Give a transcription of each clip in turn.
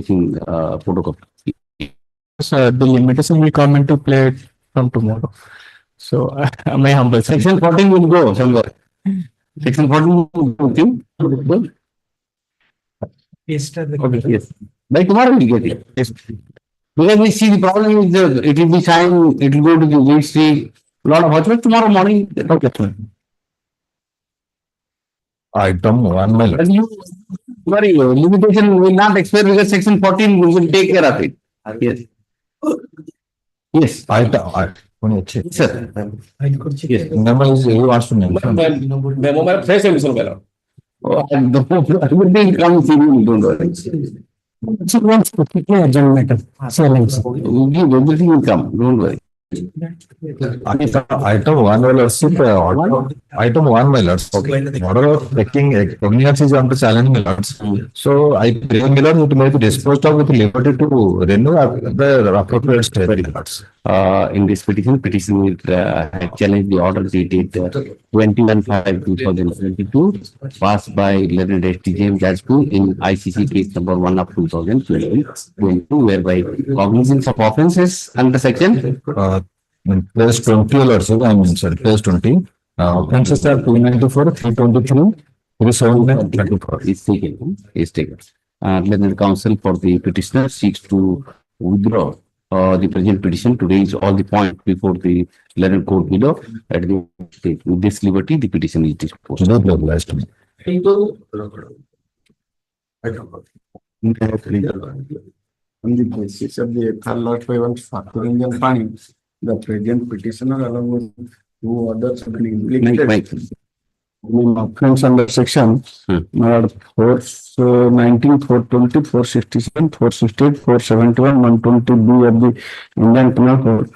photocopy. The limitation will come into play from tomorrow. So, my humble Section 14 will go somewhere. Section 14 will go. Yes, Okay, yes. By tomorrow we will get it. Yes. Because we see the problem is it will be signed, it will go to the ministry, lot of husband tomorrow morning. Okay. Item 1, my lord. And you, sorry, limitation will not expire because section 14 will take care of it. Yes. Yes. Yes, Sir. Yes. Number is who wants to mention? Memo fresh emission ballot. Everything comes in, don't worry. Everything will come, don't worry. Item 1, my lord. Item 1, my lord. Order of taking cognizance is under challenge, my lords. So I pray, my lord, it may be disposed of with liberty to renew the appropriate state, my lords. In this petition will challenge the order dated 21/5/2022 passed by learned STJM Judge 2 in ICC case number 1 of 2022, whereby cognizance of offences under section Place 20, lords, I mean, sir, place 20. Offences are 294, 323, 379, and 34. is taken. Learned counsel for the petitioner seeks to withdraw the present petition to raise all the points before the learned court below. At with this liberty, the petition is disposed. No problem, last time. On the basis of the FR Lot 5 factoring and findings, the present petitioner along with two others have been implicated. Offense under section 419, 420, 467, 468, 471, 120B of the Indian Penal Code.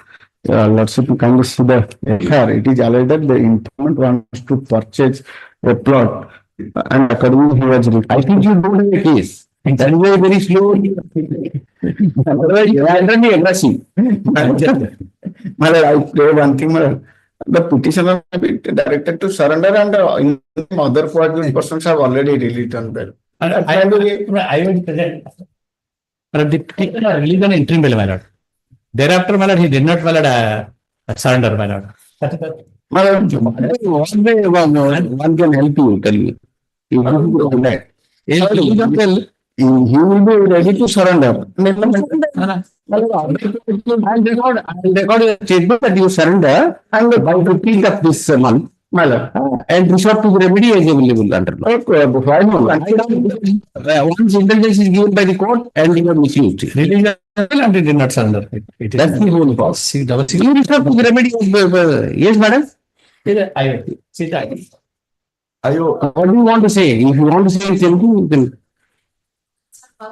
Lordship kindly see the FR. It is alleged that the informant wants to purchase a plot, and accordingly he was. I think you don't have a case. That is why very slow. Otherwise, you are really aggressive. I pray one thing, the petitioner may be directed to surrender, and other persons have already released on bail. I will present. But the petitioner released an interim bail, my lord. Thereafter, my lord, he did not, my lord, surrender, my lord. One can help you, tell me. He will be ready to surrender. I'll record a statement that you surrender and by 15th of this month, and resort to the remedy as available under law. Once intelligence is given by the court and you are misused. And he did not surrender. That's the whole cause. You resort to the remedy. Yes, madam? What do you want to say? If you want to say something, you can. For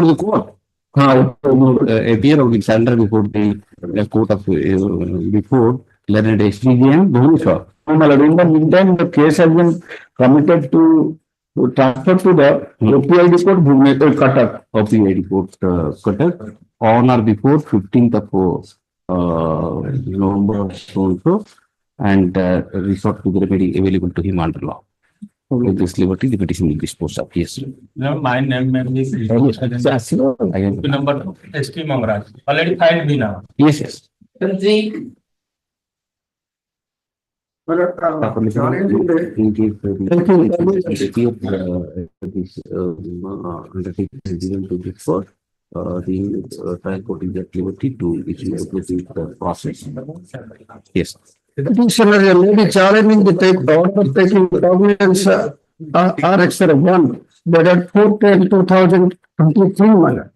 the court, appear or will surrender before the court of before learned STJM Bhubaneswar. In the meantime, the case has been committed to transfer to the OPID court, Cuttack. OPID court, Cuttack, on or before 15th of November, so and resort to the remedy available to him under law. With this liberty, the petition will be disposed of. Yes. No, my name is number ST Mangraj. Already filed me now. Yes, yes. The trial court is at liberty to issue the process. Yes. Petitioner may be challenging the order of taking cognizance RX1 that at 4/10/2023 manner.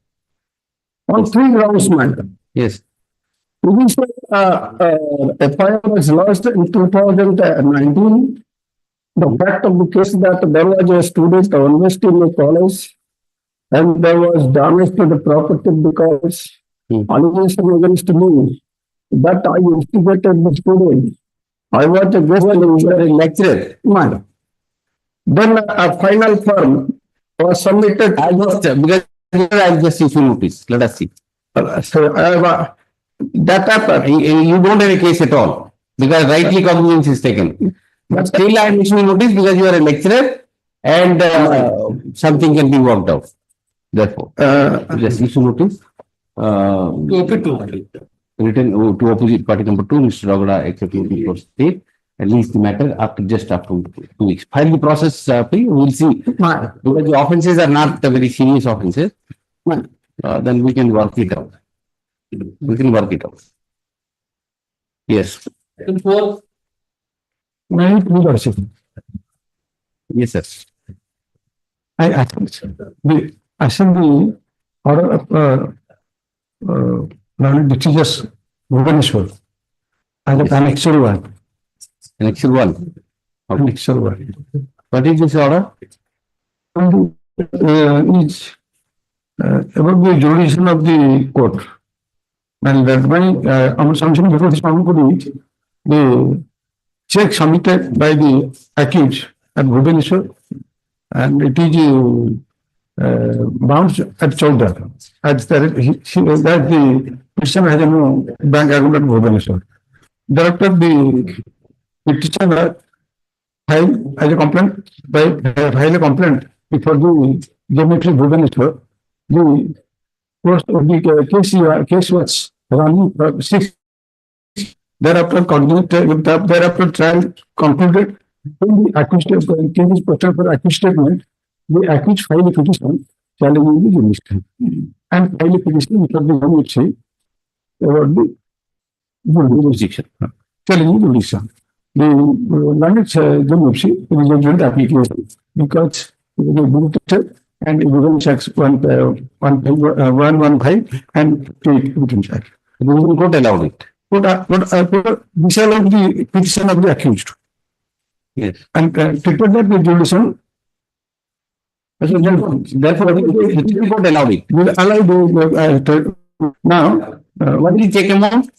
On 3 grounds, madam. Yes. FIR was lost in 2019. The fact of the case that there was a student university in the college and there was damage to the property because allegation against me that I instigated the student. I was a guest Lecturer. man. Then a final form was submitted. I'll just issue notice. Let us see. So that happened. You don't have a case at all because rightly cognizance is taken. But still I am issuing notice because you are a lecturer and something can be worked out. Therefore, just issue notice. Written to opposite party number 2, Mr. Ragada accepting the court state and leaves the matter after 2 weeks. File the process, we will see. Because the offences are not very serious offences. Then we can work it out. Yes. May it be lordship. Yes, sir. I ask the assembly order of litigious Bhubaneswar and the annexure 1. Annexure 1. Annexure 1. What is this order? Is about the jurisdiction of the court. And that by our sanction before this found could the check submitted by the accused at Bhubaneswar, and it is bounced at Chowdar. As that the petitioner has no bank account at Bhubaneswar. Thereafter, the petitioner filed as a complaint file a complaint before the geometry Bhubaneswar. The course of the case was running for 6. Thereafter, trial concluded. When the accused case is posted for accused statement, the accused filed a petition challenging the jurisdiction and filed a petition before the UHC about the jurisdiction. Challenging the jurisdiction. The landed UHC rejected the application because it was a and it was checks 115 and 8 written check. The court allowed it. Disallowed the petition of the accused. Yes. And treated that with jurisdiction. Therefore, the court allowed it. Will allow the now. What will you take amount?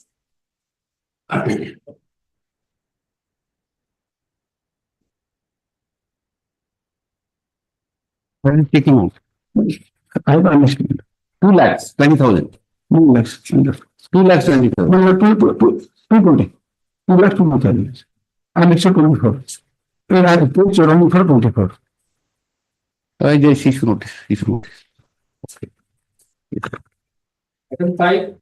What is taking amount? I have understood. 2,20,000. 2 lakhs. 2,20,000. 220. 2 lakhs 2,000. And it's a 24. I reports are only for 24. Just issue notice. Okay. Item 5.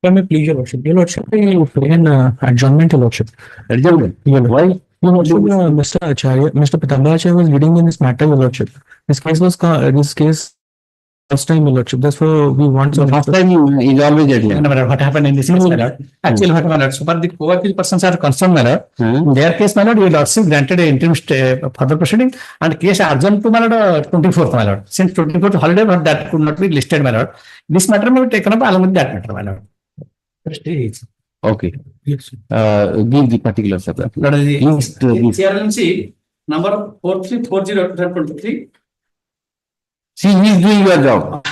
May please, Your Lordship. Your Lordship, you in adjournment, Your Lordship. Adjournment. Why? Your Lordship, Mr. Acharya, Mr. Pitambara Acharya was leading in this matter, Your Lordship. This case first time, Your Lordship. That's why we want So first time is always adjourned. no matter what happened in this case, my lord. Actually, what my lord, so far the co-accused persons are concerned, my lord. In their case, my lord, your lordship granted a interim stay further proceeding and case adjourned to my lord 24th, my lord. Since 24th holiday, but that could not be listed, my lord. This matter may be taken up along with that matter, my lord. Okay. Yes. Give the particulars of that. Lord, CRMC number 4340/2023. See, he is doing your job.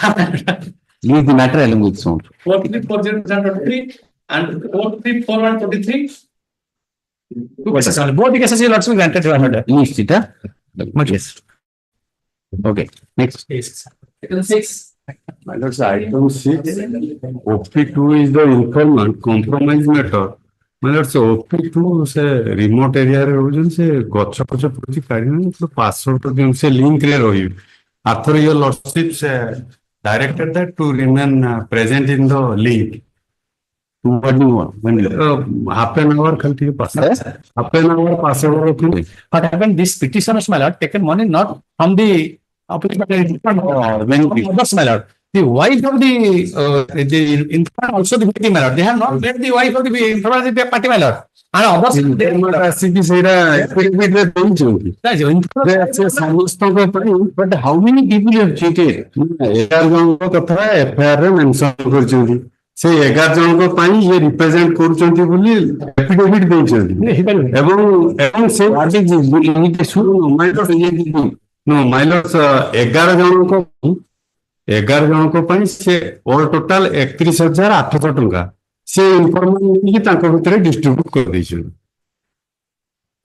Leave the matter along with sound. 4340/2023 and 4341/23. both the cases, your lordship granted, my lord. List it, huh? Yes. Okay. Next. Item 6. My lord, item 6, OP2 is the informant compromise matter. My lord, OP2 से remote area रे रोजन से गच्छ पछ प्रति कार्य तो password तो जो से link रे रही. After your lordship directed that to remain present in the link. What do you want? When you Half an hour खाली password. Half an hour password रखी. What happened? This petition is, my lord, taken money not from the others, my lord. The wife of the informant also the victim, my lord. They have not let the wife of the informant the party, my lord. And others, ଆସିକି ସେଇଟା affidavit ରେ ଦେଇଛନ୍ତି. ସମସ୍ତଙ୍କ ପାଇଁ but how many people have cheated? 11 ଜଣଙ୍କ କଥା FIR ରେ mention କରିଛନ୍ତି. ସେ 11 ଜଣଙ୍କ ପାଇଁ ଇଏ represent କରୁଛନ୍ତି ବୋଲି affidavit ଦେଇଛନ୍ତି. ଏବଂ ସେ What is this? My lord, no, my lord, 11 ଜଣଙ୍କ ପାଇଁ ସେ all total 31,800 ଟଙ୍କା ସେ ଇନଫର୍ମେସନ ନେଇକି ତାଙ୍କ ଭିତରେ ଡିଷ୍ଟ୍ରିବ୍ୟୁଟ କରିଦେଇଛନ୍ତି.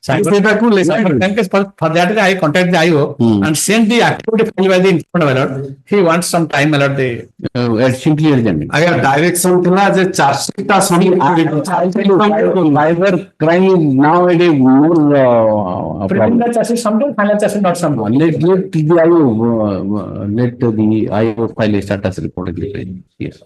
For that, I contact the IO and send the activity file by the informant, my lord. He wants some time, my lord. Simply urgent. ଆଜ୍ଞା ଡାଇରେକ୍ସନ ଥିଲା ଯେ ଚାର୍ଜସିଟ୍ ଟା Cyber crime is nowadays more Preliminary charges sometime, final charges not sometime. let the IO file a status report again. Yes.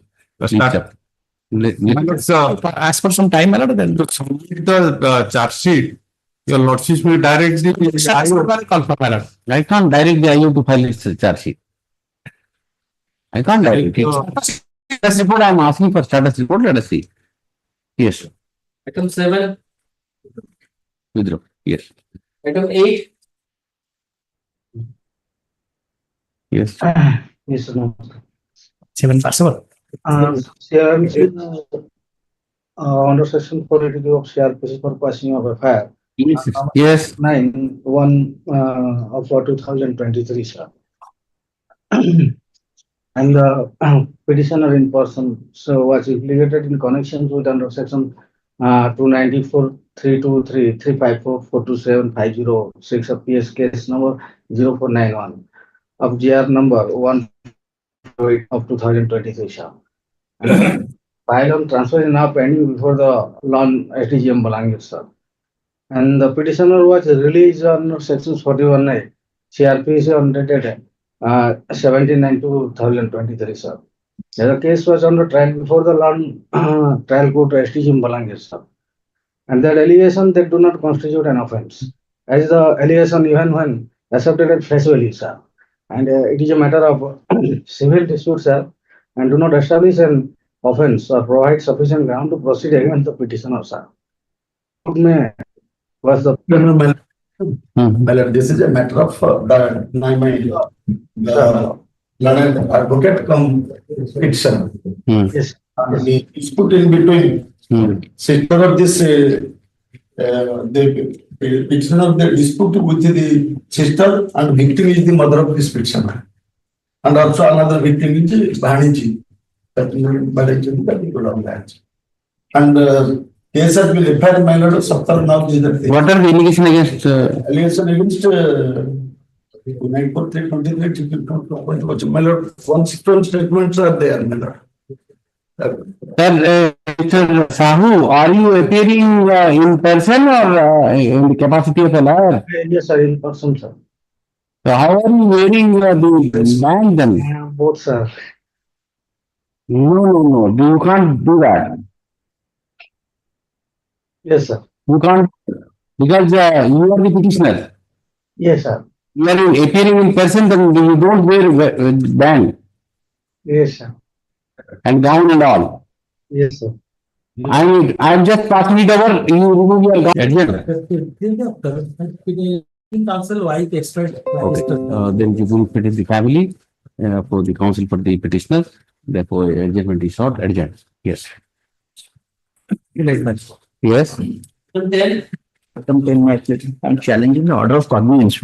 Ask for some time, my lord, then. the charge sheet. Your lordship may direct the IO. Call for my lord. I can't direct the IO to file its charge sheet. I can't direct it. Status report, I am asking for status report, let us see. Yes, Item 7, withdraw, yes, item 8, yes. Yes, no. 7 possible. CRMC, under section 482 of CRPC for passing of FIR. Yes, yes. 9/1 of 2023, sir. And the petitioner in person so was implicated in connections with under section 294, 323, 354, 427, 506 of PS case number 0491 of GR number 1 of 2023, sir. And file on transfer is now pending before the lawn SDGM Balangir, sir. And the petitioner was released on sections 41A CRPC on dated 17/9/2023, sir. The case was on the trial before the lawn trial court SDGM Balangir, sir. And that allegation they do not constitute an offense, as the allegation even when accepted at face value, sir. And it is a matter of civil dispute, sir, and do not establish an offense or provide sufficient ground to proceed against the petitioner, sir. Was the Well, this is a matter of the learned advocate come petition. yes, And it's put in between sister of this the petitioner of the dispute with the sister and victim is the mother of this petitioner. And also another victim is Bhaniji. That people of that. And case has been referred my lord Saptar now. What are the allegation against? Allegation against 94323 my lord, 161 statements are there, my lord. Mr. Sahu, are you appearing in person or in the capacity of a lawyer? yes, sir, in person, sir. So how are you wearing the band then? Both, sir. No. You can't do that. Yes, sir. You can't, because you are the petitioner. Yes, sir. You are appearing in person, then you don't wear band Yes, sir. and gown and all. Yes, sir. I'm just passing it over. You remove your gown. counsel wife expressed. Okay. Then you will fit in the family for the counsel for the petitioner. Therefore, adjournment is sought. Adjourned. Yes. Yes. Then, I'm challenging the order of convenience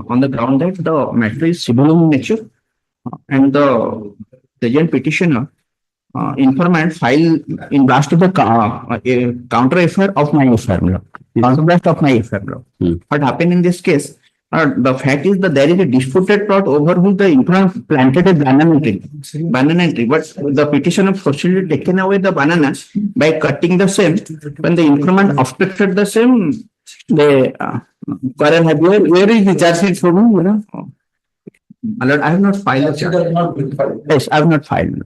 on the ground that the matter is civil in nature and the present petitioner informant file in blast of the counter FIR of my FIR. Counter blast of FIR. What happened in this case? The fact is that there is a disputed plot over which the informant planted a banana tree, but the petitioner proceeded to taken away the banana by cutting the same. When the informant obstructed the same, the CORAM had where is the charge sheet for me? My lord, I have not filed a charge. Yes, I have not filed.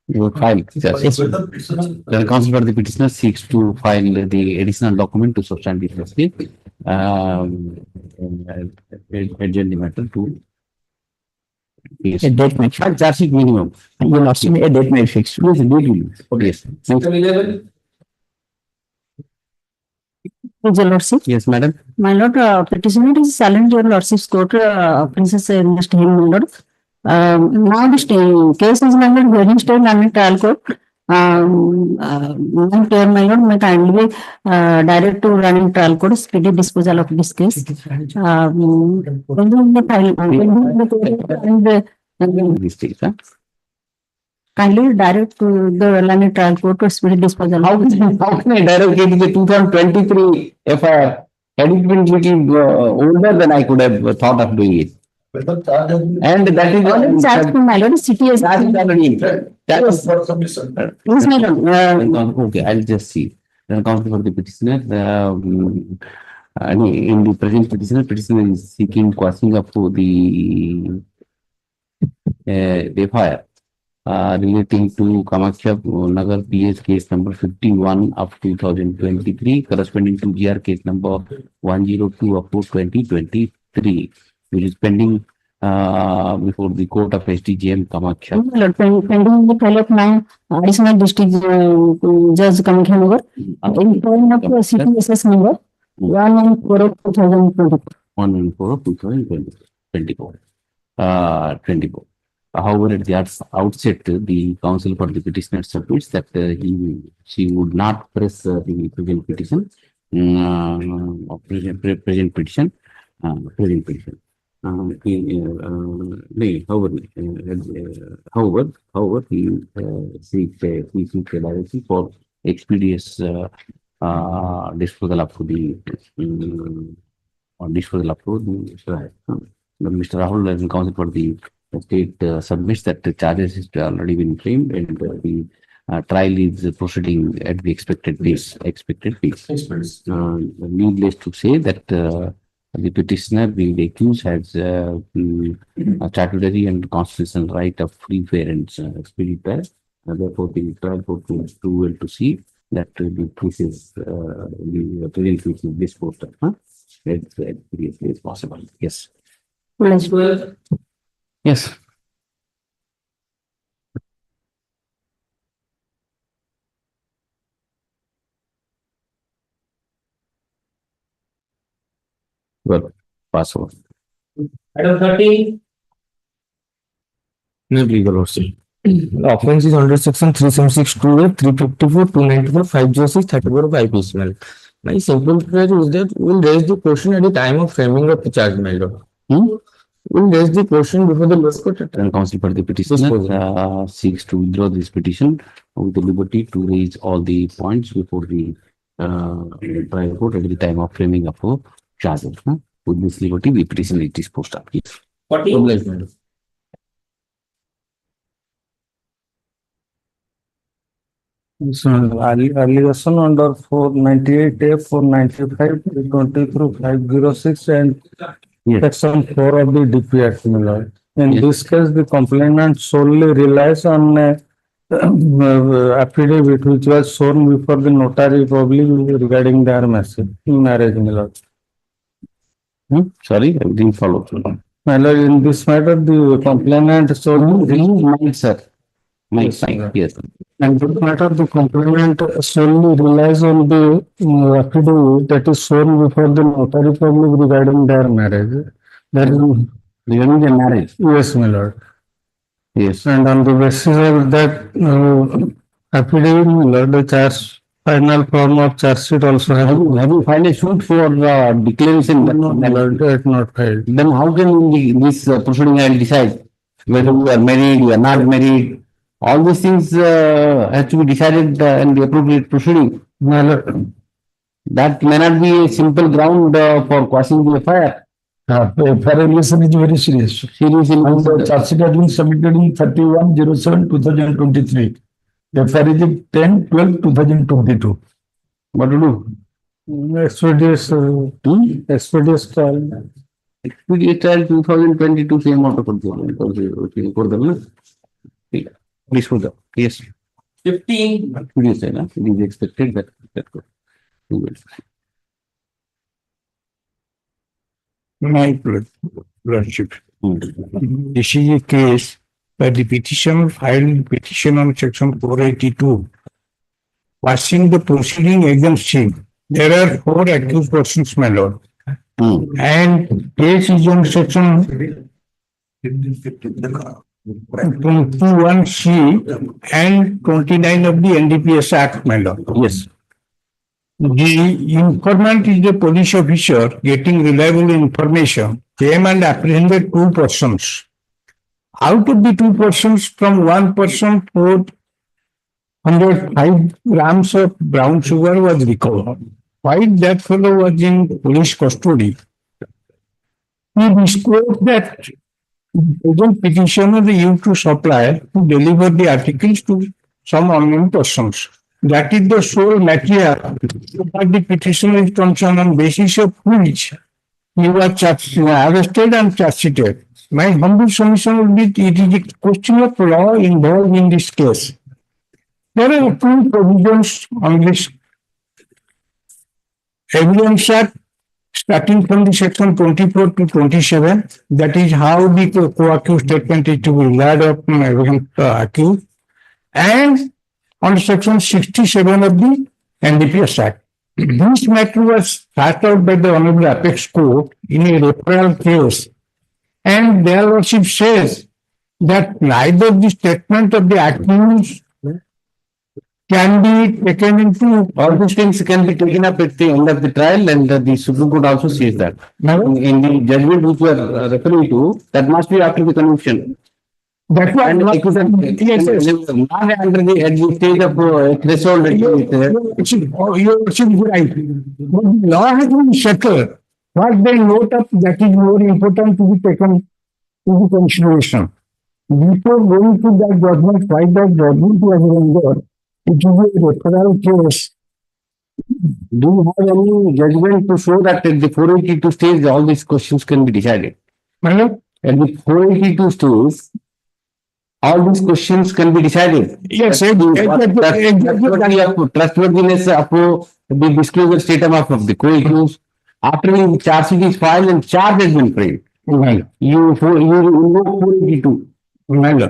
You will file. Yes. The counsel for the petitioner seeks to file the additional document to substantiate adjourn the matter to yes. A date may fix. Charge sheet minimum. You will not see me a date may fix. Yes, a date will be. Yes. item 11, Your Lordship. Yes, madam. My Lord, petitioner is challenged your Lordship's court offences against him, my Lord. Now this case is my Lord hearing stayed and trial court. My Lord, may kindly direct to running trial court speedy disposal of this case. This case, huh? kindly direct to the learned trial court to speedy disposal. How can I direct it to the 2023 FIR? Had it been little older, then I could have thought of doing it. Whether charge has been. And that is Already charged for my lord, city has. that is already in. That is For submission. Yes, my lord. okay. I'll just see. Then counsel for the petitioner. In the present petitioner is seeking quashing of the FIR relating to Kamakhya Nagar PS case number 51 of 2023, corresponding to GR case number 102 of 2023, which is pending before the court of SDJM Kamakhya. My lord, pending the file of my additional district judge Kamakhya Nagar, in point of CPSS number 114/2024. 114/2024. However, at the outset, the counsel for the petitioner submits that she would not press the present petition, present petition. However, he seeks directly for expeditious disposal up to the trial. Mr. Rahul, as counsel for the state, submits that the charges has already been framed and the trial is proceeding at the expected pace. Needless to say that the petitioner, the accused, has a statutory and constitutional right of free, fair and speedy trial. Therefore, the trial court is too well to see that the case is the present case is disposed of as seriously as possible. Yes. Yes. Well, pass over. Item 13. No legal also. The offense is under section 376, 2A, 354, 294, 506, 34 of IPC. My simple prayer is that we'll raise the question at the time of framing of the charge, my lord. We'll raise the question before the lower court. And counsel for the petitioner seeks to withdraw this petition with the liberty to raise all the points before the trial court at the time of framing of a charges. With this liberty, the petition is disposed of. Yes. 14. Allegation under 498A, 495, 320 through 506 and Yes. section 4 of the DP Act, my lord. In Yes. this case, the complainant solely relies on affidavit which was shown before the notary public regarding their marriage, my lord. Sorry, I didn't follow. My lord, in this matter, the complainant solely, Sir. Yes, Yes. and this matter, the complainant solely relies on the affidavit that is shown before the notary public regarding their marriage. That is, Regarding the marriage. yes, my lord. Yes. And on the basis of that affidavit, my lord, the final form of charge sheet also has. Have you filed a suit for declaration? My lord, that not filed. Then how can this proceeding I will decide whether you are married, you are not married? All these things have to be decided in the appropriate proceeding. My lord, That may not be a simple ground for quashing the FIR. violation is very serious. Serious And the in charge sheet has been submitted in 31/07/2023. FIR is 10/12/2022. what to do? Expeditious, expeditious trial. Expeditious trial 2022 same order for them. Please for the yes. 15. Expeditious trial. It is expected that we will. My lordship, this is a case where the petitioner filed petition on section 482, quashing the proceeding against him. There are 4 accused persons, my lord, and case is on section 21C and 29 of the NDPS Act, my lord. Yes. The informant is a police officer getting reliable information, came and apprehended 2 persons. out of the two persons, from one person, 405 grams of brown sugar was recovered. While that fellow was in police custody, he disclosed that present petitioner used to supply to deliver the articles to some unknown persons. That is the sole material that the petitioner is concerned, on basis of which he was arrested and charged. My humble submission would be, it is a question of law involved in this case. There are two provisions on this Evidence Act, starting from the section 24 to 27, that is how the co-accused statement is to be relied upon against the accused, and on section 67 of the NDPS Act. This matter was started out by the Hon'Ble Apex Court in a referral case, and their lordship says that neither the statement of the accused can be taken into. All these things can be taken up at the end of the trial, and the Supreme Court also says that. In the judgment which we are referring to, that must be after the conviction. That's why And accusation, not under the at the stage of threshold. Your lordship is right. But the law has been settled. What they note up, that is more important to be taken into consideration. Before going to that judgment, why that judgment was rendered, it is a referral case. Do you have any judgment to show that at the 482 stage all these questions can be decided? Madam? At the 482 stage, all these questions can be decided. Yes, Trustworthiness of the disclosure statement of the co-accused. After the charge sheet is filed and charge has been framed, you invoke 482.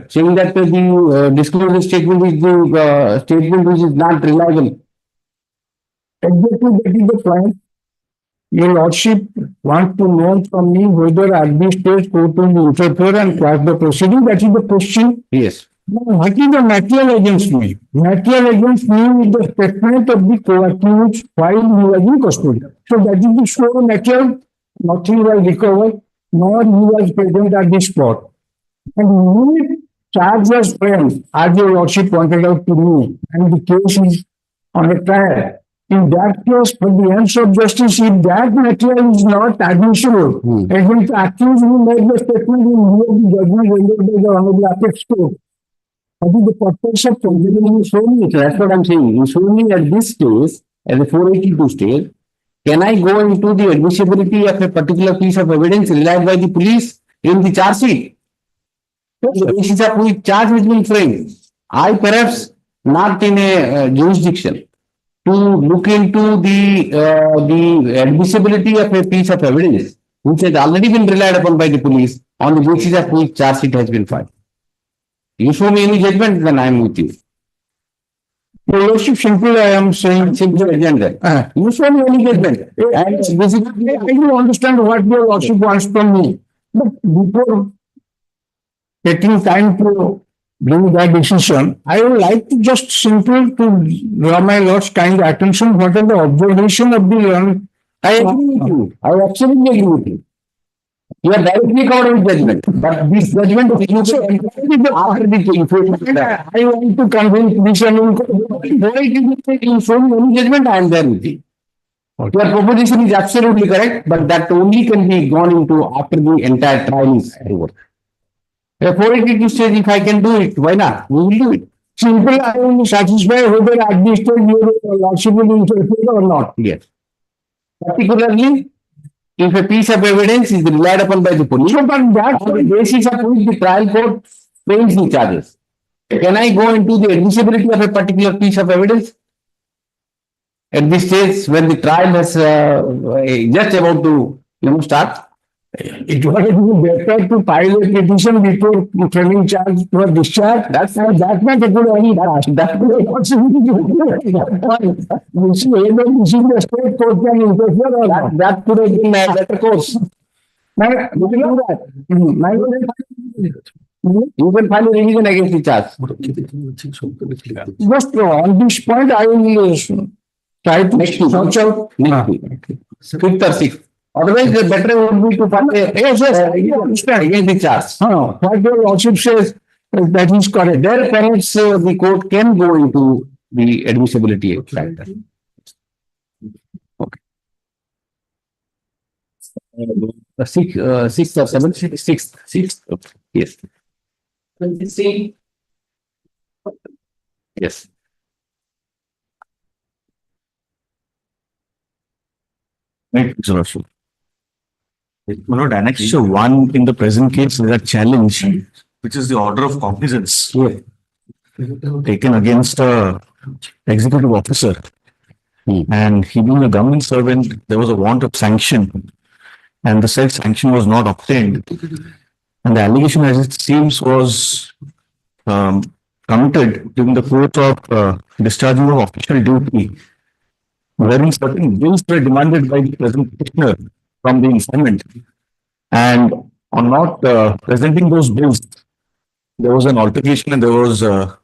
Saying that the disclosure statement is the statement which is not reliable. Exactly, that is the point. Your lordship wants to know from me whether at this stage court will interfere and quash the proceeding. That is the question. Yes. Now, what is the material against me? Material against me is the statement of the co-accused while he was in custody. So that is the sole material. Nothing was recovered, nor he was present at the spot. And when charge was framed, as your lordship pointed out to me, and the case is on a trial. In that case, for the ends of justice, if that material is not admissible, against the accused who made the statement in view of the judgment rendered by the Hon'Ble Apex Court, what is the purpose of considering you show me? That's what I'm saying. You show me at this stage, at the 482 stage, can I go into the admissibility of a particular piece of evidence relied by the police in the charge sheet? The basis of which charge has been framed. I perhaps not in a jurisdiction to look into the admissibility of a piece of evidence which has already been relied upon by the police on the basis of which charge sheet has been filed. You show me any judgment, then I am with you. Your lordship, simply I am saying, Simple agenda. You show me any judgment. And basically, I do understand what your lordship wants from me. But before taking time to bring that decision, I would like to just simply to draw my lord's kind attention. What are the observation of the learned? I agree with you. I absolutely agree with you. You are directly covered with judgment. But this judgment is after the information. I want to convince this and you show me any judgment, I am there with you. Your proposition is absolutely correct, but that only can be gone into after the entire trial is over. A 482 stage, if I can do it, why not? We will do it. Simply, I will be satisfied whether at this stage your lordship will interfere or not. Yes. Particularly, if a piece of evidence is relied upon by the police, So, but that on the basis of which the trial court frames the charges, can I go into the admissibility of a particular piece of evidence? At this stage, when the trial has just about to start, it would be better to file a petition before framing charge for discharge. That much it would only pass. That would be possibility. You see, either the state court can interfere or not. that could have been a better course. You can file a revision against the charge. Just on this point, I will try to Next week. search out. Next week. 5th or 6th. Otherwise, the better would be to file Yes, I understand. against the charge. What your lordship says, that is correct. There perhaps the court can go into the admissibility factor. Okay. Sixth or seventh? Sixth. Okay. Yes. 23. Yes. Right, Mr. Russell. My lord, Annexure 1 in the present case is a challenge, which is the order of cognizance taken against a executive officer. And he being a government servant, there was a want of sanction, and the said sanction was not obtained. And the allegation, as it seems, was committed during the course of discharging of official duty, wherein certain bills were demanded by the present petitioner from the informant. And on not presenting those bills, there was an altercation and there was the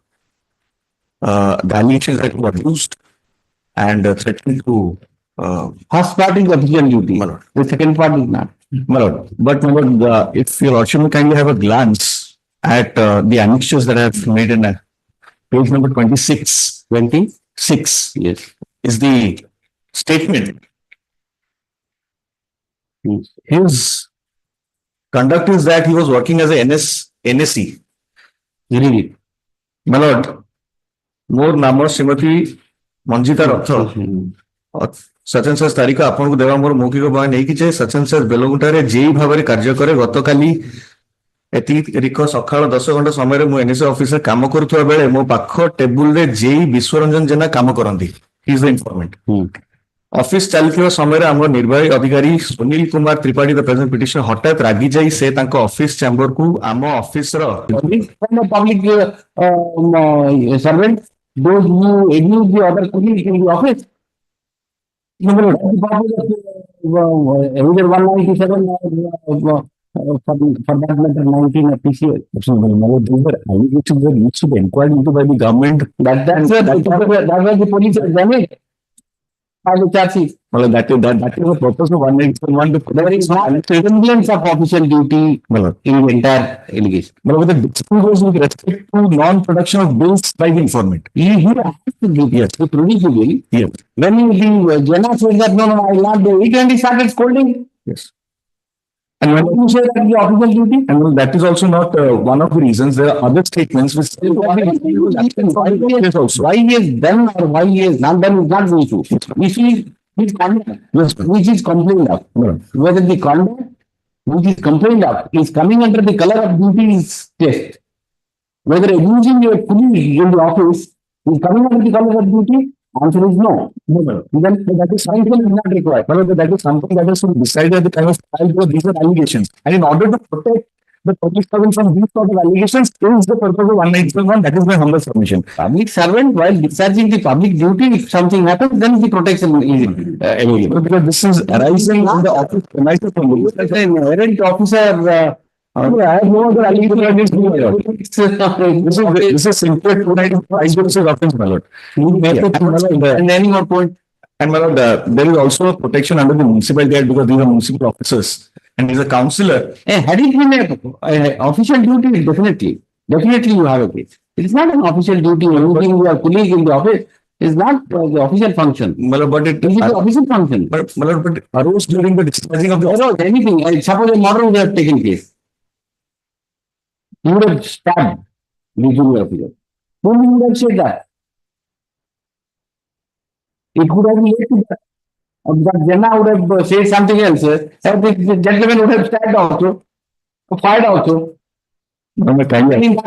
allegations that were abused and threatened to. First part is official duty. The second part is not. My lord, but my lord, if your lordship will kindly have a glance at the annexures that I have made in page number 26. 26. Yes. Is the statement. His conduct is that he was working as a NSE. Really. My lord, more Namor Srimati Manjita Ratha, such and such तारीख आपन को देवा मोर मौखिक बयान नहीं कि such and such बेलगुंटारे JEE भाବରେ କାର୍ଯ୍ୟ କରେ ଗତକାଲି ଏତିକ ସକାଳ 10 ଘଣ୍ଟା ସମୟରେ ମୁଁ ଏନଏସି ଅଫିସରେ କାମ କରୁଥିବା ବେଳେ ମୋ ପାଖ ଟେବୁଲରେ ଯେଇ ବିଶ୍ୱରଞ୍ଜନ ଜେନା କାମ କରନ୍ତି ହି ଇଜ ଦ ଇନଫର୍ମେଣ୍ଟ ଅଫିସ ଚାଲିଥିବା ସମୟରେ ଆମର ନିର୍ବାହୀ ଅଧିକାରୀ ସୁନୀଲ କୁମାର ତ୍ରିପାଠୀ ଦ ପ୍ରେଜେଣ୍ଟ ପିଟିସନ ହଠାତ୍ ରାଗି ଯାଇ ସେ ତାଙ୍କ ଅଫିସ ଚାମ୍ବରକୁ ଆମ officer Public servant, those who abuse the other colleagues in the office. Either 197 or for that matter 19 appreciate. Allegations that needs to be inquired into by the government. That's why the police has done it. The charge sheet. Well, that is the purpose of 191 to There is no semblance of official duty in the entire allegation. But with the dispute goes with respect to non-production of bills by the informant. He has to give Yes. to produce the bill. Yes. When the Jana says that no, I will not do it, and he started scolding. Yes. And when You say that the official duty. and well, that is also not one of the reasons. There are other statements which say Why he has done or why he has not done is not the issue. Issue is his conduct, which is complained of. Whether the conduct which is complained of is coming under the color of duty is test. Whether abusing your colleague in the office is coming under the color of duty, answer is no. Then that is sanction is not required. well, that is something that is to be decided at the time of trial because these are allegations. And in order to protect the public servant from these sort of allegations is the purpose of 191. That is my humble submission. Public servant, while discharging the public duty, if something happens, then the protection is available. Because this is arising in the office premises only. Like an errant officer, I have no other allegation against me, my lord. This is simple 295 versus offense, my lord. and any more point. And my lord, there is also a protection under the municipal act because these are municipal officers and he's a councillor. Had it been a official duty, definitely you have a case. It is not an official duty. Looking your colleague in the office is not the official function. My lord, but it It is the official function. my lord, but it arose during the discharging of the Or anything. Suppose a murder would have taken place. He would have stabbed the junior officer. Whom he would have said that? It could have led to that. But Jana would have said something else. The gentleman would have stabbed also, fired also. No, my I kindly. mean,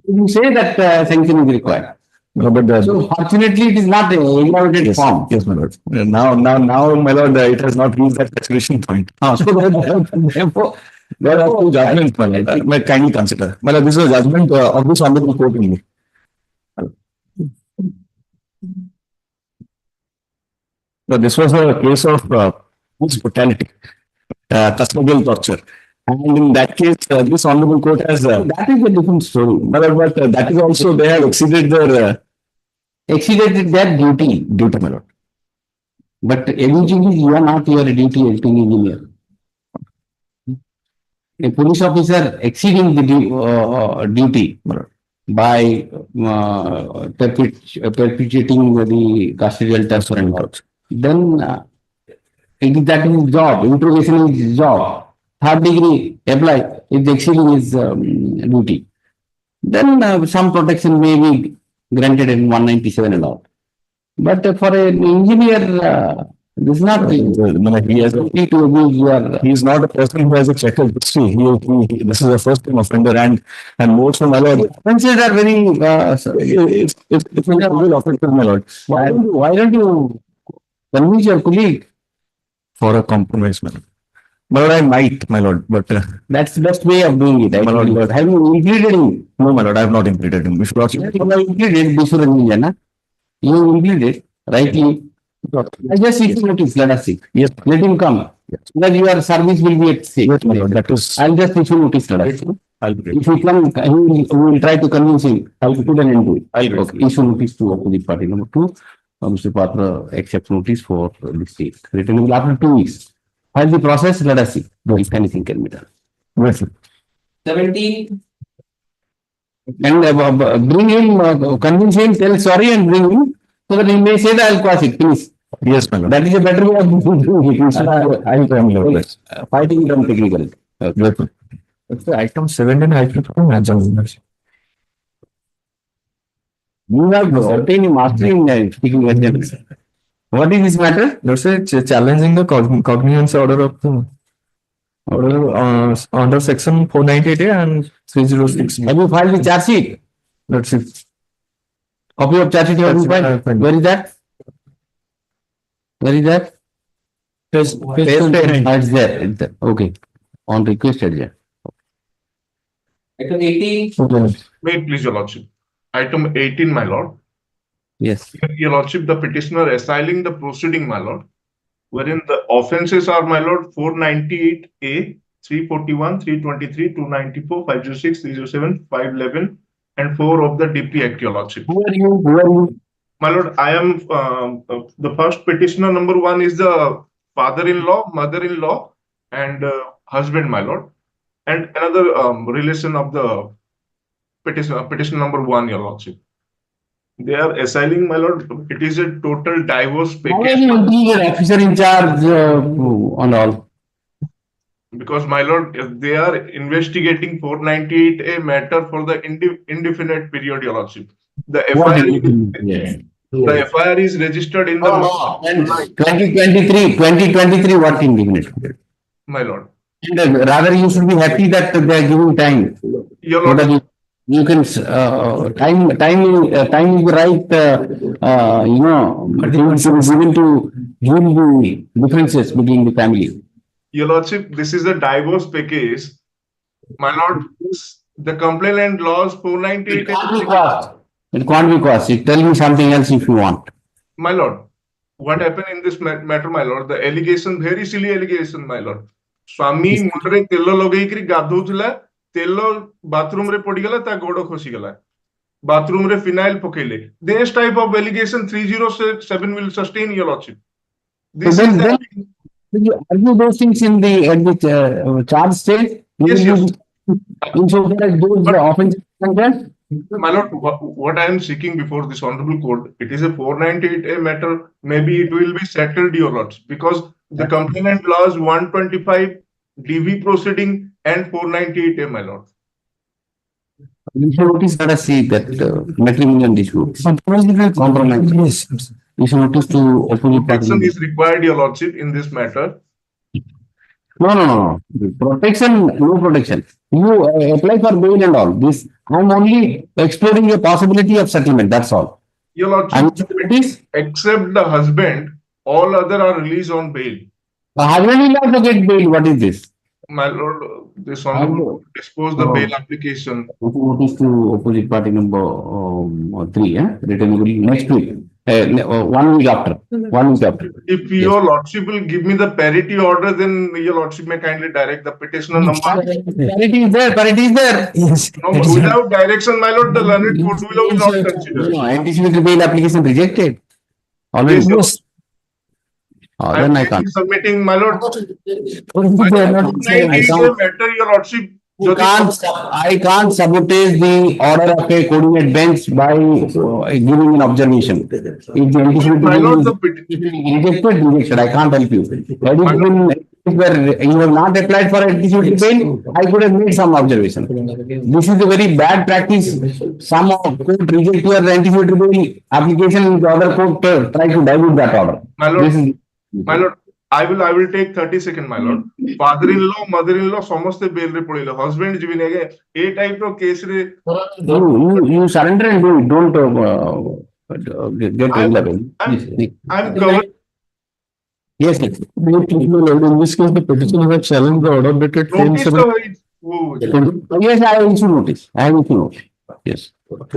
you say that sanction is required. No, but So fortunately, it is not a inherited form. yes, my lord. Now, my lord, it has not reached that saturation point. So therefore, There are two judgments, my lord. May kindly consider. My lord, this is a judgment of this honorable court only. So this was a case of police brutality, custodial torture. And in that case, this honorable court has, that is a different story. my lord, but that is also, they have exceeded their Exceeded their duty. duty, my lord. But eventually you are not your duty acting engineer. A police officer exceeding the duty by perpetuating the custodial torture and all, then that is his job. Interrogation is his job. Third degree apply if exceeding his duty. Then some protection may be granted in 197 and all. But for an engineer, this is not He has duty to abuse your. he is not a person who has a checkered history. This is a first time offender and more so, my lord. Offenses are very. It's a civil offenses, my lord. Why don't you convince your colleague? For a compromise, my lord. My lord, I might, my lord, but That's the best way of doing it. My lord, But have you implemented him? no, my lord, I have not implemented him. If lordship, You have implemented before Ninja, you implemented rightly. I just see notice, let us see. yes, Let him come. So that your service will be at stake. yes, my lord, that is, I'll just issue notice, let us see. I'll be If he come, we will try to convince him. I'll put an end to it. I'll Okay, issue notice to opposite party. Number two, Mr. Patra accepts notice for this date. Written after 2 weeks. While the process, let us see if anything can be done. yes, 17, And bring him, convince him, tell sorry and bring him so that he may say that I'll quash it. Please. yes, my lord. That is a better way of doing it. Instead of, I'll try, my lord. Yes. fighting from technical. Yes. It's item 17, I should come and You have obtained mastery in speaking Russian. What is this matter? let's say challenging the cognizance order of the order under section 498A and 306. Have you filed the charge sheet? That's it. Copy of charge sheet you have That's filed? fine. Where is that? Where is that? Page It's there. It's there. Okay. On request, yeah. item 18, Wait, please, Your Lordship. Item 18, my lord. Yes. Your Lordship, the petitioner assailing the proceeding, my lord, wherein the offences are, my lord, 498A, 341, 323, 294, 506, 307, 511, and 4 of the DP Act, Your Lordship. Who are you? Who are you? My lord, I am the first petitioner. Number 1 is the father-in-law, mother-in-law, and husband, my lord, and another relation of the petition number 1, Your Lordship. They are assailing, my lord. It is a total divorce How are package. you interior officer in charge on all? Because, my lord, they are investigating 498A matter for the indefinite period, Your Lordship. The Yes. FIR is registered in the 2023, what indefinite? my lord. And rather you should be happy that they are giving time. Your So that lord, you can, time is the right, it should be given to heal the differences between the family. Your Lordship, this is a divorce package. My lord, the complainant laws It 498. can't be cost. It can't be cost. You tell me something else if you want. My lord, what happened in this matter, my lord? The allegation, very silly allegation, my lord. Swami mundre telo logeikri gadhoutila, telo bathroom re podigala, ta godo khosigala. Bathroom re phenyl pokaile. This type of allegation 307 will sustain, Your Lordship. So This then, is then you argue those things in the at the charge stage. Yes, yes. In so far as those offenses are concerned. My lord, what I am seeking before this honorable court, it is a 498A matter. Maybe it will be settled, Your Lords, because the complainant laws 125 DV proceeding and 498A, my lord. You should notice, let us see that matrimonial dispute. Compromise. Yes. You should notice to opposite Protection party. is required, Your Lordship, in this matter. No. Protection, no protection. You apply for bail and all. This, I'm only exploring the possibility of settlement. That's all. Your Lordship, And it is, except the husband, all other are released on bail. husband will also get bail. What is this? My lord, this honorable court dispose the bail application. Notice to opposite party number 3, written next week. 1 week after. 1 week after. If Your Lordship will give me the parity order, then Your Lordship may kindly direct the petitioner number. Parity is there. Parity is there. Yes. No, without direction, my lord, the learned court will not consider. No, anticipatory bail application rejected. Already. Yes, Then I can't. Submitting, my lord. They are not saying- It is a matter, your lordship. I can't sabotage the order of a coordinate bench by giving an observation. If the anticipated My lord, rejected, I can't help you. Had it been where you have not applied for anticipated bail, I could have made some observation. This is a very bad practice. Some court reject your anticipated bail application, the other court try to dilute that order. My lord, my lord, I will take 30 seconds, my lord. Father-in-law, mother-in-law, samaste bail re padile. Husband jibine ge, a type of case re. You surrender and do it. Don't get illegal. I'm covered. Yes, yes. In this case, the petitioner has challenged the order dated 10/7. Yes, I have issued notice. I have issued notice. Yes.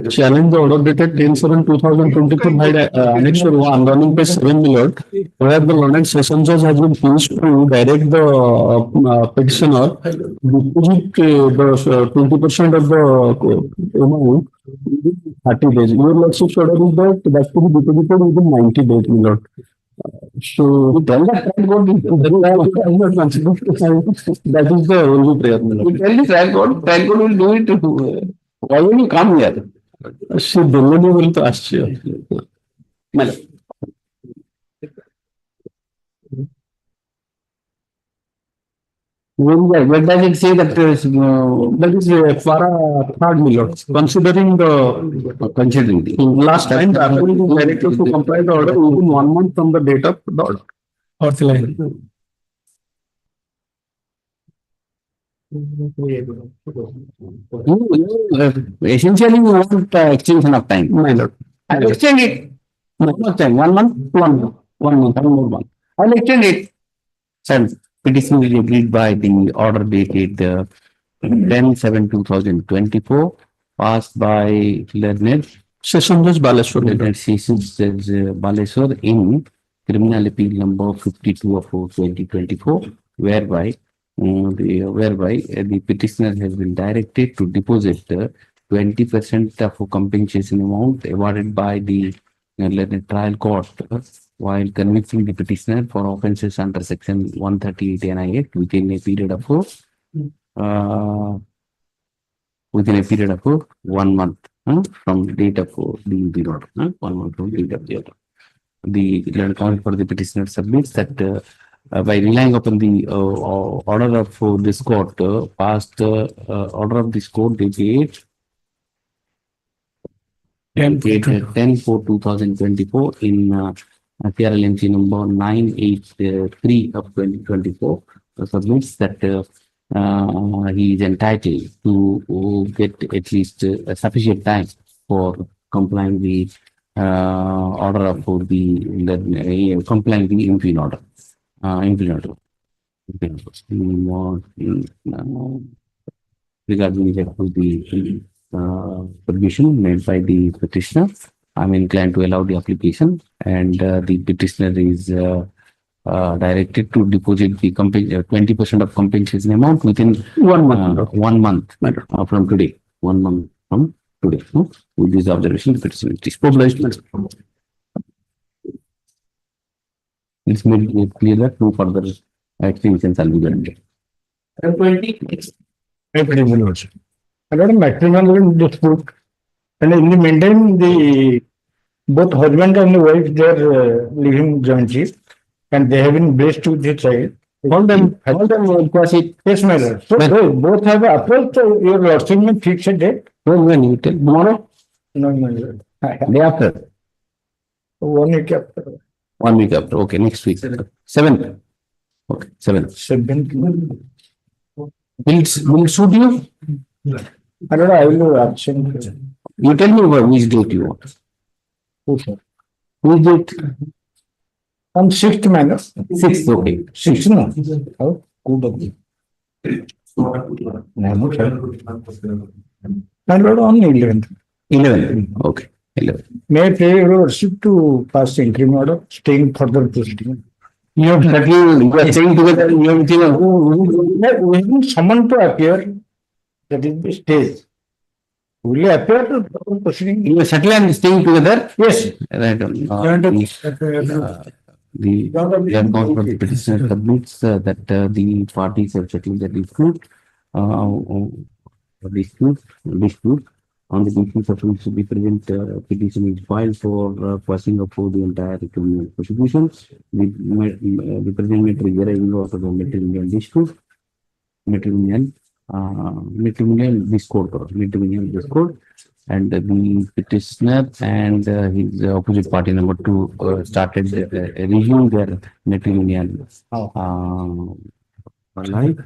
Challenge the order dated 10/7/2024 by Annex 1 running page 7 million, where the learned session judge has been pleased to direct the petitioner deposit the 20% of the amount within 30 days. Your lordship's order is that to be deposited within 90 days, my lord. So tell that that is the only prayer, my lord. Tell the trial court will do it. Why will you come here? She Delhi will to ask you. Where does it say that That is for a third million, considering the last time the applicant is directed to comply the order within 1 month from the date of the order. Fourth line. essentially you want extension of time? My lord. I'll extend it. One more time, 1 month, 1 month, 1 month, 1 more month. I'll extend it. Sir, petition is agreed by the order dated 10/7/2024, passed by learned Session Judge Baleswar. learned Sessions Judge Baleswar in criminal appeal number 52 of 2024, whereby the petitioner has been directed to deposit 20% of compensation amount awarded by the trial court while convicting the petitioner for offences under section 138 NI Act within a period of 1 month from the date of the order. 1 month from the date of the order. The learned counsel for the petitioner submits that by relying upon the order of this court, past order of this court dated 10/4/2024 in PRLMC number 983 of 2024, submits that he is entitled to get at least sufficient time for complying the order of complying the impugn order. Regarding the submission made by the petitioner, I'm inclined to allow the application, and the petitioner is directed to deposit the 20% of compensation amount within 1 month. 1 month from today. 1 month from today. With this observation, the petitioner is disposed. It's made it clear that no further extensions shall be granted. 20. A lot of matrimonial dispute, and in the meantime, both husband and wife they are living jointly, and they have been blessed with a child. Hold them, because it. Yes, my lord. So they both have approached your lordship may fix a date. When you tell tomorrow, No, my lord. day after, 1 week after. 1 week after. Okay, next week. 7th. Okay, 7th. 7th. Will suit you? I don't know. I will absent. You tell me which date you want. Okay. Which date? On 6th, my lord. 6th, okay. 6th, no. How good of you. My lord, on 11th. 11th, okay. 11th. May I pray your worship to pass the interim order, staying further proceeding. You have settled, you are staying together, you have We have someone to appear, that is the stage. Will you appear to proceeding? you are settled and staying together? Yes. Right. The learned counsel for the petitioner submits that the parties have settled the dispute on the basis of which the present petition is filed for passing up for the entire criminal prosecution. The present matter is arising out of the matrimonial dispute, matrimonial discord, and the petitioner and his opposite party number 2 started reviewing their matrimonial life.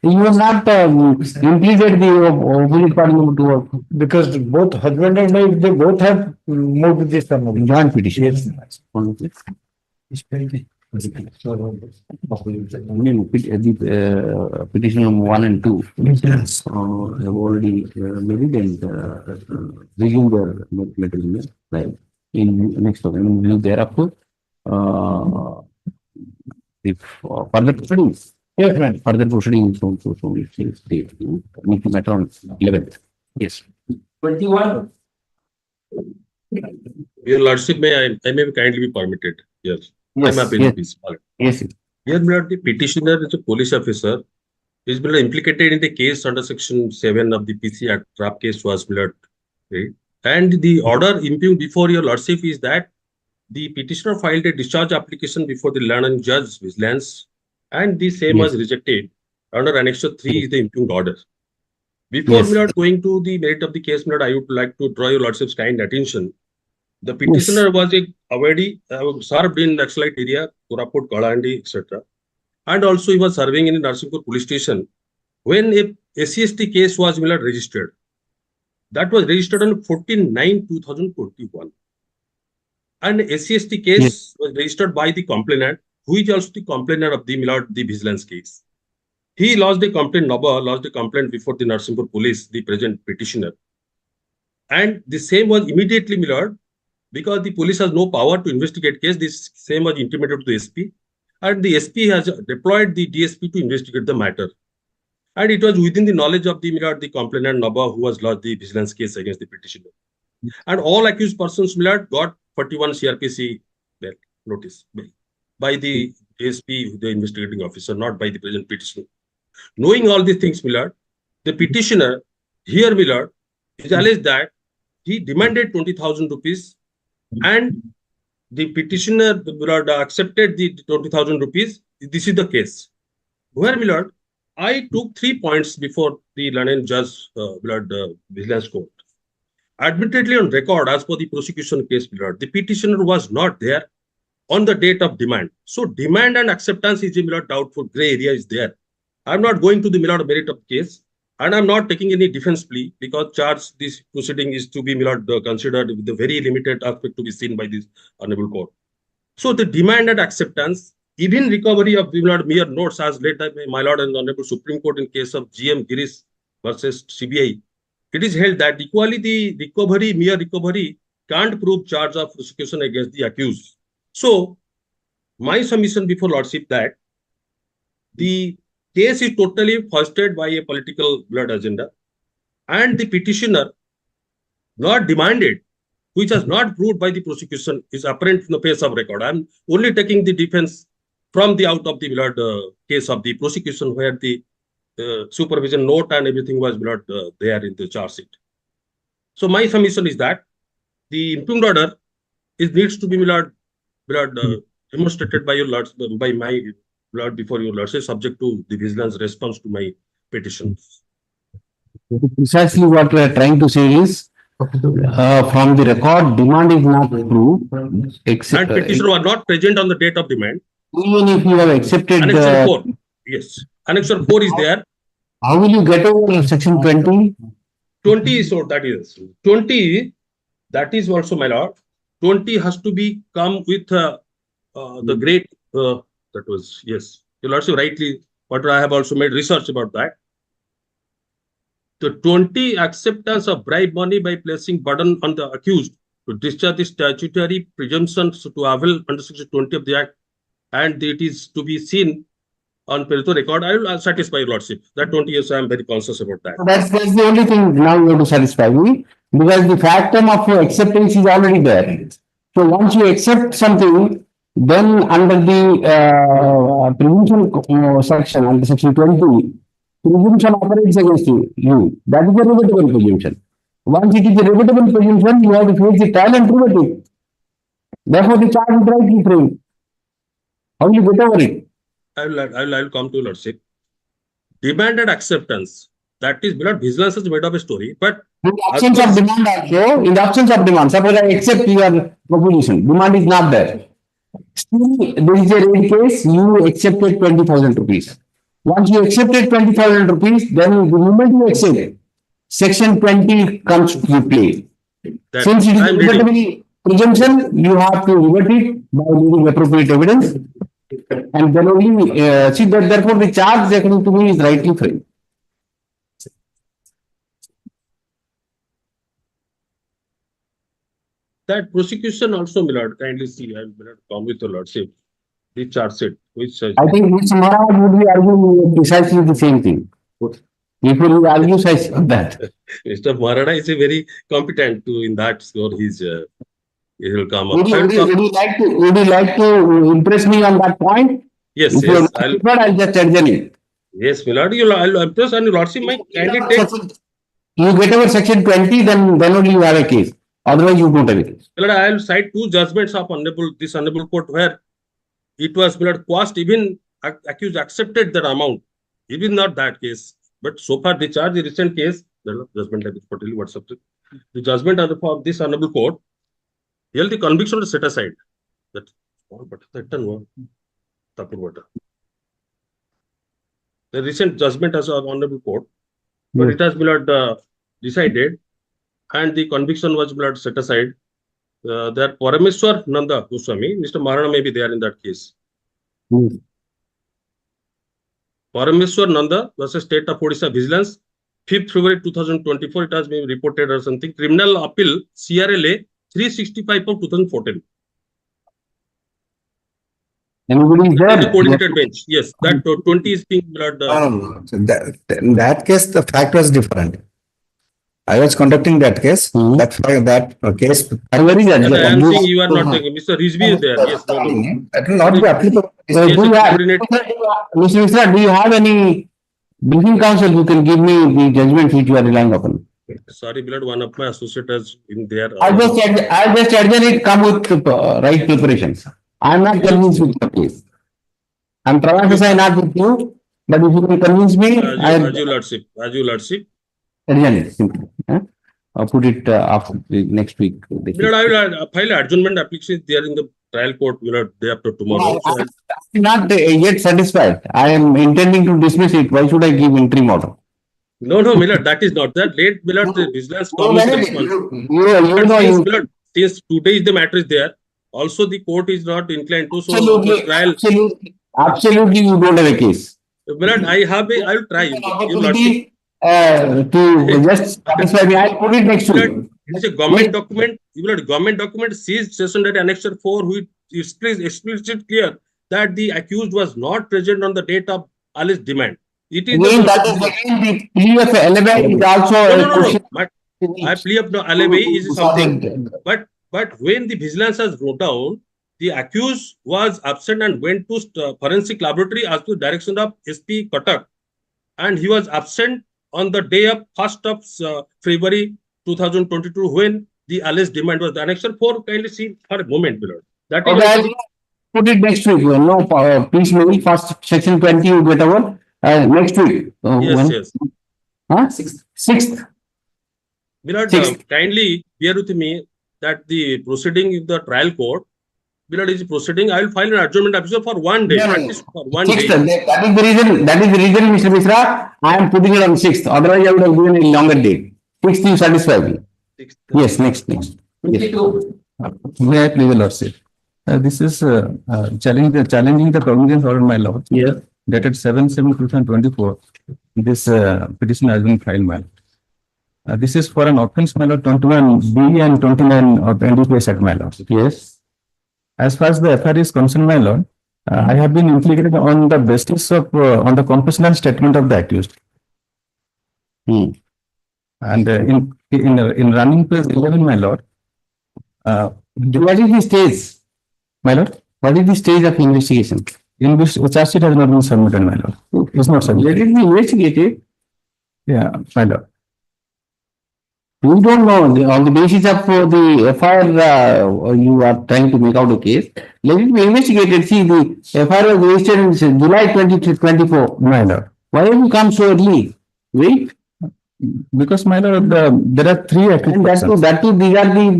He was not implemented the opposite party number 2 also. Because both husband and wife, they both have moved this family. Joint petition. Yes. The petition number 1 and 2 have already married and resumed their matrimonial life. In next one, thereafter, if further proceedings. Yes, ma'am. Further proceedings also, so it says date, meeting matter on 11th. Yes. 21. Your Lordship, I may kindly be permitted. Yes. Yes. I'm appealing, please. Yes. Here, my lord, the petitioner is a police officer. Is implicated in the case under Section 7 of the PC Act. Trap case was, my lord, right? And the order impugned before your Lordship is that the petitioner filed a discharge application before the learned judge, Vigilance, and the same was rejected. Under Annexure 3 is the impugned order. Before my lord going to the merit of the case, my lord, I would like to draw your Lordship's kind attention. The petitioner was already served in Naxalite area, Koraput, Kalandi, etc. And also he was serving in Narsinghpur police station when a SCST case was registered. That was registered on 14/9/2021. And SCST case was registered by the complainant, who is also the complainant of the vigilance case. He lodged a complaint, Naba lodged a complaint before the Narsinghpur police, the present petitioner. And the same was immediately, my lord, because the police has no power to investigate case, this same was intimated to the SP. And the SP has deployed the DSP to investigate the matter. And it was within the knowledge of the complainant Naba, who was lodged the vigilance case against the petitioner. And all accused persons, got 41 CRPC notice by the DSP, the investigating officer, not by the present petitioner. Knowing all these things, the petitioner here, is alleged that he demanded 20,000 rupees and the petitioner accepted the 20,000 rupees. This is the case. Where, my lord, I took 3 points before the London judge, vigilance court. Admittedly on record, as per the prosecution case, my lord, the petitioner was not there on the date of demand. So demand and acceptance is a doubtful, gray area is there. I'm not going to the merit of the case, and I'm not taking any defense plea because this proceeding is to be considered with the very limited aspect to be seen by this honorable court. So the demand and acceptance, even recovery of mere notes as led by my lord and honorable Supreme Court in case of GM Girish versus CBI, it is held that equally the mere recovery can't prove charge of prosecution against the accused. So my submission before Lordship that the case is totally fostered by a political agenda, and the petitioner not demanded, which has not proved by the prosecution, is apparent in the face of record. I'm only taking the defense from the out of the case of the prosecution, where the supervision note and everything was there in the charge sheet. So my submission is that the impugned order needs to be demonstrated by your lords, by my lord before your lordship, subject to the vigilance response to my petitions. Precisely what we are trying to say is, from the record, demand is not proved. And petitioner was not present on the date of demand. Even if you have accepted Annexure 4, yes. Annexure 4 is there. How will you get over Section 20? 20 is so that is 20. That is also, my lord. 20 has to be come with the great. That was, yes. You lordship rightly, but I have also made research about that. The 20 acceptance of bribe money by placing burden on the accused to discharge the statutory presumptions to avail under Section 20 of the Act, and it is to be seen on Perito record. I will satisfy your lordship. That 20 years I am very conscious about that. That's the only thing now you have to satisfy me, because the factum of acceptance is already there. So once you accept something, Then under the presumption section, under section 20, presumption operates against you. That is a rebuttable presumption. Once it is a rebuttable presumption, you have to face the trial and prove it. Therefore, the charge is rightly framed. How will you get over it? I'll come to Lordship. Demand and acceptance. That is not vigilance is made of a story, but In the absence of demand also, in the absence of demand, suppose I accept your proposition, demand is not there. Still, there is a raid case, you accepted 20,000 rupees. Once you accepted 20,000 rupees, then the moment you accept, section 20 comes to play. that Since it is a I'm reading. rebuttable presumption, you have to rebut it by using appropriate evidence. And then only, see that therefore the charge according to me is rightly framed. That prosecution also, my lord, kindly see, I will come with your lordship. The charge sheet, which I think Mr. Maharaj would be arguing precisely the same thing. If you argue that. Mr. Marada is a very competent to in that score. He will come up. Would you like to impress me on that point? Yes, If you yes. are not, I'll just adjourn it. Yes, my lord, I'll impress and your lordship my kindly take. You get over section 20, then only you have a case. Otherwise, you don't have a case. My lord, I will cite two judgments of this honorable court where it was, my lord, cost even accused accepted that amount. Even not that case. But so far the charge, the recent case, the judgment that is totally what subject. The judgment of this honorable court, here the conviction was set aside. That the recent judgment as an honorable court, but it has been decided, and the conviction was set aside. That Parameswar Nanda Goswami, Mr. Marana may be there in that case. Parameswar Nanda versus State of Odisha Vigilance, 5th February 2024, it has been reported or something. Criminal Appeal, CRLA 365 of 2014. Anybody is there? The coordinated bench. Yes, that 20 is being blood. In that case, the fact was different. I was conducting that case. That case. I am saying you are not taking. Mr. Rizvi is there. Yes, that will not be applicable. Mr. Mishra, do you have any briefing counsel who can give me the judgment which you are relying upon? Sorry, blood. One of my associates in there. I just adjourn it, come with right preparations. I am not convinced with the case. I am trying to say not with you, but if you can convince me, Raju Lordship. Adjourn it simply. I'll put it after the next week. Milord, I will file adjournment application there in the trial court, Milord, day after tomorrow. I am not yet satisfied. I am intending to dismiss it. Why should I give interim order? No, Milord, that is not that. Late, Milord, the vigilance Milord, since today is the matter is there. Also, the court is not inclined to. So, trial. Absolutely, you don't have a case. Milord, I will try. To just satisfy me, I'll put it next week. It is a government document. Government document seized session that annexure 4, which is explicitly clear that the accused was not present on the date of alleged demand. It is that is again the plea of alibi is also I plea of alibi is something. But when the vigilance has wrote down, the accused was absent and went to forensic laboratory as to direction of SP Katak, and he was absent on the day of 1st of February 2022 when the alleged demand was the annexure 4. Kindly see for a moment, Milord. That is put it next week. No, please maybe first section 20 you get over next week. Yes. Huh? 6th. Milord, kindly bear with me that the proceeding in the trial court, Milord, is proceeding. I will file an adjournment episode for 1 day. At least for 1 day. That is the reason, Mr. Mishra. I am putting it on 6th. Otherwise, I would have given a longer date. 6th, you satisfy me. 6th. Yes, next. Yes. May I please, Lordship? This is challenging the cognizance order, my lord. Yes. Dated 7/7/2024. This petition has been filed, my lord. This is for an offence, my lord, 21B and 29 of NDPS Act, my lord. Yes. As far as the FIR is concerned, my lord, I have been implicated on the basis of on the confessional statement of the accused. And in running page 11, my lord, what is the stage? My lord, What is the stage of investigation? In which charge sheet has not been submitted, my lord. It's not Let submitted. it be investigated. Yeah, my lord. We don't know, on the basis of the FIR, you are trying to make out a case. Let it be investigated. See, the FIR was registered in July 2024. My lord. Why have you come so early? Wait. Because, my lord, there are three accused And persons. that too, these are the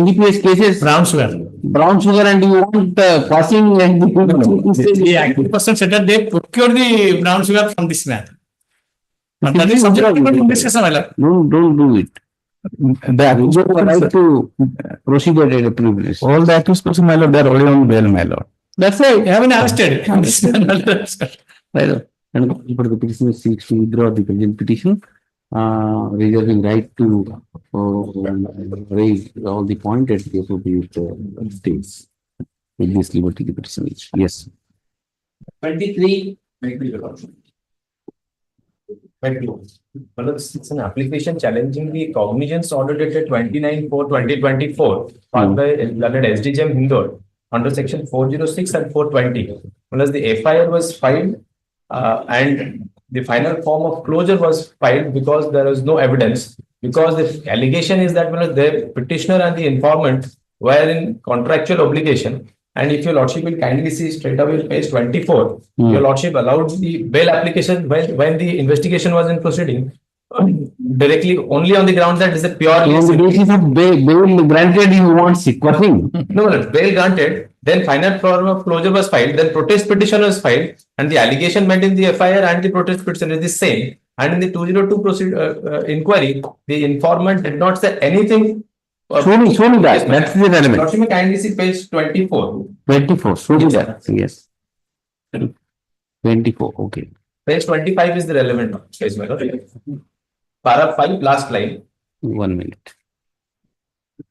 NDPS cases. Brown sugar. Brown sugar, and you want passing and The accused person said that they procured the brown sugar from this man. And that is subject to investigation, my lord. Don't do it. The accused You have a right person, to proceed at a privilege. all the accused person, my lord, they are already on bail, my lord. That's right. They haven't arrested. This man, my lord. Right. And for the petitioner seeks to withdraw the present petition, reserving right to raise all the point at the appropriate stage. With this liberty, the petitioner is. Yes. 23. It's an application challenging the cognizance order dated 29/4/2024 filed by learned SDGM Hindor under section 406 and 420. Whereas the FIR was filed and the final form of closure was filed because there was no evidence, because the allegation is that the petitioner and the informant were in contractual obligation. And if your lordship will kindly see straight away page 24, your lordship allowed the bail application when the investigation was in proceeding directly only on the ground that is a pure. On the basis of bail granted, you want sequestering. No, bail granted, then final form of closure was filed, then protest petition was filed, and the allegation made in the FIR and the protest petition is the same. And in the 202 inquiry, the informant did not say anything. Show me that. That's the relevant. Lordship may kindly see page 24. 24. Show me that. Yes. 24. Okay. Page 25 is the relevant page, my lord. Para 5, last line. 1 minute.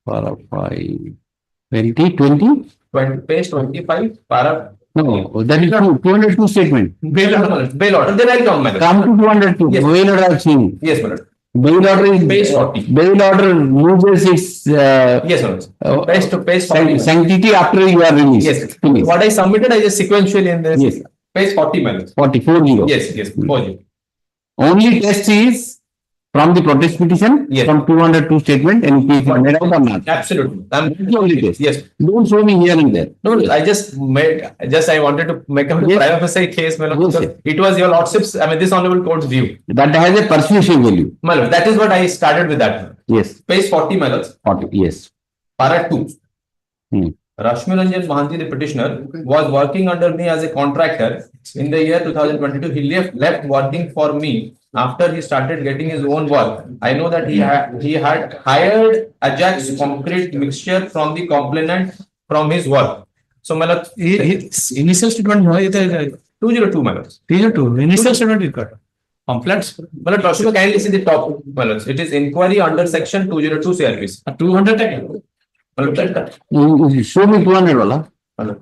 Para 5. 20? Page 25, para. No, that is 202 statement. Bail order. Then I'll come, my lord. Come to 202. Yes. Bail order I've seen. Yes, my lord. Bail order is Page 40. Bail order loses its Yes, my lord. Page to page 40. sanctity after you are released. Yes. Finish. What I submitted, I just sequentially in this. Yes. Page 40, my lord. 44. Yes, 40. Only test is from the protest petition, Yes. from 202 statement, and case is made out or not. Absolutely. That's the only test. Yes. Don't show me here and there. No, I just I wanted to make a Yes. prima facie case, my lord. Yes, Because it was your lordship's, this honorable court's view. That has a persuasive value. My lord, that is what I started with that. Yes. Page 40, my lord. 40. Yes. Para 2. Hmm. Rashmi Ranjan Mahanti, the petitioner, was working under me as a contractor. In the year 2022, he left working for me after he started getting his own work. I know that he had hired Ajax concrete mixture from the complainant from his work. So, my lord, Initial statement, 202, my lord. 202. Initial statement is got. Complaints. My lord, Rashmi, kindly see the top, my lord. It is inquiry under section 202 CRPC. 200. My lord, You show me 200 wala. my lord.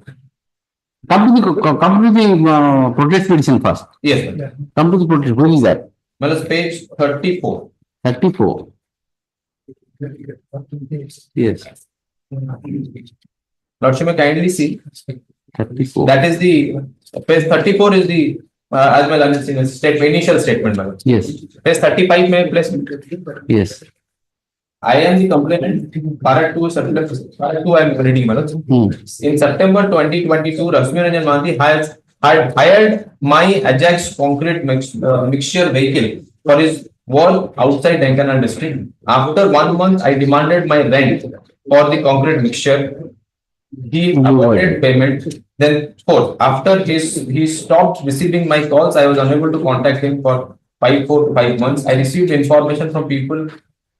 Come to the protest petition first. Yes, my lord. Come to the protest. Who is that? My lord, page 34. 34. Yes. Lordship may kindly see. 34. That is the page 34 is the as well as initial statement. My lord. Yes. Page 35 may place. Yes. I am the complainant. Para 2 I am reading, my lord. In September 2022, Rashmi Ranjan Mahanti had hired my Ajax concrete mixture vehicle for his work outside Denkanal district. After 1 month, I demanded my rent for the concrete mixture. He avoided payment. Then, fourth, after he stopped receiving my calls, I was unable to contact him for 4 to 5 months. I received information from people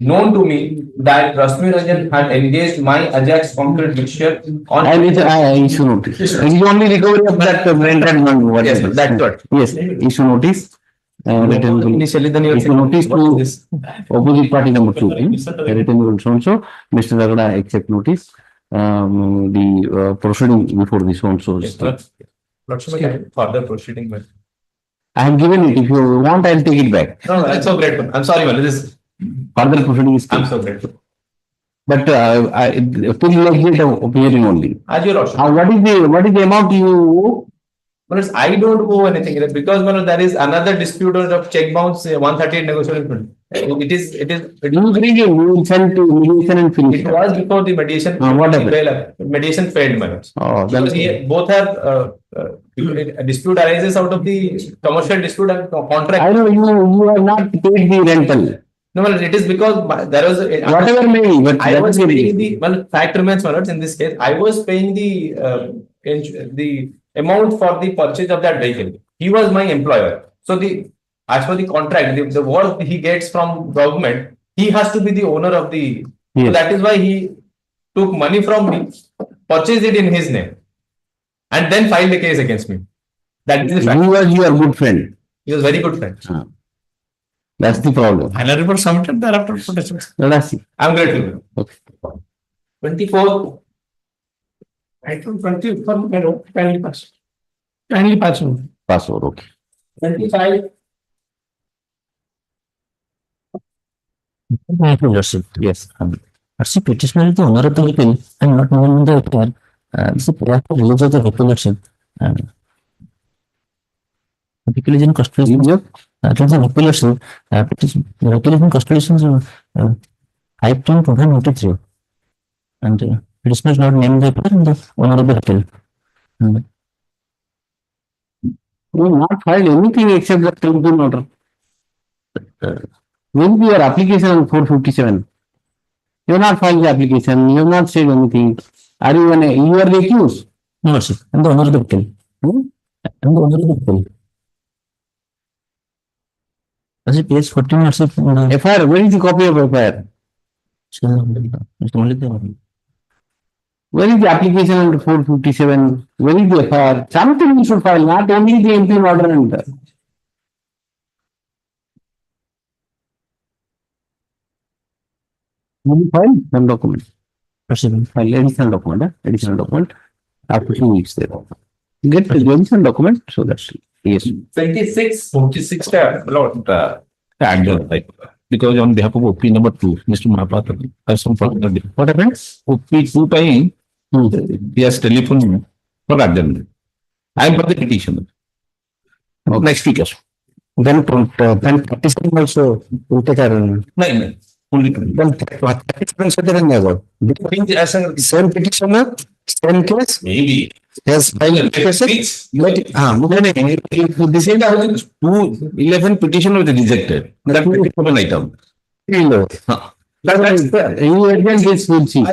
known to me that Rashmi Ranjan had engaged my Ajax concrete mixture on. And issue notice. It is only recovery of that rented money. Yes, that's what. Yes, issue notice. Initially, then you issue notice to opposite party number 2. Written will so Mr. Ragada accept notice. The proceeding before this also. Further proceeding. I have given it. If you want, I'll take it back. No, that's so grateful. I'm sorry, man. This further proceeding is. I'm so grateful. But full legislative opinion only. As your option. What is the amount you owe? But I don't owe anything because there is another dispute of check bounce 138 negotiation. You bring your mediation to mediation and finish. It was before the mediation. What happened? Mediation failed, my lords. Oh, Because both have a dispute arises out of the commercial dispute and contract. I know you have not paid the rental. No, well, it is because there was whatever may be, but I was paying the fact remains, my lords, in this case, I was paying the amount for the purchase of that vehicle. He was my employer. So as per the contract, the work he gets from government, he has to be the owner of the. Yes. So that is why he took money from me, purchased it in his name, and then filed the case against me. That is the fact. He was your good friend. He was very good friend. That's the problem. Final report submitted thereafter protection. Let us see. I'm grateful. Okay. 24. Item 24, kindly pass. Kindly pass on. Pass over, okay. 25. Yes. As a petitioner is the owner of the vehicle and not known in the affair, this is prior to release of the reproduction. The vehicle is in custody. That is the reproduction. The vehicle is in custody since 5/2023. And petitioner is not named the affair and the owner of the vehicle. You have not filed anything except the tribunal order. When is your application on 457? You have not filed the application, you have not said anything. Are you you are the accused? No, sir. I'm the owner of the vehicle. I'm the owner of the vehicle. As a page 14 or so. FIR, where is the copy of FIR? It's only the. Where is the application under 457? Where is the FIR? Something you should file, not only the MP order and. You file some document. File additional document, additional document. After 2 weeks there. Get the additional document, so that's yes. 26. 46 because on behalf of OP number 2, Mr. Mahapatra, I have some further. What happens? OP 2 time, he has telephoned for adjournment. I am for the petitioner. Next week also. Then petition also will take a. No. Only Then same petitioner, same case. maybe. Yes, filed cases. But The same 211 petition was rejected. That will be an item. you again this will see.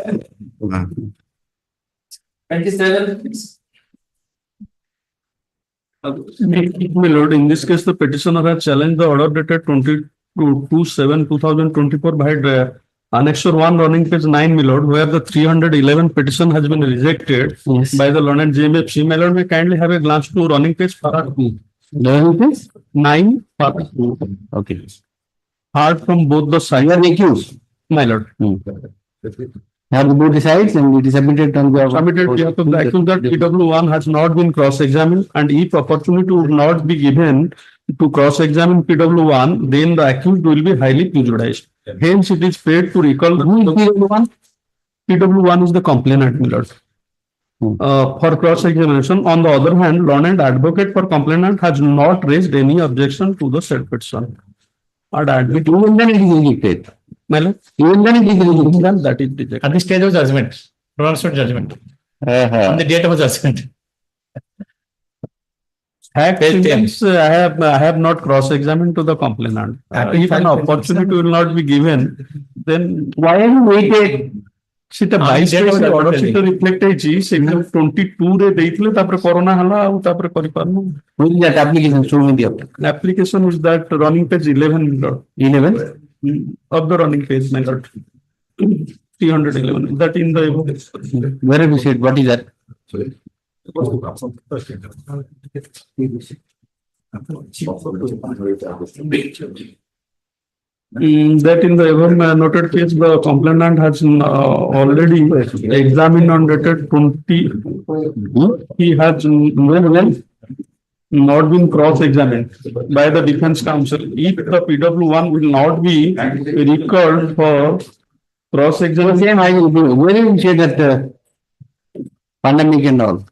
27. My lord, in this case, the petitioner has challenged the order dated 22/7/2024 by Annexure 1 running page 9, my lord, where the 311 petition has been rejected by the learned GMFC. My lord, may kindly have a glance to running page 9. Okay. Heard from both the sides. You are the accused. My lord. Have the both decides and it is submitted on the. Submitted behalf of the accused that PW1 has not been cross-examined, and if opportunity would not be given to cross-examine PW1, then the accused will be highly prejudiced. Hence, it is fair to recall PW1? PW1 is the complainant, my lord. For cross-examination. On the other hand, learned advocate for complainant has not raised any objection to the said petition. Even then it is rejected. My lord, Even then it is rejected. then that is rejected. At the stage of judgment, pronouncement judgment, on the date of judgment. Fact means I have not cross-examined to the complainant. If an opportunity will not be given, then Why have you waited? ସେଟା 22 ରେ order seat reflect ହେଇଛି ସେଟା 22 ରେ ଦେଇଥିଲେ ତାପରେ corona ହେଲା ଆଉ ତାପରେ କରିପାରନୁ Where is that application? Show me the application. application is that running page 11 lord 11? of the running page my lord 311 that in the Where have you said? What is that? That in the above noted case, the complainant has already examined on dated 20. He has not been cross-examined by the defense counsel. If the PW1 will not be recalled for Cross-examination. Same I will do. Where you say that pandemic and all?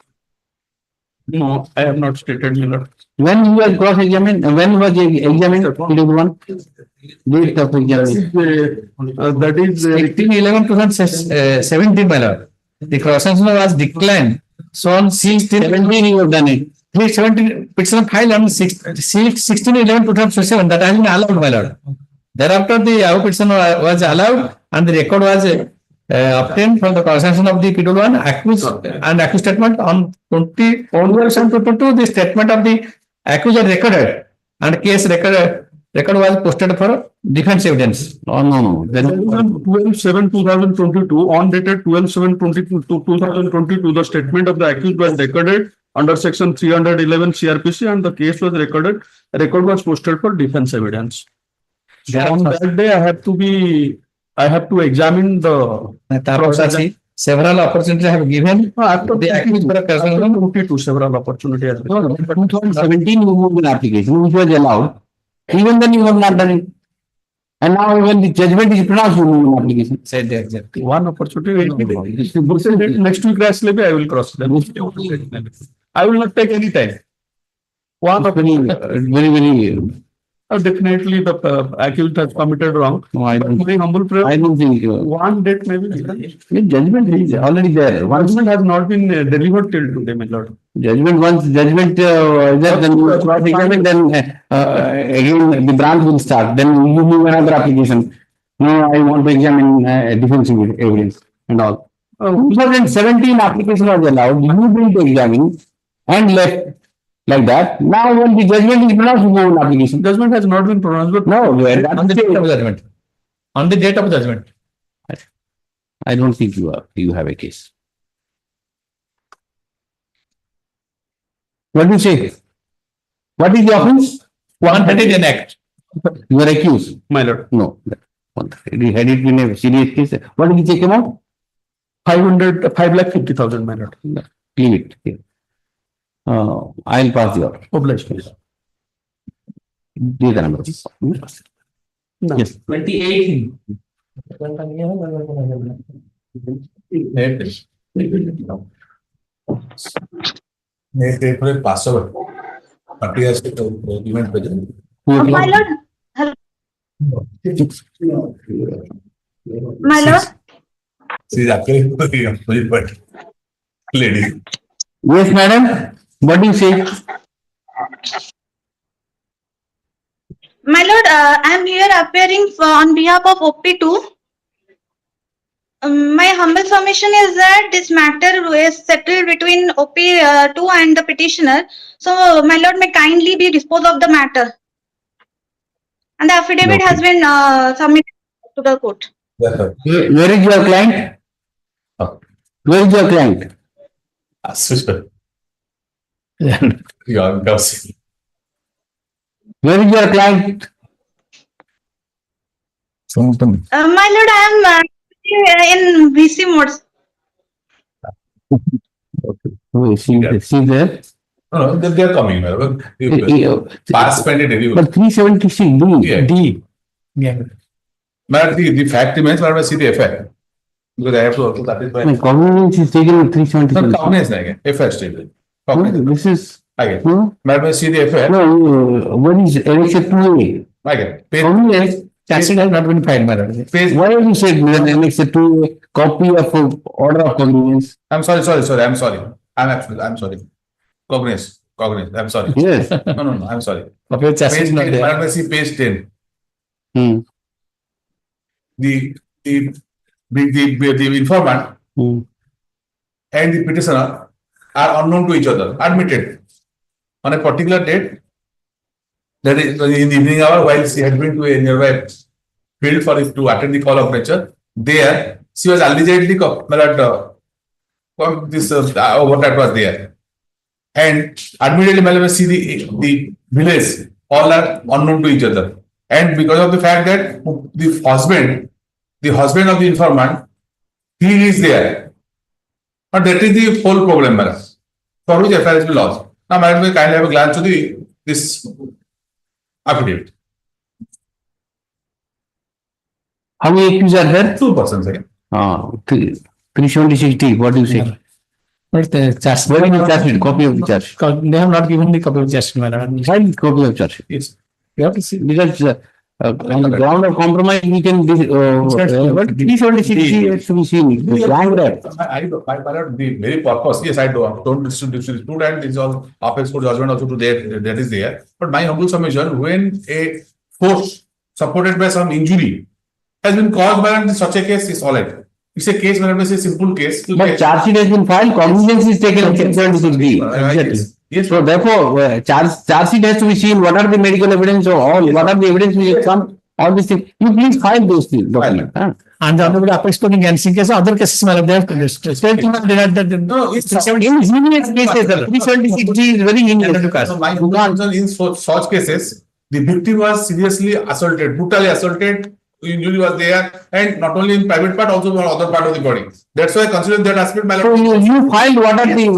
No, I have not stated, my lord. When you were cross-examined, when was the examined? One date of examination. That is 18/11/2017, my lord. The cross-examination was declined. So on 17 you have done it. 17 petition filed on 16/11/2007, that has been allowed, my lord. Thereafter, the our petition was allowed and the record was obtained from the cross-examination of the Schedule 1 accused and accused statement on 20/11/2022. The statement of the accused are recorded and case record was posted for defense evidence. No. Then 12/7/2022, on dated 12/7/2022, the statement of the accused was recorded under section 311 CRPC and the case was recorded. The record was posted for defense evidence. On that day, I have to examine the Several opportunities have given. after The accused were present. 22 several opportunities. 2017 you moved an application which was allowed. Even then you have not done it. And now when the judgment is pronounced, you move an application. Said the exact. One opportunity. Next week, I will cross them. I will not take any time. One Very. definitely the accused has committed wrong. No, I don't. Very humble prayer. I don't think. One date maybe. The judgment is already there. Once Judgment has not been delivered till today, my lord. once judgment is there, then you cross-examine, then again the branch will start. Then you move another application. No, I want to examine defense evidence and all. 2017 application was allowed. You didn't examine and left like that. Now when the judgment is pronounced, you move an application. Judgment has not been pronounced, but No, On the date of judgment. On the date of judgment. I don't think you have a case. What do you say? What is the offense? 130 in act. You are accused. my lord, No. Had it been a serious case, what did you take amount? 5,50,000, my lord. Leave it here. I'll pass the order. Obliged, please. These are the numbers. Yes. 28. Password. Event present. My lord. My lord. She's actually lady. Yes, madam. What do you say? My lord, I am here appearing on behalf of OP2. My humble submission is that this matter is settled between OP2 and the petitioner. So, my lord, may kindly be disposed of the matter. And the affidavit has been submitted to the court. Where is your client? Where is your client? Where is your client? My lord, I am in VC mode. Oh, see there. No, they are coming. Participant review. But 376 D. Yeah. D. Yeah. But the fact remains, but I see the FI. Because I have to also satisfy. My convenience is taken with 376. No, cognizance again. FI still. This is. Again. No, Madam, see the FI. what is Annexure 2A? Again. Convenience. Charging has not been filed, my lord. Why have you said Annexure 2A copy of order of convenience? I'm sorry. I'm sorry. Cognizance. I'm sorry. Yes. No. I'm sorry. Copy of charging is not there. Madam, see page 10. The informant and the petitioner are unknown to each other, admitted on a particular date, that is in the evening hour, while she had been to a nearby field to attend the call of nature. There, she was allegedly what that was there, and admittedly, madam, see the village all are unknown to each other, and because of the fact that the husband of the informant, he is there. But that is the whole problem, madam. For which FIR has been lost. Now, madam, we kindly have a glance to this affidavit. How many accused are there? 2 persons again. 376D, what do you say? But the charge. Where is the charge sheet? Copy of the charge sheet. They have not given the copy of charge sheet, my lord. File copy of charge sheet. Yes. We have to see. Because on the ground of compromise, we can, but 376D has to be seen. It's wrong there. I cannot be very purpose. Yes, I don't dispute, and this is all apex court judgment also to there, that is there. But my humble submission, when a force supported by some injury has been caused by such a case, is all right. It's a case where it's a simple case. But charge sheet has been filed, cognizance is taken in 376D. Exactly. Yes. So therefore, charge sheet has to be seen. What are the medical evidence or all? What are the evidence which has come? All these things. You please file those things. Document. And the honorable apex court in case other cases, my lord, they have to state denied that. No, it's in heinous cases. 376D is very heinous. So my concern in such cases, the victim was seriously assaulted, brutally assaulted. Injury was there, and not only in private part, also on other part of the body. That's why I consider that aspect. So you filed what are the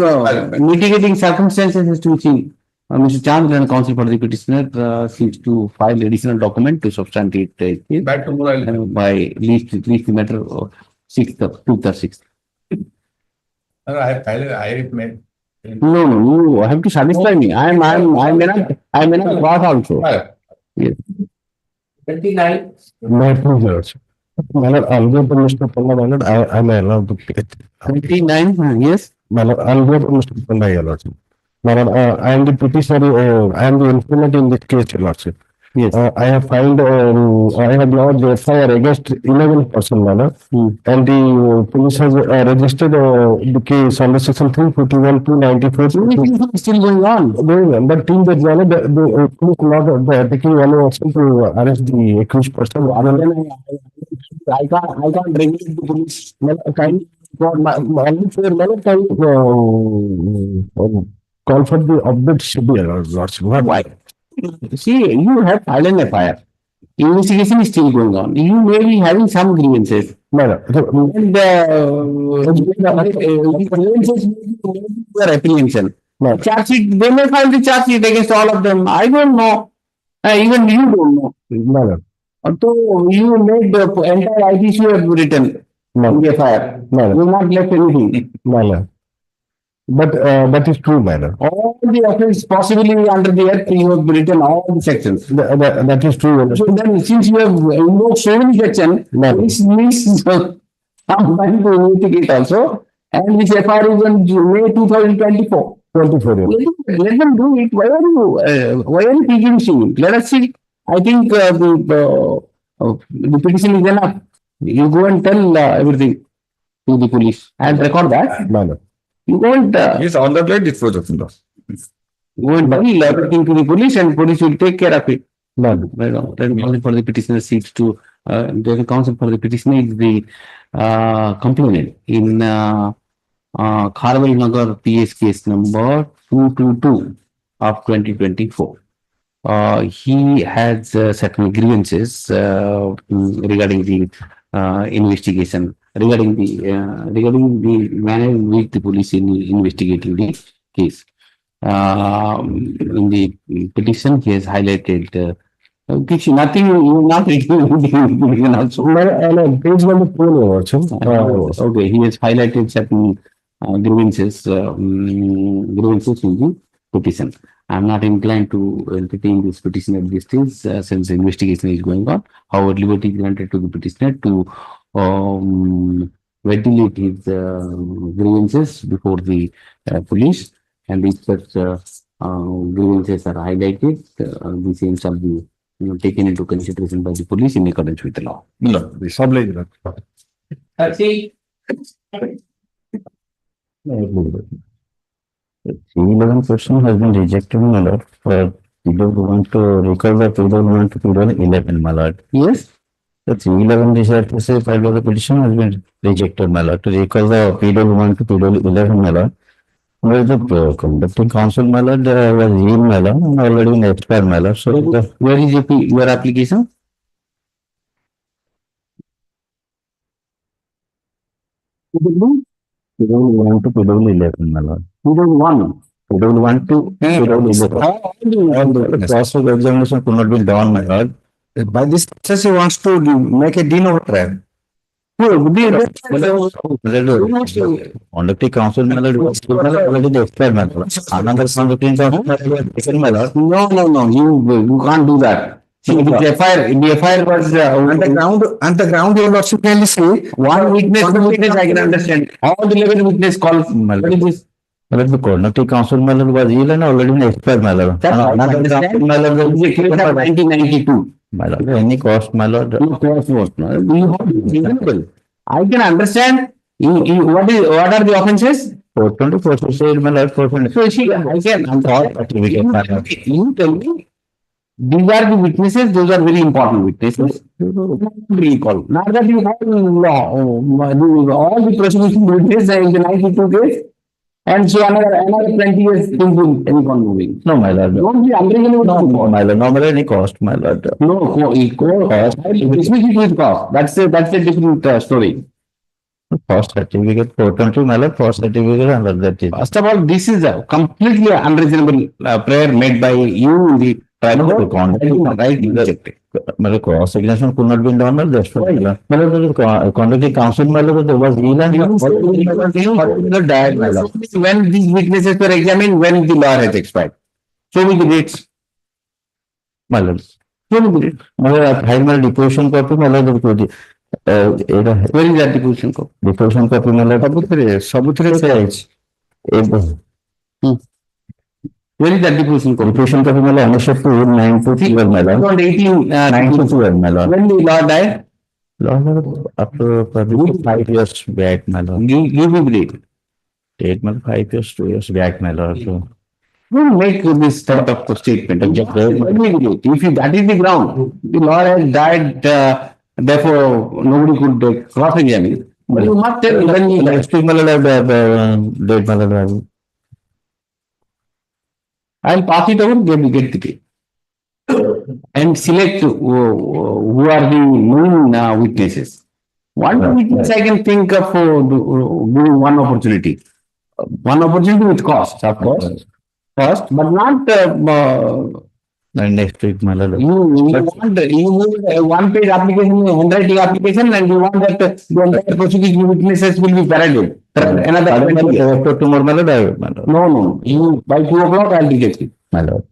mitigating circumstances has to be seen. Mr. Chandra and counsel for the petitioner seems to file additional document to substantiate the case by least the matter of 6th or 2nd or 6th. I made. No, you have to satisfy me. I may not cross also. Yes. 29. My lord, I'll go to Mr. Panda, my lord. I am allowed to pay. 29, yes. My lord, I'll go to Mr. Panda, your lordship. My lord, I am the petitioner, I am the informant in this case, your lordship. Yes. I have filed, I have lodged FIR against 11 persons, my lord. And the police has registered the case under section 341 to 94. Still going on. But till the police not taking any action to arrest the accused person. I can't regulate the police. Call for the update should be lordship. Why? See, you have filed an FIR. Investigation is still going on. You may be having some grievances. No. And grievances may be your apprehension. No. Charge sheet, they may file the charge sheet against all of them. I don't know. Even you don't know. No. So you made the entire ITC have written in the FIR. No. You have not left anything. No. But that is true, madam. All the offense possibly under the act, you have written all the sections. That is true. So then, since you have invoked so many sections, this means some time to investigate also. And this FIR is on May 2024. 24. Let them do it. Why are you prejudicing? Let us see. I think the petition is enough. You go and tell everything to the police and record that. No. You won't. Yes, on the plate disposed of the law. Go and tell everything to the police, and police will take care of it. No. Then for the petitioner seeks to the counsel for the petitioner is the complainant in Kharwal Nagar PS case number 222 of 2024. He has certain grievances regarding the investigation, regarding the manner in which the police in investigating the case. In the petition, he has highlighted nothing. You not reading also. Page number 4 also. Okay, he has highlighted certain grievances in the petition. I am not inclined to entertain this petition at this stage since the investigation is going on. However, liberty granted to the petitioner to ventilate his grievances before the police, and if such grievances are highlighted, the same shall be taken into consideration by the police in accordance with the law. No, the sublage. See. 11 question has been rejected, my lord. People who want to recover, people want to put on 11, my lord. Yes. The 311 discharge to say file of the petition has been rejected, my lord. To recover, people who want to put on 11, my lord. Where the conducting counsel, my lord, was in, my lord, and already been expired, my lord. So, where is your application? People want to put on 11, my lord. People want to All the cross examination could not be done, my lord. by this process he wants to make a de novo trial. Conducting counsel malad was already the expired malad. Another conducting counsel malad. No, you can't do that. See, the FIR was On the ground you will also clearly see one witness I can understand. All the 11 witness call. What is this? Malad, the conducting counsel malad was ill and already an expired malad. Another counsel malad was a case of 1992. malad. Any cost malad. No cost was not. We have reasonable. I can understand. What are the offences? 424 suicide malad 420. So see, I can. You tell me. These are the witnesses. Those are very important witnesses. Recall. Not that you have all the prosecution witnesses in the 92 case. And so another 20 years things will keep on moving. No, my lord. Don't be unreasonable. No, my lord. No, any cost, my lord. No, cost. Dismiss it with cost. That's a different story. Cost certificate, 420, my lord. Cost certificate, and that is. First of all, this is a completely unreasonable prayer made by you in the trial court. My cross examination could not be done. That's why. My lord, conducting counsel, my lord, there was ill and died, my lord. When these witnesses were examined, when the law has expired. Show me the dates. My lord. Show me the dates. My lord, high my deposition copy, my lord. Where is that deposition copy? Deposition copy, my lord. Sabutre says. Where is that deposition copy? Deposition copy, my lord. Ownership to 912, my lord. Around 912, my lord. When the law died? Lord, up to 5 years back, my lord. Give me the date. Date, my 5 years, 2 years back, my lord. So, don't make this type of statement. If that is the ground, the law has died, therefore nobody could cross-examine. But you must tell when you next week, my lord, date, my lord. I'll pass it over, get the case. And select who are the main witnesses. One witness I can think of giving one opportunity. One opportunity with cost, of course. Cost, but not next week, my lord. you move one page application, handwriting application, and you want that the entire prosecution witnesses will be paraded. Another 20 years. Tomorrow, my lord, my lord. No. You by 2 o'clock I'll reject it. My lord.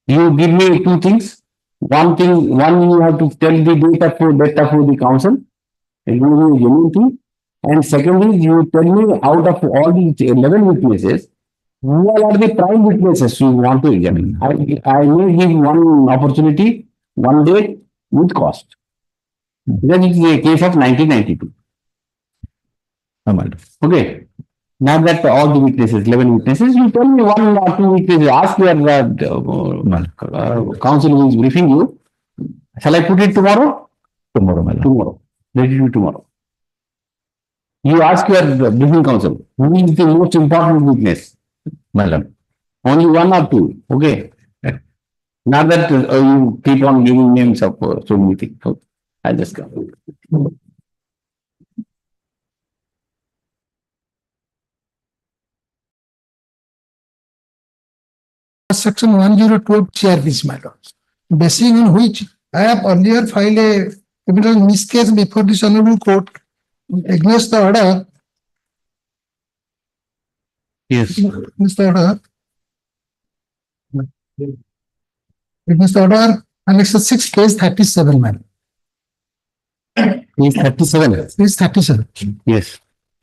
You give me two things. One you have to tell the date of the council. And you will genuine thing. And secondly, you tell me out of all these 11 witnesses, who all are the prime witnesses you want to examine. I may give one opportunity, one date with cost. Because it is a case of 1992. Okay. Now that all the witnesses, 11 witnesses, you tell me one or two witnesses, ask your counsel who is briefing you. Shall I put it tomorrow? Tomorrow, my lord. Tomorrow. Let it be tomorrow. You ask your briefing counsel, who is the most important witness? My lord. Only one or two. Okay. Not that you keep on giving names of so many things. Okay. I just come. Section 102 of CRPC, my lord, basing on which I have earlier filed a criminal miscase before this honorable court against the order. Yes. Against the order. Against the order, Annex 6, page 37, man. Page 37. Page 37. Yes.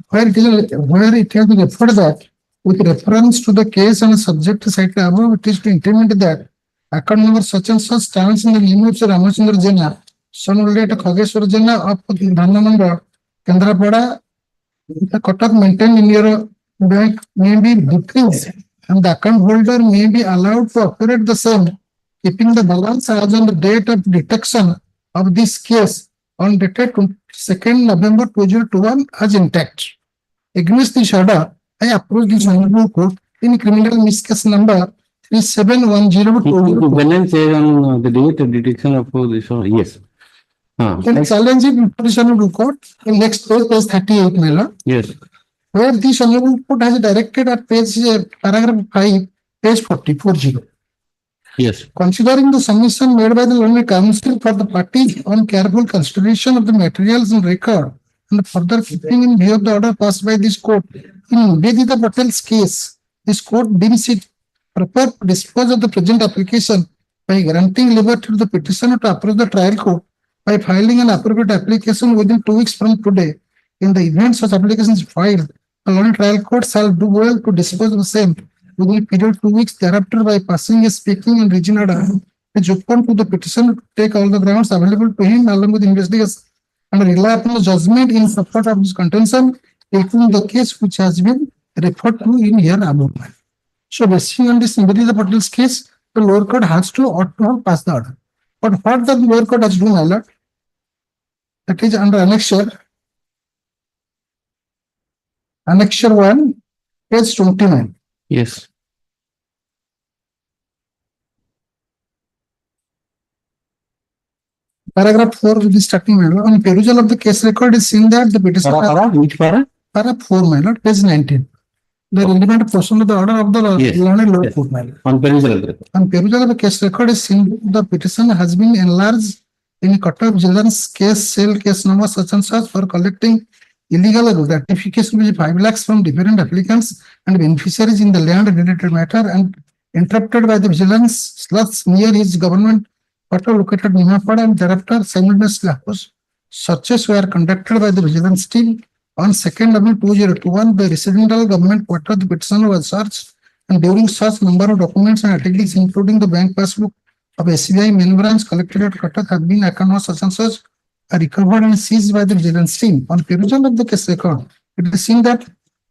Where it has been referred that with reference to the case and subject cited above, it is to intimate that account number such and such stands in the limits of Ramachandra Jena, son of late Khageshwar Jena of Dhanamanda, Kendrapada, the Kotak maintained in your bank may be decreased and the account holder may be allowed to operate the same, keeping the balance as on the date of detection of this case on dated 22nd November 2021 as intact. Against this order, I approach this honorable court in criminal miscase number 3710. The balance says on the date of detection of this one. Yes. Can challenge it before this honorable court in next page 38, my lord. Yes. Where this honorable court has directed at page paragraph 5, page 40. Yes. Considering the submission made by the learned counsel for the parties on careful consideration of the materials and record and further keeping in view of the order passed by this court, in Nivedita Patel's case, this court deems it proper to dispose of the present application by granting liberty to the petitioner to approach the trial court by filing an appropriate application within 2 weeks from today. In the event such application is filed, the learned trial court shall do well to dispose of the same within a period of 2 weeks thereafter by passing a speaking and reading order, which open to the petitioner to take all the grounds available to him along with investigation and rely upon the judgment in support of his contention, taking the case which has been referred to in here above. So basically on this Nivedita Patel's case, the lower court has to ought to have passed the order. But what the lower court has to do, my lord, that is under annexure 1, page 29. Yes. Paragraph 4 will be starting, my lord. On perusal of the case record is seen that the petitioner. Which para? Paragraph 4, my lord, page 19. The relevant portion of the order of the learned lower court, my lord. On perusal. On perusal of the case record is seen the petition has been enlarged in Cuttack Vigilance case, cell case number such and such for collecting illegal gratification with 5 lakhs from different applicants and beneficiaries in the land related matter and interrupted by the vigilance sluts near his government quarter located Nimapad, and thereafter simultaneously searches were conducted by the vigilance team on 2nd November 2021. The residential government quarter the petitioner was searched, and during such number of documents and articles including the bank passbook of SBI main branch collected at Cuttack have been account such and such are recovered and seized by the vigilance team. On perusal of the case record, it is seen that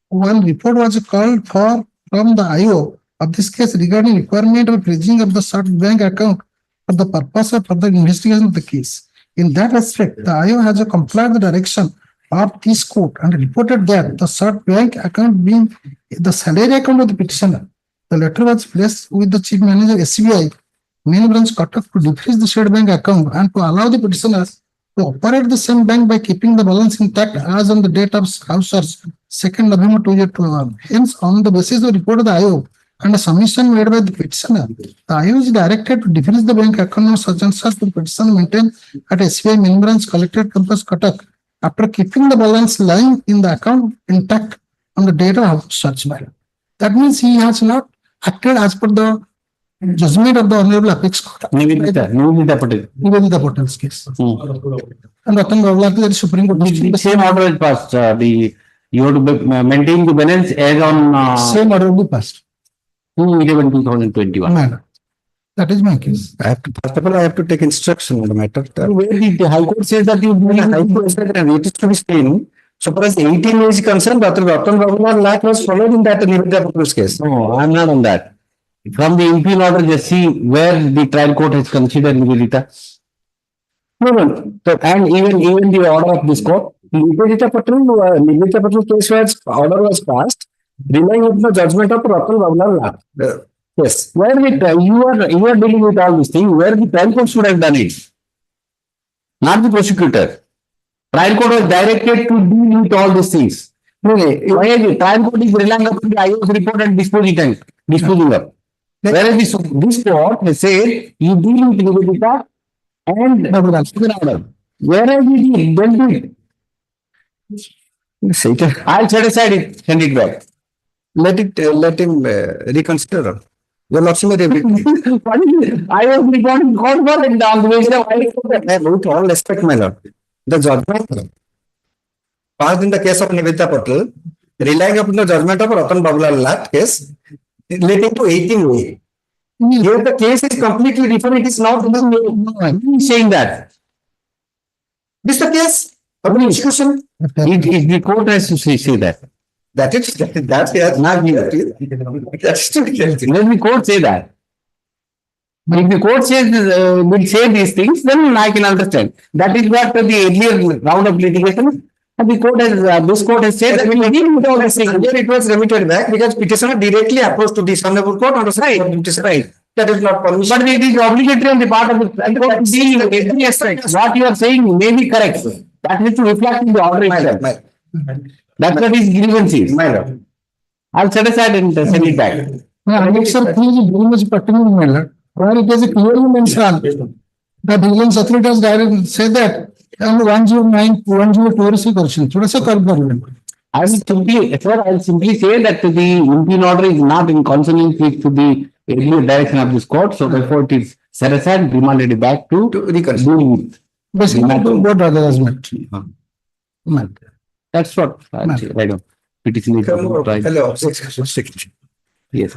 one report was called for from the IO of this case regarding requirement of freezing of the sought bank account for the purpose of further investigation of the case. In that respect, the IO has complied the direction of this court and reported that the sought bank account being the salary account of the petitioner. The letter was placed with the chief manager SBI main branch Cuttack to defreeze the said bank account and to allow the petitioners to operate the same bank by keeping the balance intact as on the date of house search 2nd November 2021. Hence, on the basis of the report of the IO and a submission made by the petitioner, the IO is directed to defreeze the bank account of such and such the petitioner maintained at SBI main branch collected campus Cuttack after keeping the balance lying in the account intact on the date of house search. That means he has not acted as per the judgment of the Honorable Apex Court. Nivedita Patel. Nivedita Patel's case. And Ratan Gavla, the Supreme Court. The same order is passed. You have to maintain the balance as on Same order will be passed. 2/11/2021. That is my case. First of all, I have to take instruction on the matter. Where the High Court says that you The High Court said that it is to be staying. So far as 18 is concerned, Dr. Ratan Gavla lack was followed in that Nivedita Patel's case. No, I am not on that. From the impugn order, just see where the trial court has considered Nivedita. No. And even the order of this court, Nivedita Patel case was order was passed, relying on the judgment of Ratan Gavla. Yes. where you are dealing with all these things, where the trial court should have done it, not the prosecutor. Trial court was directed to deal with all these things. Why is the trial court is relying upon the IO's report and disposing of. Whereas this court has said you deal with Nivedita and the order. Whereas he don't do it. I'll set aside it, send it back. Let him reconsider. Your Lordship may I was reporting court for and on the basis of with all respect, my lord. The judgment passed in the case of Nivedita Patel, relying upon the judgment of Ratan Gavla case, relating to 18A. Here the case is completely different. It is not saying that. This is the case of the execution. The court has to say that. That's not that's to be Let the court say that. If the court says will say these things, then I can understand. That is what the earlier round of litigation. And the court has this court has said that we will deal with all these things. Here it was remitted back because petitioner directly approached to this honorable court on the side. Right. That is not permission. But it is obligatory on the part of the court to deal with every aspect. What you are saying may be correct. That needs to reflect in the order itself. That's what his grievance is. Madam. I'll set aside and send it back. Sir, please very much pertinent, my lord. where it is clearly mentioned that vigilance authority has directly said that only 109, 102 is question. थोड़ा सा कर दो. I will simply, sir, I will simply say that the impugn order is not in consonance with the earlier direction of this court, so therefore it is set aside, remanded back to the Basically, what other has meant. That's what I don't. Petition is right. Yes.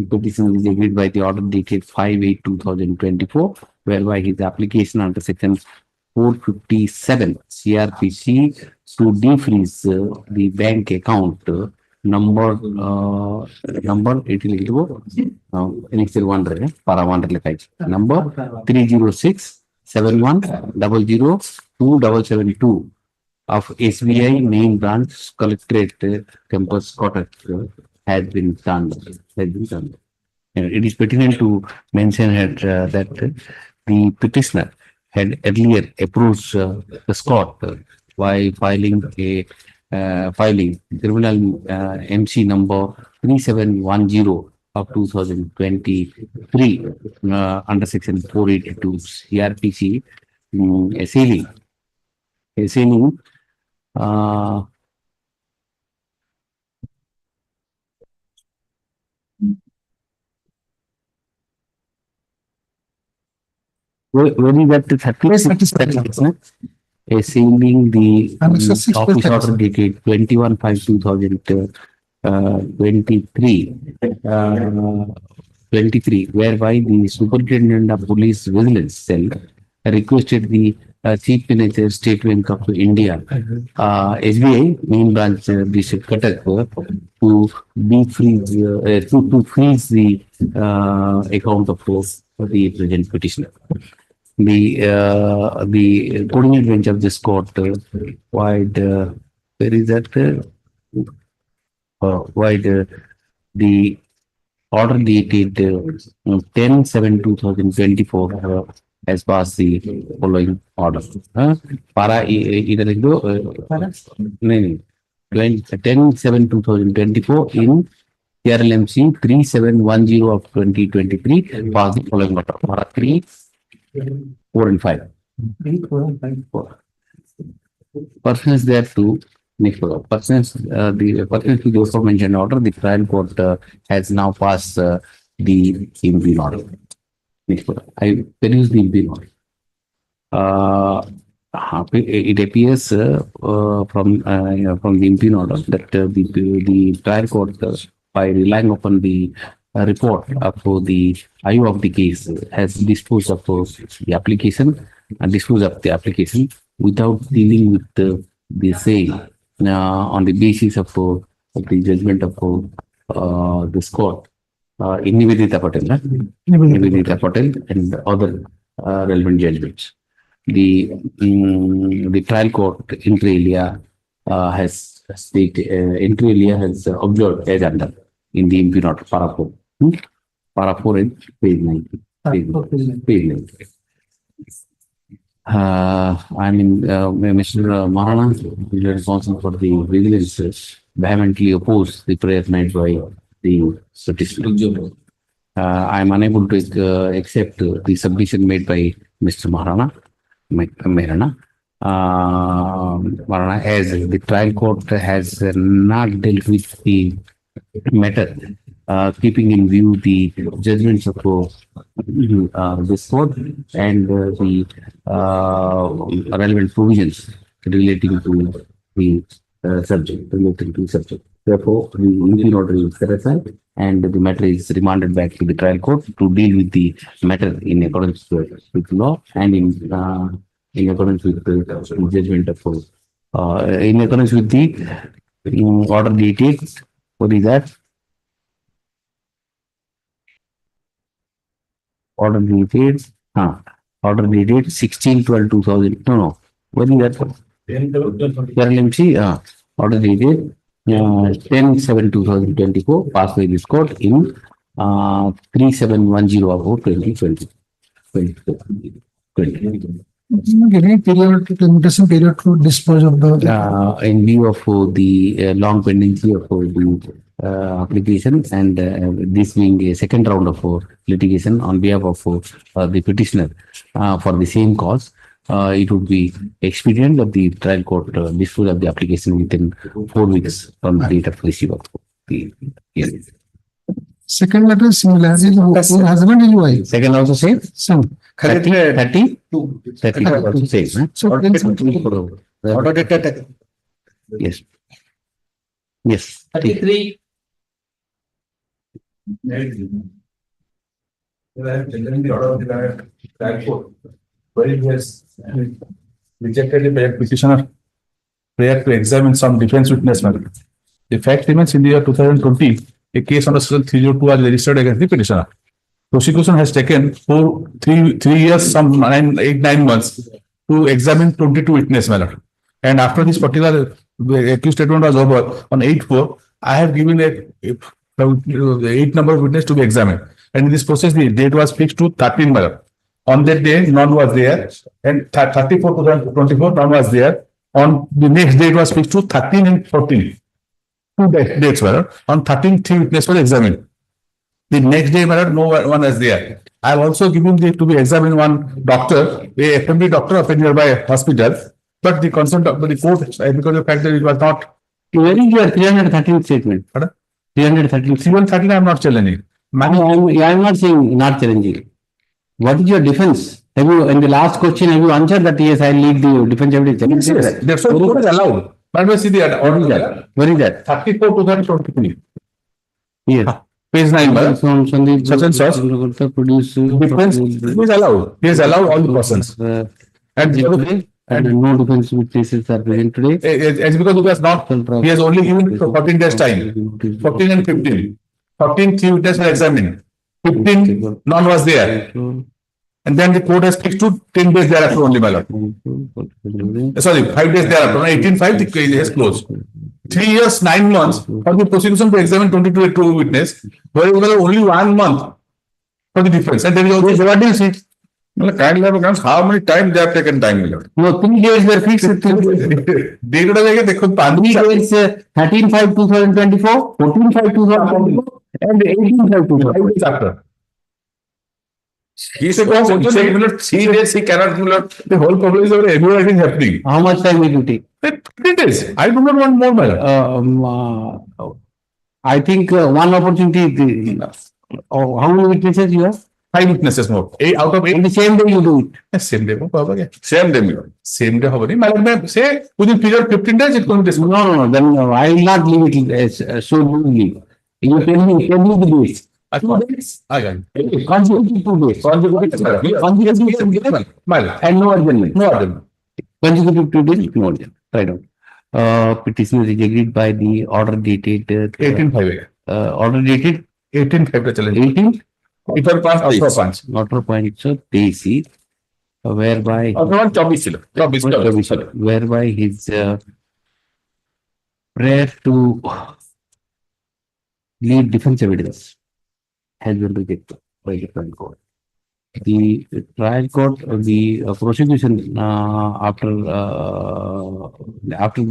Petition is agreed by the order dated 5/8/2024, whereby his application under section 457 CRPC to defreeze the bank account number it will go initial one para one number 30671002772 of SBI main branch collectorate campus cottage has been done. It is pertinent to mention that the petitioner had earlier approached the court by filing criminal MC number 3710 of 2023 under section 482 CRPC assailing where is that 36? Assailing the office order dated 21/5/2023, whereby the Superintendent of Police Vigilance Cell requested the Chief Minister State Bank of India, SBI main branch Bishop Cuttack to defreeze to freeze the account of the present petitioner. The coordinate bench of this court wide where is that wide the order dated 10/7/2024 has passed the following order. Para either 10/7/2024 in CRLMC 3710 of 2023 passed the following order. Para 3, 4 and 5. 3, 4 and 5. 4. Persons there to next persons the persons to the aforementioned order, the trial court has now passed the impugn order. I peruse the impugn order. It appears from the impugn order that the trial court, by relying upon the report of the IO of the case, has disposed of the application and disposed of the application without dealing with the same on the basis of the judgment of this court. Nivedita Patel and other relevant judgments. The trial court inter alia has stated inter alia has observed as under in the impugn order para 4. Para 4 in page 90. Page 90. I mean, Mr. Maharana is responsible for the vigilance, vehemently opposed the prayer made by the petitioner. I am unable to accept the submission made by Mr. Maharana, as the trial court has not dealt with the matter, keeping in view the judgments of this court and the relevant provisions relating to the subject. Therefore, the impugn order is set aside and the matter is remanded back to the trial court to deal with the matter in accordance with law and in accordance with the judgment of in accordance with the order dated. What is that? Order dated 16/12/2000. No. What is that? Order dated 10/7/2024 passed by this court in 3710 of 2020. Giving period limitation period to dispose of the in view of the long pendency of the application, and this being a second round of litigation on behalf of the petitioner for the same cause. It would be expedient that the trial court dispose of the application within 4 weeks from the date of receipt of the hearing. Second letter is similar. Your husband and wife. Second also same? Same. 30 also same. Huh? So, Order date. Yes. Yes. 33. Where he has rejected the petitioner prayer to examine some defense witness matter. The fact remains in the year 2020, a case under section 302 was registered against the petitioner. Prosecution has taken 3 years, some 9 months to examine 22 witness matter. And after this particular accused statement was over on 8/4, I have given a 8 number of witness to be examined. And in this process, the date was fixed to 13 matter. On that day, none was there, and 34/2024, none was there. On the next date was fixed to 13 and 14. 2 dates were. On 13, 3 witnesses were examined. The next day, no one was there. I have also given to be examined one doctor, a FMD doctor of a nearby hospital, but the consent of the court, because of the fact that it was not. Where is your 313 statement? 313, I am not challenging. I am not saying not challenging. What is your defense? Have you, in the last question, have you answered that yes, I lead the defense evidence? Yes, that's what court is allowed. But we see the order is that. Where is that? 34/2023. Yes. Page 9. Such and such. Produce defense is allowed. He has allowed all the persons. And no defense witnesses are present today. It's because he was not. He has only given 14 days time. 14 and 15. 14 3 witnesses were examined. 15 none was there. And then the court has fixed to 10 days thereafter only, my lord. Sorry, 5 days thereafter. On 18/5, the case has closed. 3 years, 9 months for the prosecution to examine 22 witness, whereas only 1 month for the defense. And then you also, what do you say? How many times they have taken time, my lord? No, 3 days were fixed. 3 days, 13/5/2024, 14/5/2024, and 18/5/2024. After. He said, 3 days he cannot, the whole problem is everything happening. How much time will you take? 3 days. I do not want more, my lord. I think one opportunity. How many witnesses you have? 5 witnesses more. 8 out of 8. In the same day you do it. Same day. Same day, my lord. Same day. My lord, say within period of 15 days it will be. No. Then I will not leave it so loosely. You tell me the dates. 2 days. Consecutive 2 days. And no adjournment. No adjournment. Consecutive 2 days, no adjournment. Right on. Petition is agreed by the order dated 18/5. Order dated 18/5 challenge. 18. Order punch. Order point so DC, whereby whereby his prayer to lead defense evidence has been rejected by the trial court. The trial court, the prosecution after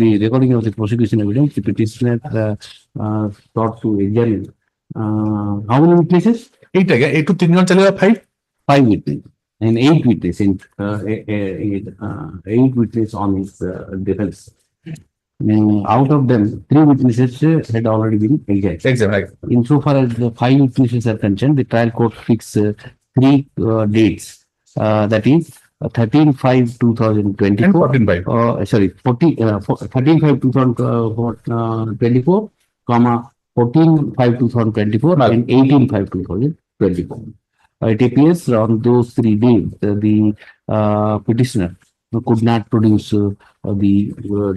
the recording of the prosecution evidence, the petitioner sought to examine how many witnesses? 8 again. 8 to 3 chalega 5. 5 witnesses and 8 witnesses. 8 witnesses on his defense. Out of them, 3 witnesses had already been examined. Insofar as the 5 witnesses are concerned, the trial court fixed 3 dates. That is 13/5/2024. And 14/5. Sorry, 13/5/2024, 14/5/2024, and 18/5/2024. It appears on those 3 days, the petitioner could not produce the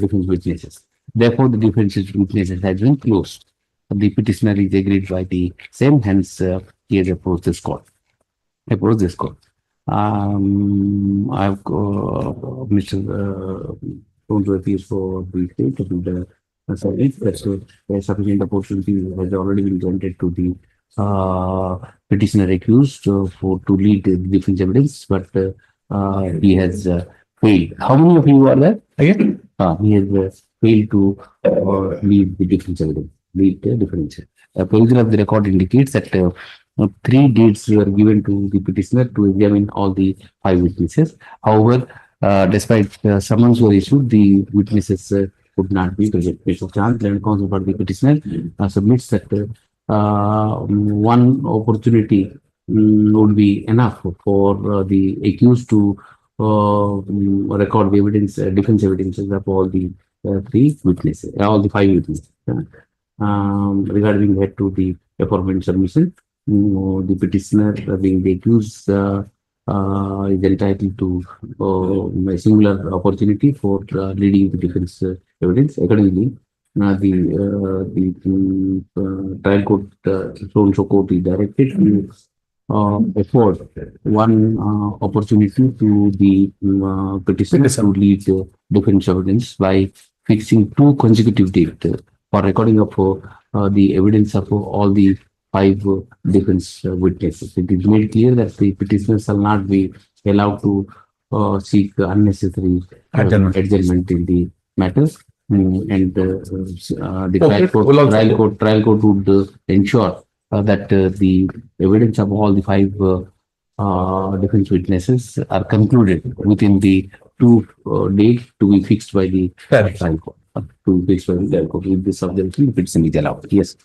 defense witnesses. Therefore, the defense witnesses has been closed. The petitioner is agreed by the same, hence he has approached this court. I've Mr. Appears for the state and service that a sufficient opportunity has already been granted to the petitioner accused to lead the defense evidence, but he has failed. How many of you are there? Again? He has failed to lead the defense evidence. lead difference. A provision of the record indicates that 3 dates were given to the petitioner to examine all the 5 witnesses. However, despite summons were issued, the witnesses could not be present. Mr. Chand, Learned Counsel for the petitioner, submits that one opportunity would be enough for the accused to record the evidence, defense evidences of all the 3 witnesses, all the 5 witnesses. Regarding that to the aforementioned submission, the petitioner being the accused is entitled to a singular opportunity for leading the defense evidence. Accordingly, the trial court, so court is directed to afford one opportunity to the petitioner to lead defense evidence by fixing 2 consecutive dates for recording of the evidence of all the 5 defense witnesses. It is made clear that the petitioner shall not be allowed to seek unnecessary adjournment in the matters. And the trial court would ensure that the evidence of all the 5 defense witnesses are concluded within the 2 dates to be fixed by the trial court. To be fixed by the trial court. With this objection, the petition is allowed. Yes.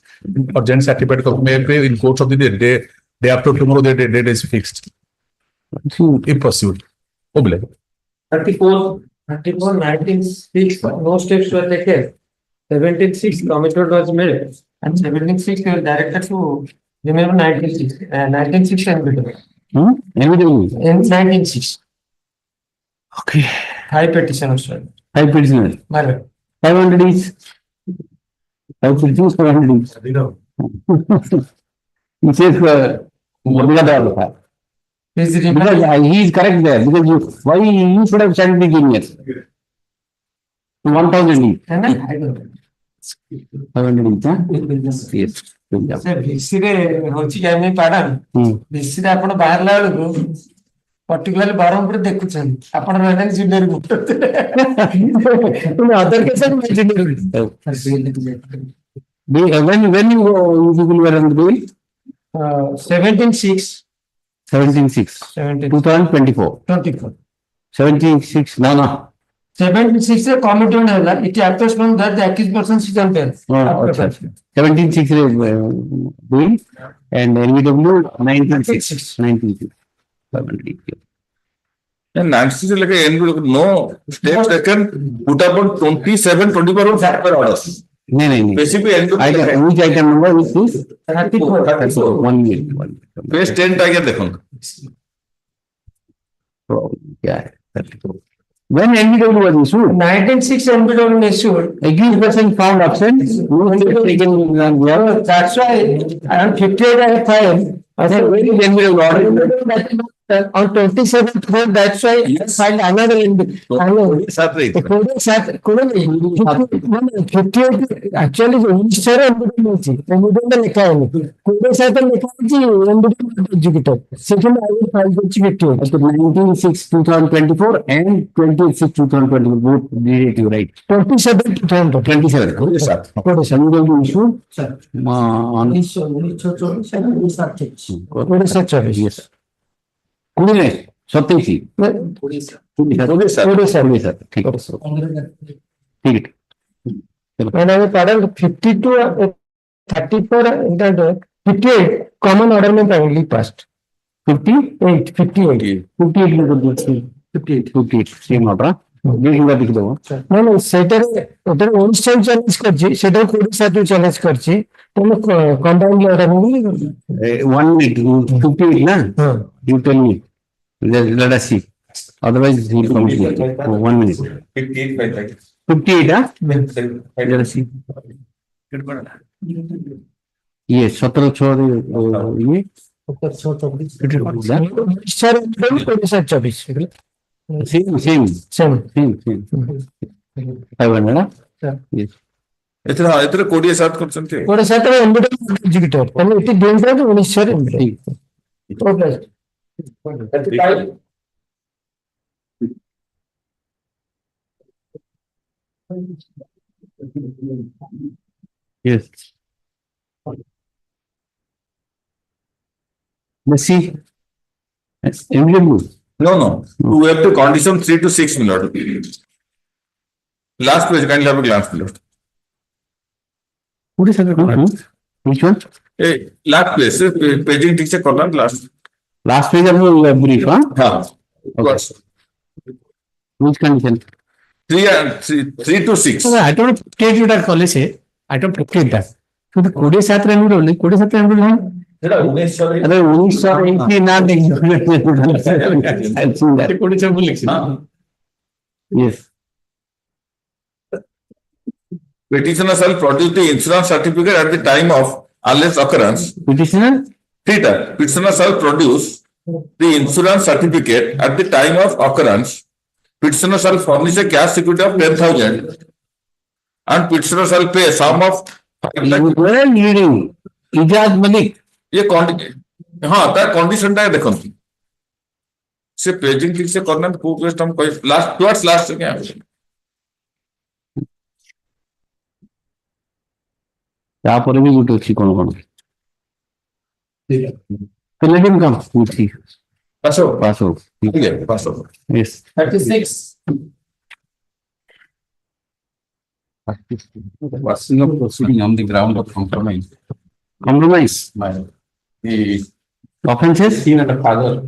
Urgent certificate may in course of the day after tomorrow, the date is fixed. If possible. Hon'Ble. 34, 1906, no steps were taken. 17/6 commitment was made, and 17/6 were directed to remember 19/6. 19/6 and below. In 19/6. Okay. High petitioners. High petitioner. 500 is. 500 is. He says, because he is correct there. Because why you should have sent the genius? 1000 each. 500 each, huh? Yes. ଭିସିରେ ହଉଛି କେମିତି ପାଡାନ ଭିସିରେ ଆପଣ ବାହାରିଲା ବେଳକୁ particular Brahmapur ଦେଖୁଛନ୍ତି ଆପଣ ରହିଲେନି junior other case when you people were on the bill? 17/6 2024. 17/6 no 17/6 ରେ commitment ହେଲା it appears from that the accused person is on bail. 17/6 bill and NVW 19/6. 500. And 96 like no steps taken put upon 27/24 orders. No. Basically, which item number is this? 34. 1 minute. Page 10 tiger देखो. Yeah. 34. When NVW was issued? 19/6 NVW was issued. Accused person found absent. That's why around 58 I filed. I said, where is NVW order? On 27th, that's why I filed another actually executor. Second, I will file 19/6 2024 and 28/6 2024 both date you right. 27 27. Yes, sir. NVW issued on yes. 27 ठीक है when I was pardoned 52 34 58 common order में finally passed 58 same order no ସେଟାରେ on time challenge କରିଛି ସେଟା 27 challenge କରିଛି ତମେ combined order 1 minute 58 na you tell me let us see otherwise he will come here 1 minute 58 huh? Let us see yes 17/6 ये 17/24 same 500 yes इतने कोडिया साथ करते हैं. 27 एनबीडब्ल्यू एग्जीक्यूटिव तमे इति देन था 19 okay yes Let's see. Immediately. No. We have to condition 3 to 6 minutes. Last page, kindly have a glance, Milord. What is that? Which one? Hey, last place, paging teacher corner last. Last page of the brief, huh? Okay. Which condition? 3 to 6. I don't take you that policy. I don't take that. So the code is at only code is at अरे 1980 ना देखिए I've seen that. code is Yes. Petitioner shall produce the insurance certificate at the time of alleged occurrence. Petitioner? Petitioner shall produce the insurance certificate at the time of occurrence. Petitioner shall furnish a cash security of 10,000 and petitioner shall pay a sum of 5 lakh. Well reading. Ijaz Malik. ये हाँ तार condition टा देखो से paging ठीक से करना तो कोई हम कोई लास्ट टुवर्ड्स लास्ट क्या यहाँ पर भी गुड अच्छी कौन तो लेकिन कम पूछी पासो ठीक है पासो yes 36 Passing of proceeding on the ground of compromise. the Offenses? he and the father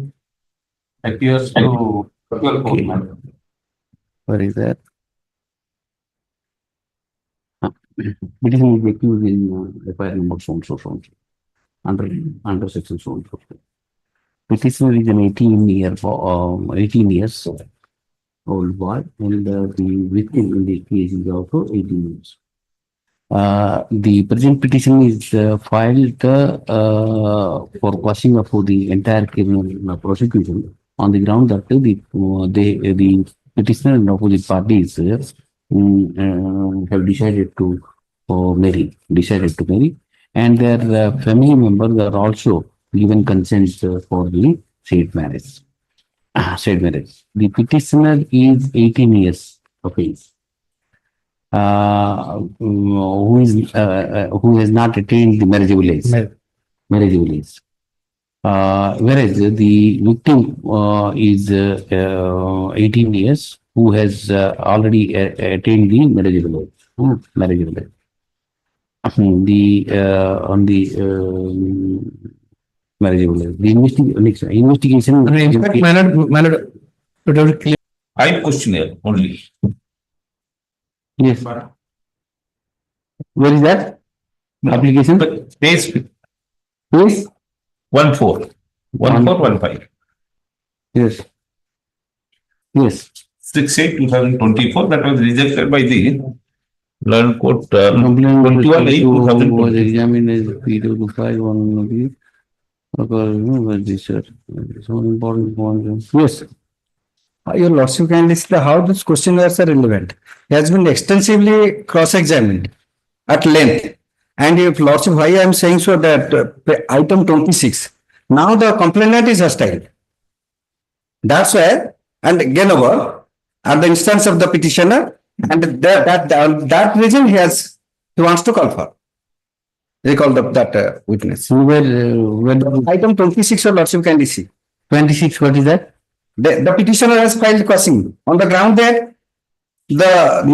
appears to Okay. Where is that? Petition is accused in FIR number so under section so. Petitioner is an 18 years old boy, and the victim in the case is also 18 years. The present petition is filed for quashing of the entire criminal prosecution on the ground that the petitioner and opposite parties have decided to marry, and their family members are also given consent for the said marriage. The petitioner is 18 years of age. Who has not attained the marriageable age. Whereas the victim is 18 years, who has already attained the marriageable age. On the marriageable age. The investigation. In fact, manner I questionnaire only. Yes. Where is that? Application? Page 1415. Yes. 6/8/2024 that was rejected by the Learned Court. Complaint 21/8/2024 was examined as P225 on the so important point. Yes. Your lordship can list how these questionnaires are relevant. He has been extensively cross-examined at length. And if lordship, why I am saying so that item 26. Now the complainant is hostile. That's why, and again over, at the instance of the petitioner, and that reason he wants to call for. Recall that witness. Item 26 your lordship can see. 26, what is that? The petitioner has filed quashing on the ground that the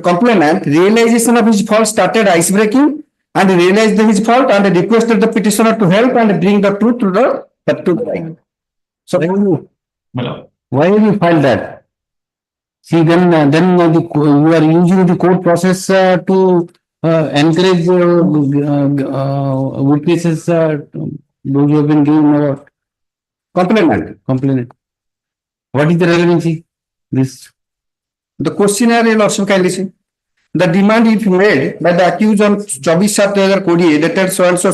complainant realization of his fault started ice breaking and realized his fault and requested the petitioner to help and bring the truth to the light. So why have you filed that? See, then you are using the court process to encourage witnesses those who have been given complainant. What is the relevancy? The questionnaire is also kindly see. The demand if made by the accused on 24/7/2020 dated so and so,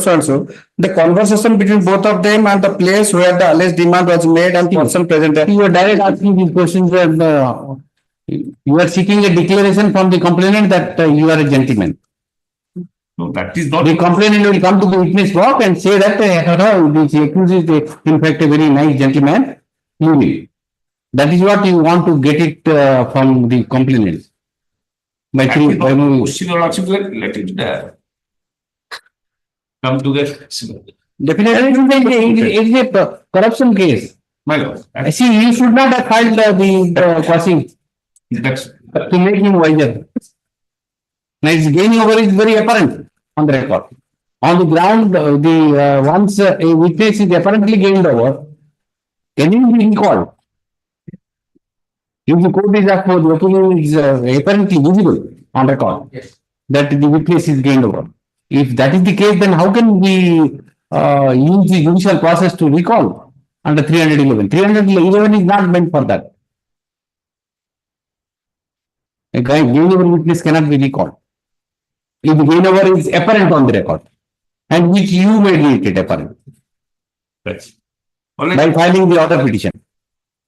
the conversation between both of them and the place where the alleged demand was made and person present there. You are direct asking these questions and you are seeking a declaration from the complainant that you are a gentleman. No, that is not. The complainant will come to the witness box and say that this accused is in fact a very nice gentleman. That is what you want to get it from the complainant. Let it come to the Definitely, it is a corruption case. My lord. I see, you should not have filed the quashing to make him wiser. Now, his gaining over is very apparent on the record. On the ground, once a witness is apparently gained over, can he be recalled? If the court is up for the opinion is apparently visible on record that the witness is gained over. If that is the case, then how can we use the judicial process to recall under 311? 311 is not meant for that. A gain over witness cannot be recalled. If the gain over is apparent on the record, and which you made it apparent. Right. By filing the order petition,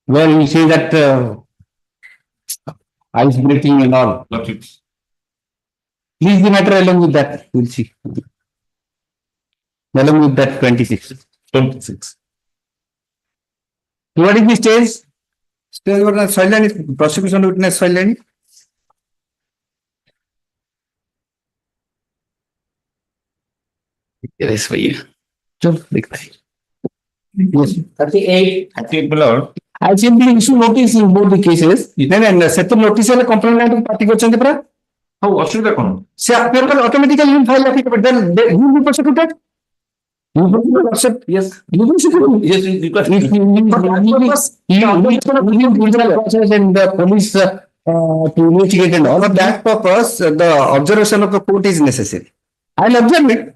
where you say that ice breaking and all. Leave the matter along with that. We'll see. Along with that 26. 26. What is the stage? Stage witness silent, prosecution witness silent. Yes, भैया. चल देखते हैं. Yes. 38. 38 below. I sent the issue notice in both the cases. Then settle notice and complaint party को चंदे परा. How असुविधा कौन? Se appear automatically you file affidavit. Then you will be prosecuted. You will accept. Yes. You will prosecuted. Yes, because If you process and the police to investigate and all. For that purpose, the observation of the court is necessary. I'll observe it.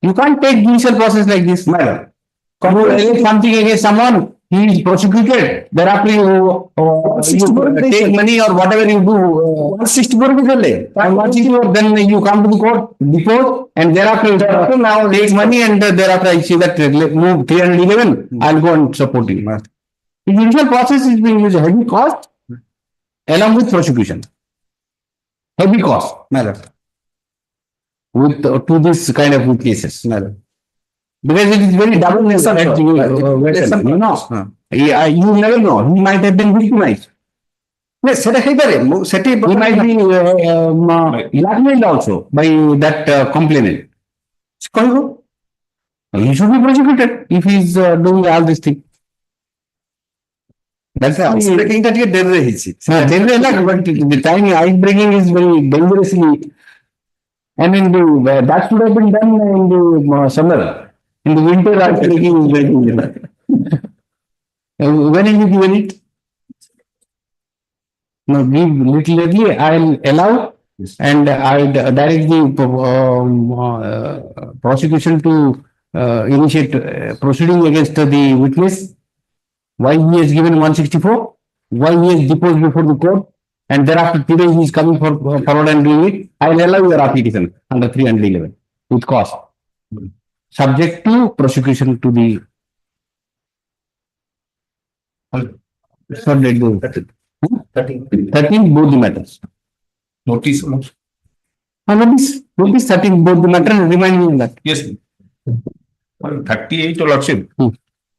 You can't take judicial process like this, madam. You allege something against someone, he is prosecuted. Thereafter you take money or whatever you do. 164 is only. 164, then you come to the court, depose, and thereafter now take money and thereafter I see that move 311, I'll go and support you. The judicial process is being used heavy cost along with prosecution. Heavy cost, madam. With to this kind of cases, madam. Because it is very double lesson. You know, you never know. He might have been victimized. Yes, he might be blackmailed also by that complainant. He should be prosecuted if he is doing all this thing. That's breaking that but the time ice breaking is very dangerously. I mean, that should have been done in the summer. In the winter, ice breaking is very dangerous. When are you given it? No, give little early. I'll allow and I'll direct the prosecution to initiate proceeding against the witness. Why he has given 164? Why he has deposed before the court? And thereafter today he is coming forward and doing it. I'll allow your application under 311 with cost. Subject to prosecution to the 13 both the matters. Notice. Notice 13 both the matter and remind me of that. Yes. 38 Lordship. A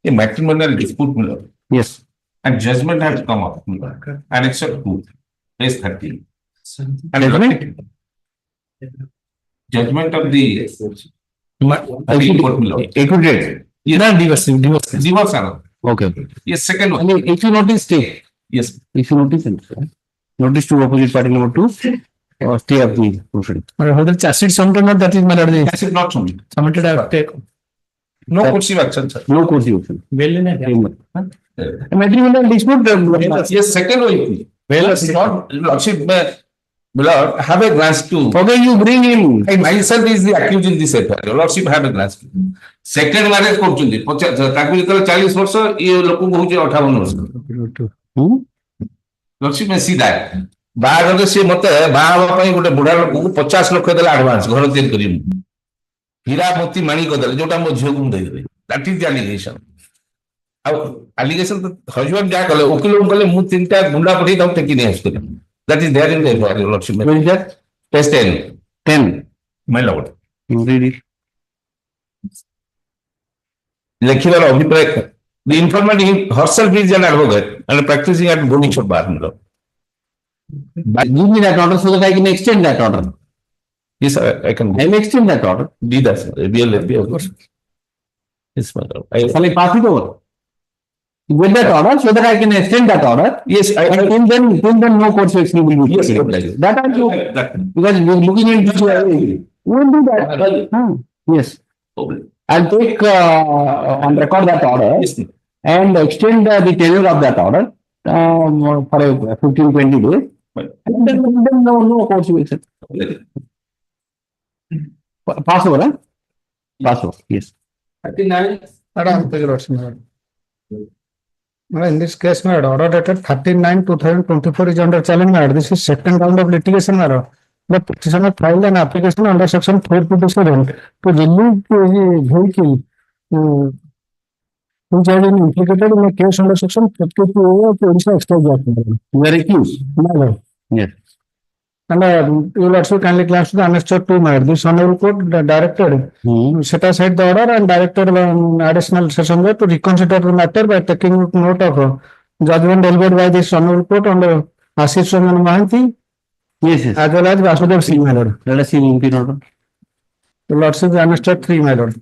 matrimonial dispute. Yes. And judgment has come up. And except 2. Page 30. And judgment of the equity. Divorce. Okay. Yes, second one. If you notice, stay. Yes. If you notice, notice to opposite party number 2, stay of the proceeding. How the chassis submitted not that is my lord. Chassis not submitted. Submitted I have taken. No courtesive action, sir. No courtesive action. Matrimonial dispute. Yes, second one. Well, not Lordship. Lord, have a glance to. Okay, you bring him. I myself is the accused in this affair. Lordship have a glance to. Second marriage କରୁଛନ୍ତି ତାକୁ ଯେତେବେଳେ 40 ବର୍ଷ ଇଏ ଲୋକ କହୁଛି 58 ବର୍ଷ. Lordship may see that. ବାହାଘରରେ ସେ ମତେ ବାହା ହେବା ପାଇଁ ଗୋଟେ ବୁଢା ଲୋକକୁ 50 ଲକ୍ଷ ଦେଲେ ଆଡଭାନ୍ସ ଘର ତିଆରି କରିବି. ହୀରା ମୋତି ମାଣିକ ଦେଲେ ଯୋଉଟା ମୋ ଝିଅକୁ ମୁଁ ଦେଇଦେବି. That is the allegation. ଆଉ allegation ହଜବେଣ୍ଡ ଯାହା କଲେ ଓକିଲଙ୍କୁ କଲେ ମୁଁ 3ଟା ଗୁଣ୍ଡା ପଠେଇ ତାକୁ ଟେକି ନେଇ ଆସିଥିଲି. That is there in the FIR, Lordship. What is that? Page 10. 10. My lord. Read it. ଲେଖିବାର ଅଭିପ୍ରାୟ the informant herself is an advocate and practicing at Bhubaneswar bar. Give me that order so that I can extend that order. Yes, I can. I will extend that order. Do that, sir. BLFB, of course. Yes, my lord. Shall I pass it over? With that order, so that I can extend that order. Yes, And till then, no course of action will be Yes, taken. yes. That I do. Because we are looking at we will do that. Yes. I'll take on record that order and extend the tenure of that order for a 15-20 days. And then no course of action. Pass over, huh? Pass over, yes. In this case, my order dated 39/2024 is under challenge. This is second round of litigation. The petitioner filed an application under section 457 to remove the vehicle which has been implicated in a case under section 52 of the Orissa Excise Act. Very accused. Yes. And you will also kindly glance to the Annex 2, this Hon'Ble Court directed set aside the order and directed additional session there to reconsider the matter by taking note of judgment delivered by this Hon'Ble Court on the Ashish Ranjan Mahanti. Yes, yes. As well as Vasudev Singh, my lord. Let us see in order. The lordship Annex 3, my lord.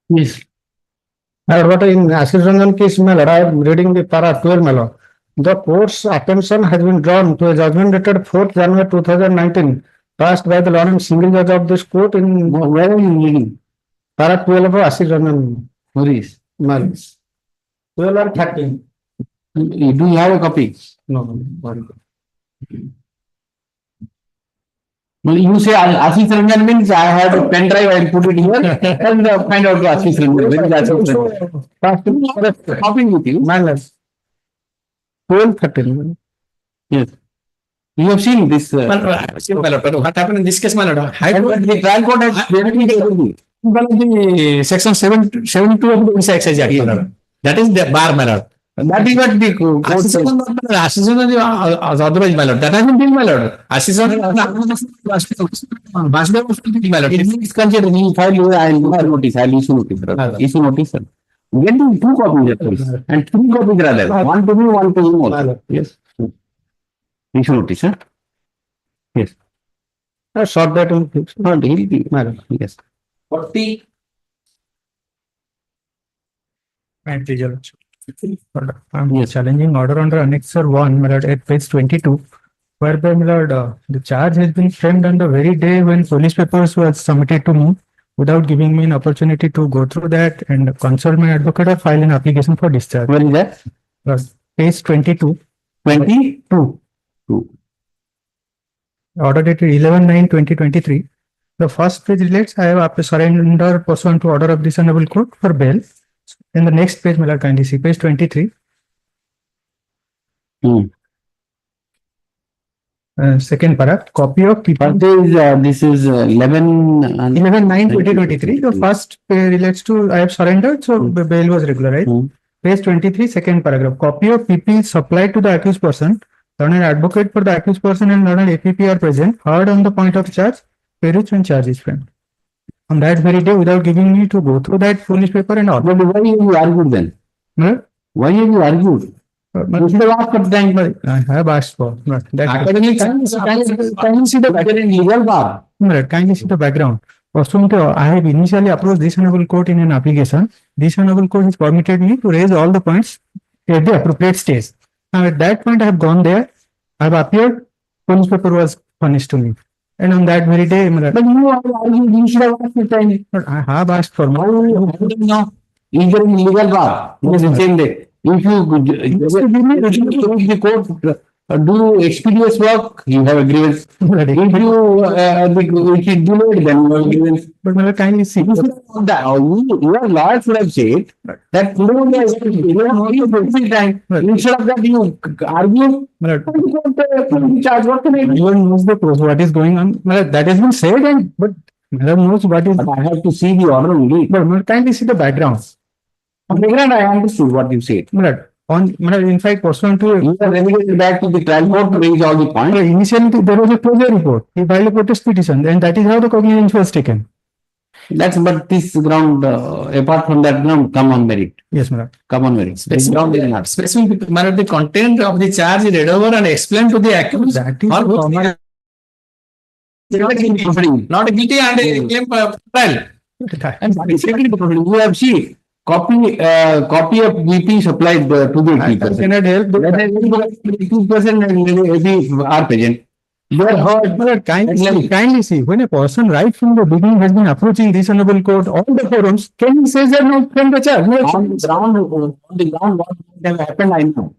Yes. What in Ashish Ranjan case, my lord, I am reading the para 12, my lord. The court's attention has been drawn to a judgment dated 4th January 2019, passed by the Lord and single judge of this court in Where are you reading? para 12 of Ashish Ranjan. Where is? My lord. 12 or 13. Do you have a copy? No. Well, you say Ashish Ranjan means I have a pen drive, I put it here and find out the Ashish Ranjan. Where is Ashish Ranjan? Copy with you. My lord. 12, 13. Yes. You have seen this. My lord, what happened in this case, my lord? High Court, The trial court has the section 72 of the Orissa Excise Act, my lord. That is the bar, my lord. That is what the court says. Ashish Ranjan is authorized, my lord. That has been done, my lord. Ashish Ranjan, my lord. It means consider he file you, I will notice, I will issue notice. Issue notice, sir. Get the 2 copies, please. And 3 copies rather. One to me, one to him also. Yes. Issue notice, sir. Yes. Short that one, please. Not he'll be, yes. 40. I'm challenging order under Annexure 1, my lord, at page 22, whereby, my lord, the charge has been framed on the very day when police papers were submitted to me, without giving me an opportunity to go through that and consult my advocate or file an application for discharge. Where is that? Page 22. 22. Order dated 11/9/2023. The first page relates, I have surrender pursuant to order of this Hon'Ble Court for bail. In the next page, my lord, kindly see page 23. Second paragraph, copy of This is 11/9/2023. The first relates to I have surrendered, so bail was regularized. page 23, second paragraph. Copy of PP is supplied to the accused person. Learned advocate for the accused person and learned APP are present. Heard on the point of charge, perused when charge is framed. On that very day, without giving me to go through that foolish paper and all. But why have you argued then? Why have you argued? You should have asked for time. I have asked for. Academic kindly see the background legal bar. Kindly see the background. Pursuant to, I have initially approached this honorable court in an application. This honorable court has permitted me to raise all the points at the appropriate stage. Now at that point I have gone there, I have appeared, police paper was furnished to me. And on that very day, but you should have asked for time. But I have asked for more. No, either in legal bar, it is the same day. If the court do expeditious work, you have a grievance. If you delayed, then you have a grievance. But kindly see. Your lawyer should have said that instead of that you argue. Everyone knows the process, what is going on. That has been said, but knows what is. I have to see the order only. But kindly see the background. On the ground, I understood what you said. In fact, pursuant to you are remitted back to the trial court to raise all the points. Initially, there was a closure report. He filed a protest petition, and that is how the cognizance was taken. That's but this ground, apart from that ground, come on merit. Yes, madam. Come on merit. This ground is not. Specific matter, the content of the charge is read over and explained to the accused. That is not guilty and a claim trial. And you have seen. Copy of VP supplied to the people. I cannot help. 2% and are present. They are heard. Kindly see, when a person right from the beginning has been approaching this honorable court, all the forums, can he say that no from the charge? On the ground, what have happened, I know.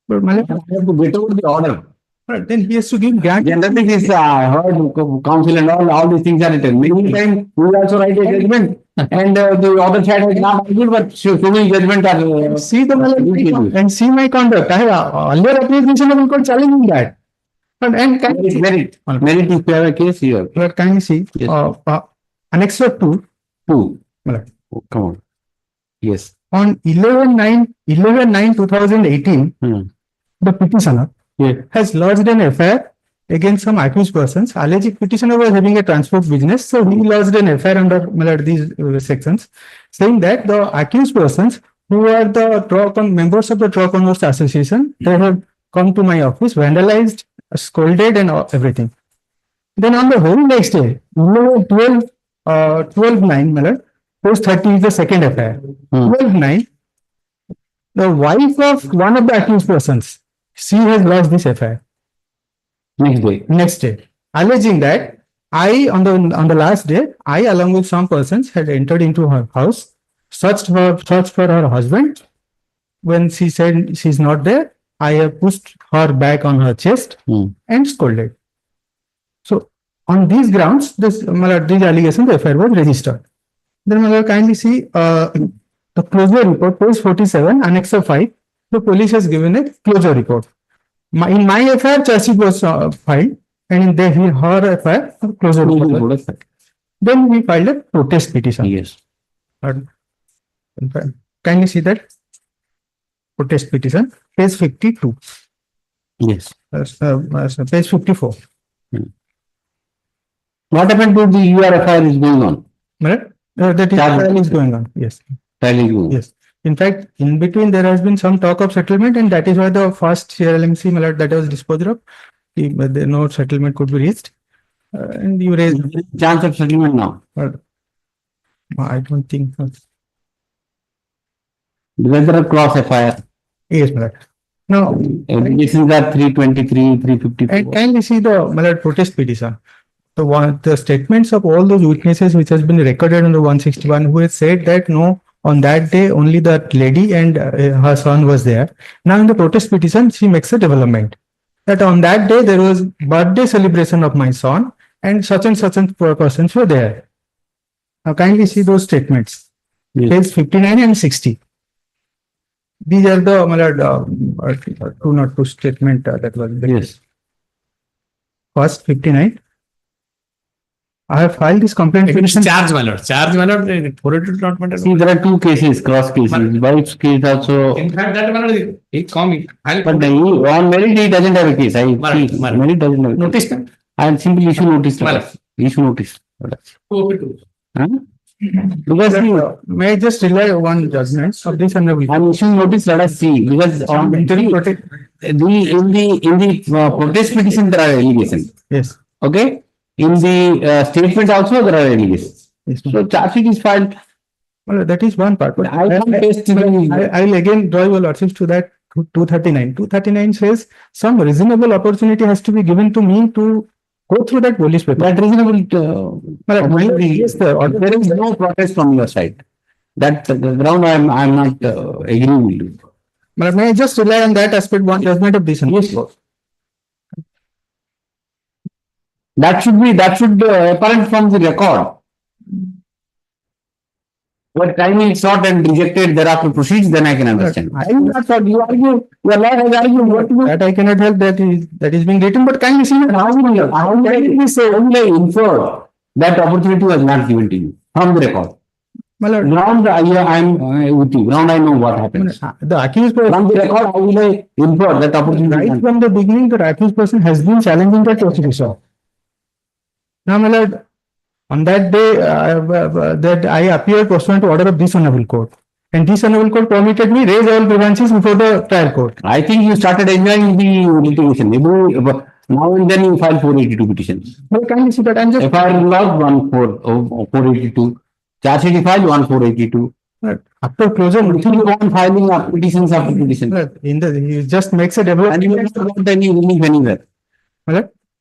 But I have to get over the order. But then he has to give grant. Generally, this heard counsel and all these things are written. Many times, we also write a judgment. And the other side has not argued, but so many judgments are. See the and see my conduct. I have earlier appeared this honorable court challenging that. And merit. Merit if you have a case here. But can you see? Yes. Annex 2. Oh, come on. Yes. On 11/9/2018, the petitioner has lodged an FIR against some accused persons. Alleged petitioner was having a transport business, so he lodged an FIR under these sections, saying that the accused persons who are the members of the Truck Owners Association, they have come to my office, vandalized, scolded, and everything. Then on the whole next day, 12/9, page 30 is the second FIR. 12/9, the wife of one of the accused persons, she has lodged this FIR. Next day, alleging that on the last day, I along with some persons had entered into her house, searched for her husband. When she said she's not there, I have pushed her back on her chest and scolded. So on these grounds, these allegations, the FIR was registered. Then kindly see the closure report, page 47, Annex 5. The police has given a closure report. In my FIR, charge sheet was filed, and in her FIR, closure report. Then we filed a protest petition. Yes. Kindly see that protest petition, page 52. Yes. Page 54. What happened to the URFIR is going on? Right? That trial is going on. Yes. Trial is going on. Yes. In fact, in between there has been some talk of settlement, and that is why the first CRLMC that was disposed of, no settlement could be reached. And you raised chance of settlement now. I don't think. Because there are cross FIR. Yes, my lord. No. This is the 323, 354. And kindly see the protest petition. The statements of all those witnesses which has been recorded under 161, who has said that no, on that day only that lady and her son was there. Now in the protest petition, she makes a development that on that day there was birthday celebration of my son and such persons were there. Now kindly see those statements. Page 59 and 60. These are the 202 statement that was there. Yes. First 59. I have filed this complaint. Against charge, my lord. Charge, my lord. 482 not matter. See, there are two cases, cross cases. Wife's case also. In fact, that my lord, he come. But on merit, he doesn't have a case. I see. Merit doesn't have a Notice. case. And simply issue notice. Issue notice. Huh? Because may I just rely one judgment of this honorable? I'm issuing notice, let us see, because on in the protest petition there are allegations. Yes. Okay. In the statement also there are allegations. Yes, so charge sheet is filed. Well, that is one part. But I can't paste it. I will again draw your lordships to that 239. 239 says some reasonable opportunity has to be given to me to go through that police paper. That reasonable. Yes, there is no protest from your side. That ground I am not agreeing with you. But may I just rely on that aspect, one judgment of this? Yes. That should be apparent from the record. But time is sought and rejected thereafter proceeds, then I can understand. I am not thought you argue, your law has argued what to do. That I cannot help, that is being written, but can you see how can it be say only infer that opportunity was not given to you from the record? Ground I am with you. Ground I know what happens. The accused person, from the record, how will I infer that opportunity? Right from the beginning, the accused person has been challenging the prosecution. Now, my lord, on that day, that I appeared pursuant to order of this honorable court, and this honorable court permitted me raise all grievances before the trial court. I think you started enjoying the litigation. Now and then you file 482 petitions. Well, can you see that? I'm just. FIR log 482. Charge sheet filed 1482. After closure, on filing of petitions after petitions. He just makes a development. And you have not got any relief anywhere.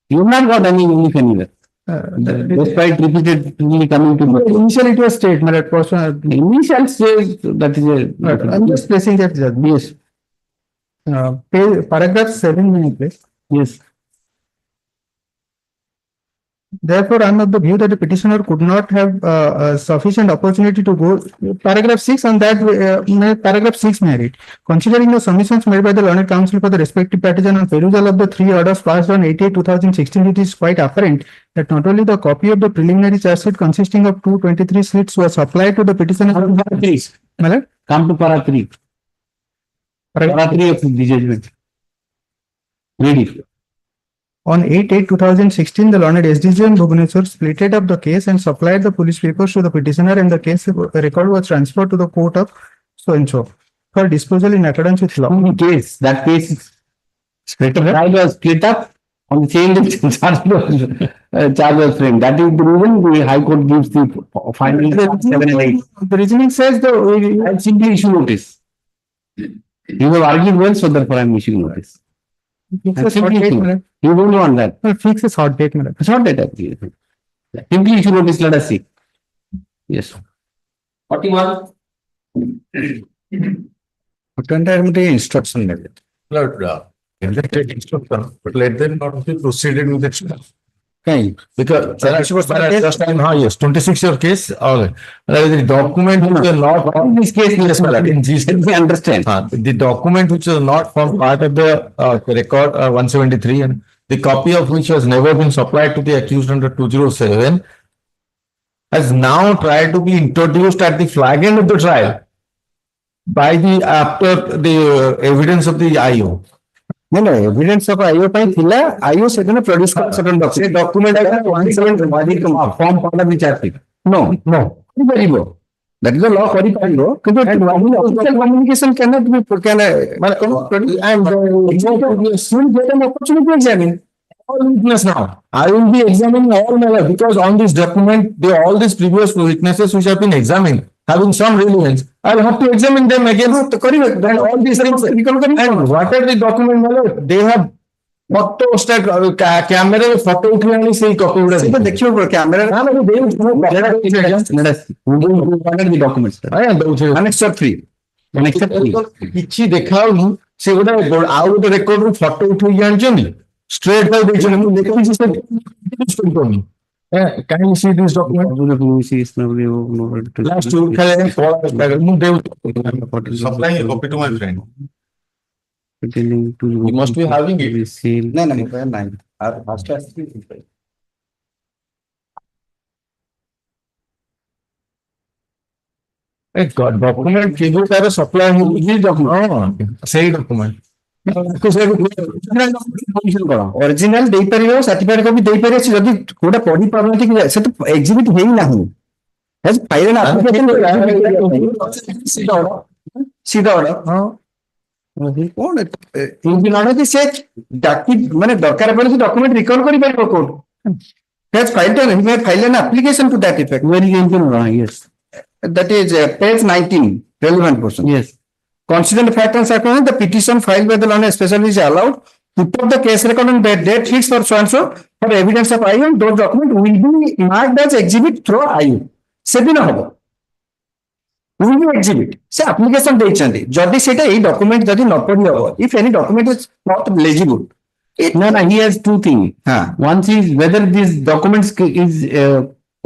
You have not got any relief anywhere. Despite repeatedly coming to initially it was state, my person. Initial stage, that is a. I'm just placing that. Yes. Paragraph 7, please. Yes. Therefore, I am of the view that the petitioner could not have sufficient opportunity to go. Paragraph 6 on that, paragraph 6 merit. Considering the submissions made by the learned counsel for the respective petition on perusal of the 3 orders passed on 88/2016, it is quite apparent that not only the copy of the preliminary charge sheet consisting of 223 sheets was supplied to the petitioner. Come to para 3. Para 3 of the judgment. Read it. On 8/8/2016, the learned SDJ in Bhubaneswar splitted up the case and supplied the police papers to the petitioner, and the case record was transferred to the court of so and so for disposal in accordance with law. That case split up. Trial was split up on the same day charge was framed. That is the reason the High Court gives the final 7 and 8. The reasoning says I simply issue notice. You have argued well, so therefore I am issuing notice. You don't want that. Fix a short date, madam. Short date. Simply issue notice, let us see. Yes. 41. Instruction. Instruction, but let them not be proceeded with it. Okay, because just time, yes, 26 your case. Okay, the document which is not in this case, yes, let me understand. The document which is not from part of the record 173 and the copy of which has never been supplied to the accused under 207 has now tried to be introduced at the flagrant of the trial by the after the evidence of the IO. No, evidence of IO IO said produce certain document 170 form part of the charge sheet. No. Very low. That is the law. Official communication cannot be and soon get an opportunity to examine. All witness now. I will be examining all my life because on this document, all these previous witnesses which have been examined, having some relevance, I will have to examine them again. Then all these things. And what are the document? They have photo stack camera photo clearly say copy. Camera. Let us see. What are the documents? Annexure 3. Annexure 3. କିଛି ଦେଖାଉନି ସେ ଗୋଟେ ଆଉ ଗୋଟେ ରେକର୍ଡରୁ photo ଉଠେଇ ଜାଣିଛନ୍ତି straight by the example. Can you see this document? Last two, supplying a copy to my friend. You must be having it. No. document keble ତାର supply ହଉଛି document ସେଇ document ଅରିଜିନାଲ ଦେଇପାରିବ ସାର୍ଟିଫାଇଡ କପି ଦେଇପାରିବ ସେ ଯଦି କୋଉଟା ପଢି ପାରୁନାହାନ୍ତି କି ସେ ତ ଏକ୍ଜିବିଟ ହେଇନାହିଁ ଫାଇଲ ଆପ୍ଲିକେସନ ସିଧା ଅର୍ଡର କଣ ଏମିତି ନ କି ସେ ଡାକି ମାନେ ଦରକାର ପଡିଲେ ସେ ଡକ୍ୟୁମେଣ୍ଟ ରିକଭର କରିପାରିବ court has filed an application to that effect. Where is yes. That is page 19, relevant portion. Yes. Consider the fact and circumstance, the petition filed by the learned specialist is allowed to put the case record on the date fixed for so and so for evidence of IU, and those documents will be marked as exhibit through IU. Sedin hobo. Will be exhibit. Se application ଦେଇଛନ୍ତି ଯଦି ସେଟା ଏଇ document ଯଦି ନ ପଢି ହବ if any document is not legible. No, he has two things. One is whether these documents is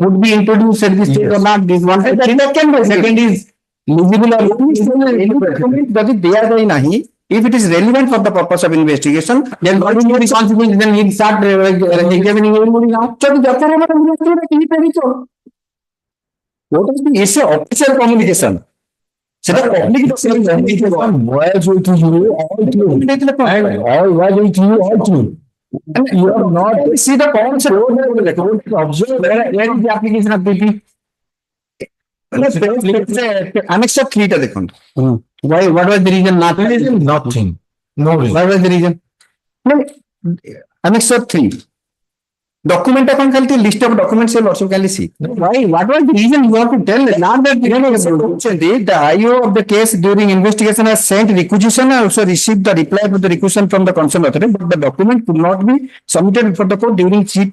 could be introduced at this stage or not. This one. Second is legible or not. If it is relevant for the purpose of investigation, then what will be the consequence? Then he start examining everybody now. What is the issue? Official communication. Seটা public document was with you all true and all was with you all true and you are not see the concept observe where is the application of PP annex of 3 ta dekhon why what was the reason not nothing no reason. What was the reason annex of 3 document upon list of documents will also can see. Why? What was the reason you want to tell? Not that the IO of the case during investigation has sent requisition and also received the reply to the requisition from the concerned authority, but the document could not be submitted before the court during chief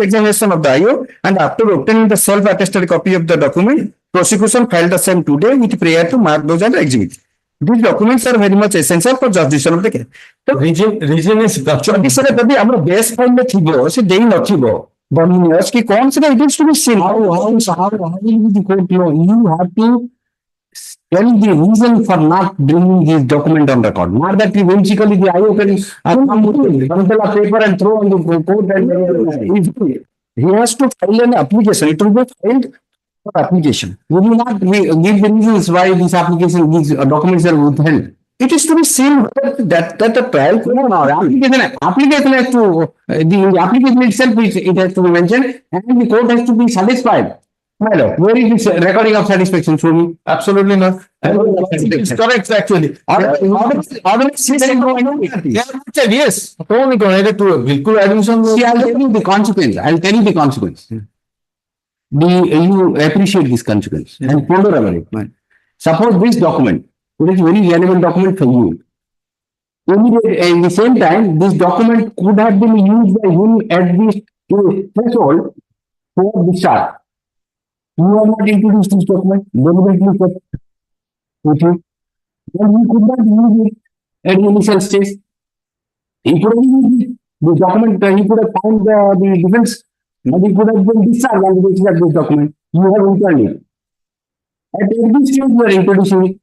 examination of the IO, and after obtaining the self-attested copy of the document, prosecution filed the same today with prayer to mark those as exhibit. These documents are very much essential for jurisdiction of the case. So reason is ଯଦି ସେଟା ଯଦି ଆମର ବେସ୍ ଫାଇଲରେ ଥିବ ସେ ଦେଇ ନଥିବ ବନିନିୟସ୍ କି କଣ ସେଟା it is to be seen how the court law you have to tell the reason for not bringing this document on record, not that whimsically the IO can bundle a paper and throw on the court and he has to file an application. It will be filed application. We will not give the reasons why this application, these documents are withheld. It is to be seen that the trial application has to the application itself it has to be mentioned and the court has to be satisfied. Hello, where is this recording of satisfaction? Show me. Absolutely not. It's correct actually. Yes. बिल्कुल admission. See, I'll tell you the consequence. You appreciate this consequence and ponder about it. Suppose this document, it is very relevant document for you. In the same time, this document could have been used by him at this threshold for discharge. You are not introduced this document, deliberately kept with you. Then he could not use it at the initial stage. He could have used this document, he could have found the defense. But it could have been discharged on the basis of this document. You have returned it. At every stage, you are introducing it.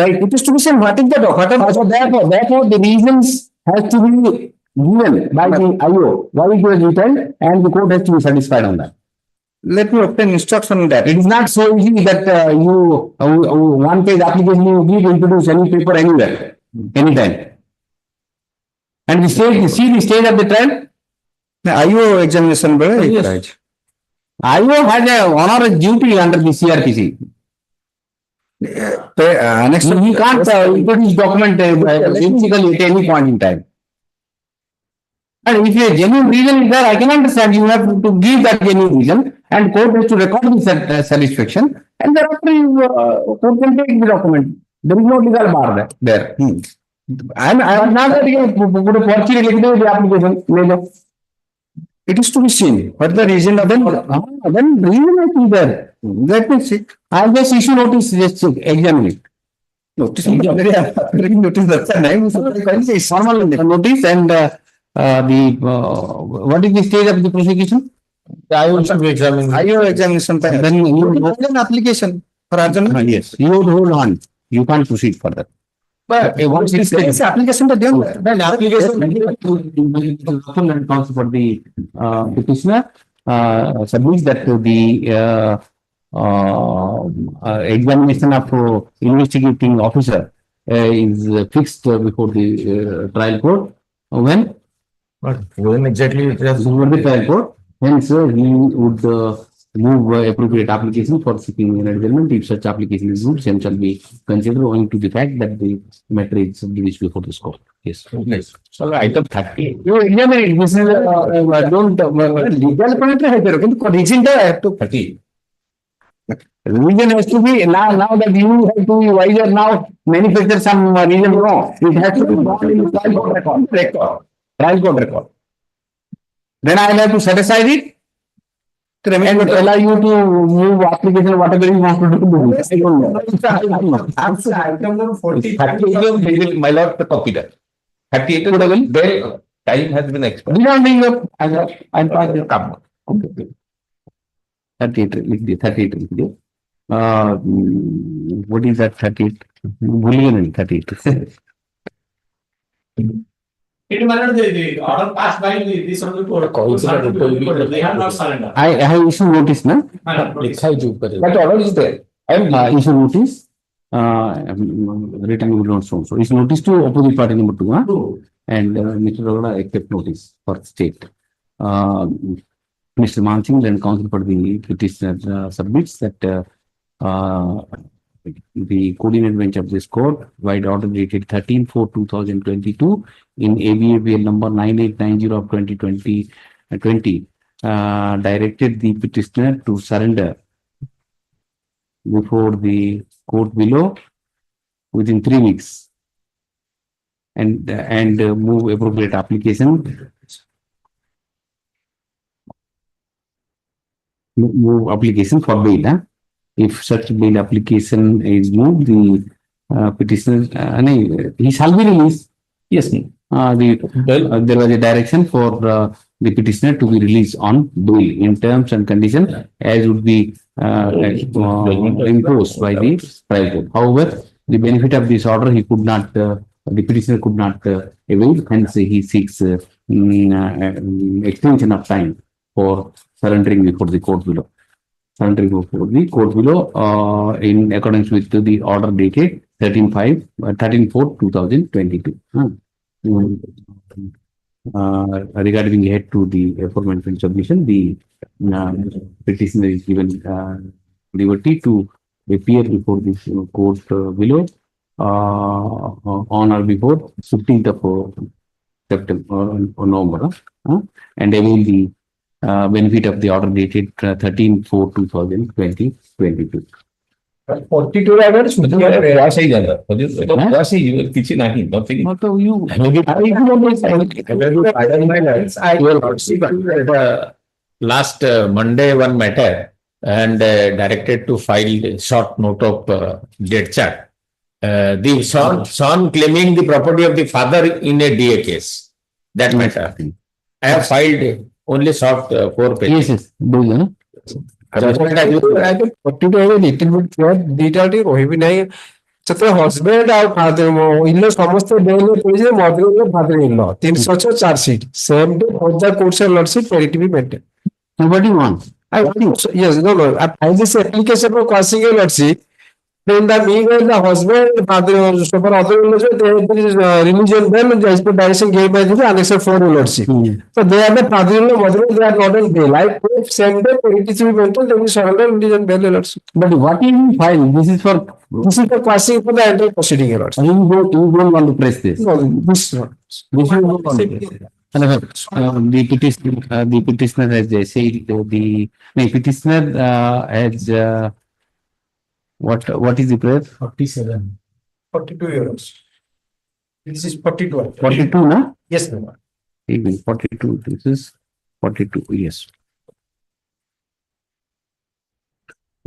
Right. It is to be seen what is the document. So therefore, the reasons has to be given by the IO why it was returned, and the court has to be satisfied on that. Let me obtain instruction on that. It is not so easy that you one page application you give introduce any paper anywhere, anytime. And the stage, see the stage of the trial. IO examination, yes. Right. IO has a honor duty under the CRPC. He can't introduce document physically at any point in time. And if a genuine reason is there, I can understand you have to give that genuine reason, and court has to record the satisfaction, and thereafter court can take the document. There is no legal bar there. I am not that you put a porchy the application. It is to be seen. What the reason of then reason is there. Let me see. I'll just issue notice, just examine it. Notice that's a name. Formal notice and what is the stage of the prosecution? IO examination. Then you hold an application for adjournment. Yes, you hold on. You can't proceed further. But once this application to them, then application for the petitioner submits that to the examination of investigating officer is fixed before the trial court. When? When exactly it has Before the trial court. Hence, he would move appropriate application for seeking an adjournment. If such application is moved, same shall be considered owing to the fact that the matter is released before this court. Yes. Yes. So item 30. You examine it. This is don't legal point है तेरे को reason है तो 30. Reason has to be now that you have to be wiser now manufacture some reason. No, it has to be brought in trial court record. Trial court record. Then I will have to set aside it and allow you to move application whatever you want to do. I don't know. Item number 40. 38 my lord the copy that. 38 the time has been expired. We don't bring up. I'll pass your come. Okay. 38 लिख दिया 38 लिख दिया what is that 38 भूलिए नहीं 38 It matters the order passed by this only court. They have not surrendered. I have issued notice na That order is there I have issued notice written notes also issue notice to opposite party number 2 and Mr. Raghunath accept notice for state Mr. Mansingh and counsel for the petitioner submits that the coordinate bench of this court, wide order dated 13/4/2022 in ABABL number 9890 of 2020, directed the petitioner to surrender before the court below within 3 weeks and move appropriate application. Move application for bail. Huh? If such bail application is moved, the petitioner he shall be released. Yes, there was a direction for the petitioner to be released on bail in terms and conditions as would be imposed by the trial court. However, the benefit of this order he could not, the petitioner could not avail. Hence, he seeks extension of time for surrendering before the court below. Surrendering before the court below in accordance with the order dated 13/4/2022. Regarding head to the aforementioned submission, the petitioner is given liberty to appear before this court below on or before 15th of September or November and avail the benefit of the order dated 13/4/2022. 42 hours प्रयास ही ज्यादा प्रयास ही किसी नहीं nothing मतलब you last Monday one matter and directed to file short note of death chart. The son claiming the property of the father in a DA case. That matter. I have filed only short 4 pages. Yes, yes. husband and father-in-law ସମସ୍ତେ ବେଲରେ ପଡ଼ିଛି mother-in-law father-in-law 306 charge sheet same day further court shall lordship to be maintained. What do you want? Yes, no. I find this application for quashing a lordship. Then the meanwhile the husband and father-in-law so for other-in-law there is religion bail as per direction given by the annexure 4 lordship. So they are the father-in-law, mother-in-law, they are not on bail. Like same day it is to be maintained, they will surrender religion bail lordship. But what is in file? This is for quashing for the entire proceeding lordship. You don't want to press this. No, this is not. This is not on the petitioner has said the petitioner has what is the price? 47. 42 euros. This is 42. 42, na? Yes, ma'am. 42. This is 42. Yes.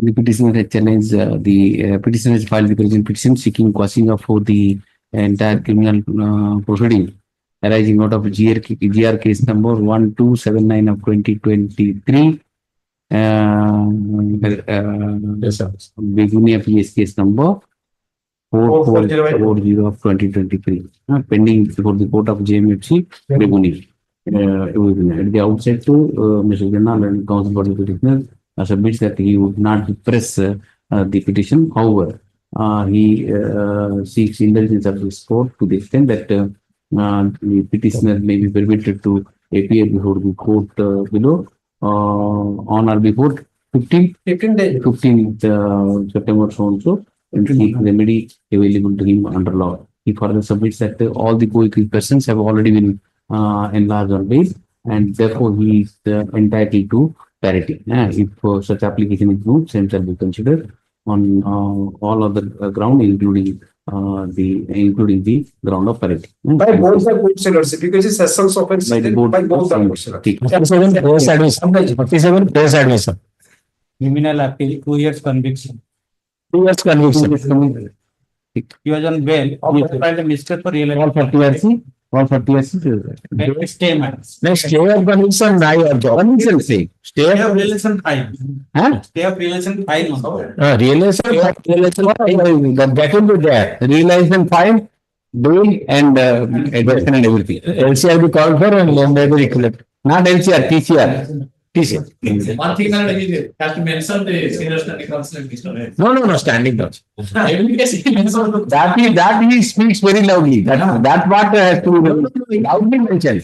The petitioner has challenged the petitioner has filed the present petition seeking quashing of for the entire criminal proceeding arising out of GR case number 1279 of 2023. Begunia PS case number 4440 of 2023 pending before the court of JMFC Begunia. At the outset to Mr. General and counsel for the petitioner submits that he would not press the petition. However, he seeks indulgence of this court to the extent that the petitioner may be permitted to appear before the court below on or before 15th September so and so, and seek remedy available to him under law. He further submits that all the co-accused persons have already been enlarged on bail, and therefore he is entitled to parity. If such application is moved, same shall be considered on all other ground, including the ground of parity. By both the court sellers, because it's essence of it, by both the court sellers. 47 press admission. Criminal appeal, 2 years conviction. 2 years conviction. He was on bail. By the mistake for real. All for TRC. All for TRC. Next stay, man. Next stay of conviction, I or conviction say. Stay of relation fine. Huh? Stay of relation fine. Relation fine, that will be there. Relation fine, bail and admission and everything. LCR be called for and then they will recollect. Not LCR, TCR. TCR. One thing has to mention the senior standing counsel. No, standing down. That he speaks very loudly. That part has to be loudly mentioned.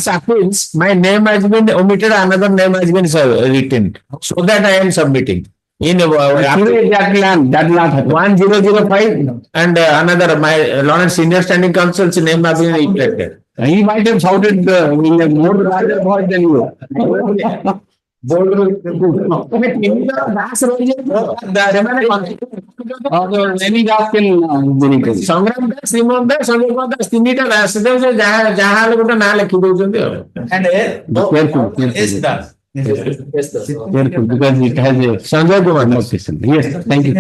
Appeals, my name has been omitted, another name has been written, so that I am submitting. In that will not happen. 1005 and another, my Lawrence senior standing counsel's name has been reflected. He might have shouted in a more larger voice than you. Sangram Das, remove that, Sangram Das, Tinita Das, Jahal got a Nalek. And is that. Careful, because it has a Sanjay Kumar notification. Yes, thank you.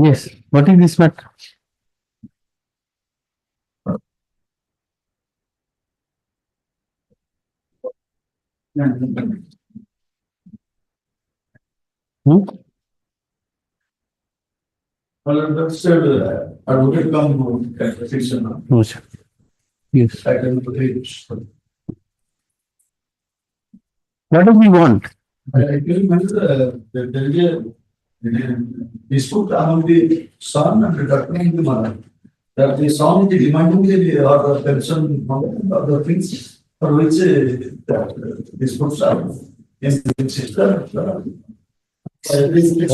Yes, what is this matter? Advocate come petition. No, sir. Yes. What do we want? Actually, there is a dispute among the son and the daughter and the mother. That the son is demanding the pension and other things for which disputes are in the sister.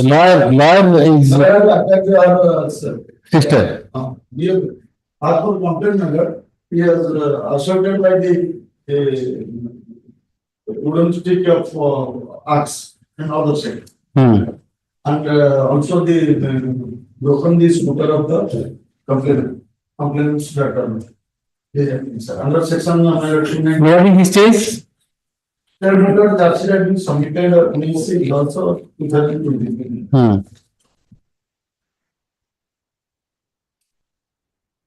Lawyer is sister. We have asked for complaint number. He has asserted by the wooden stick of axe and other side. And also the broken the scooter of the complainants that are under section 129. Where he stays? The record that had been submitted also 2020.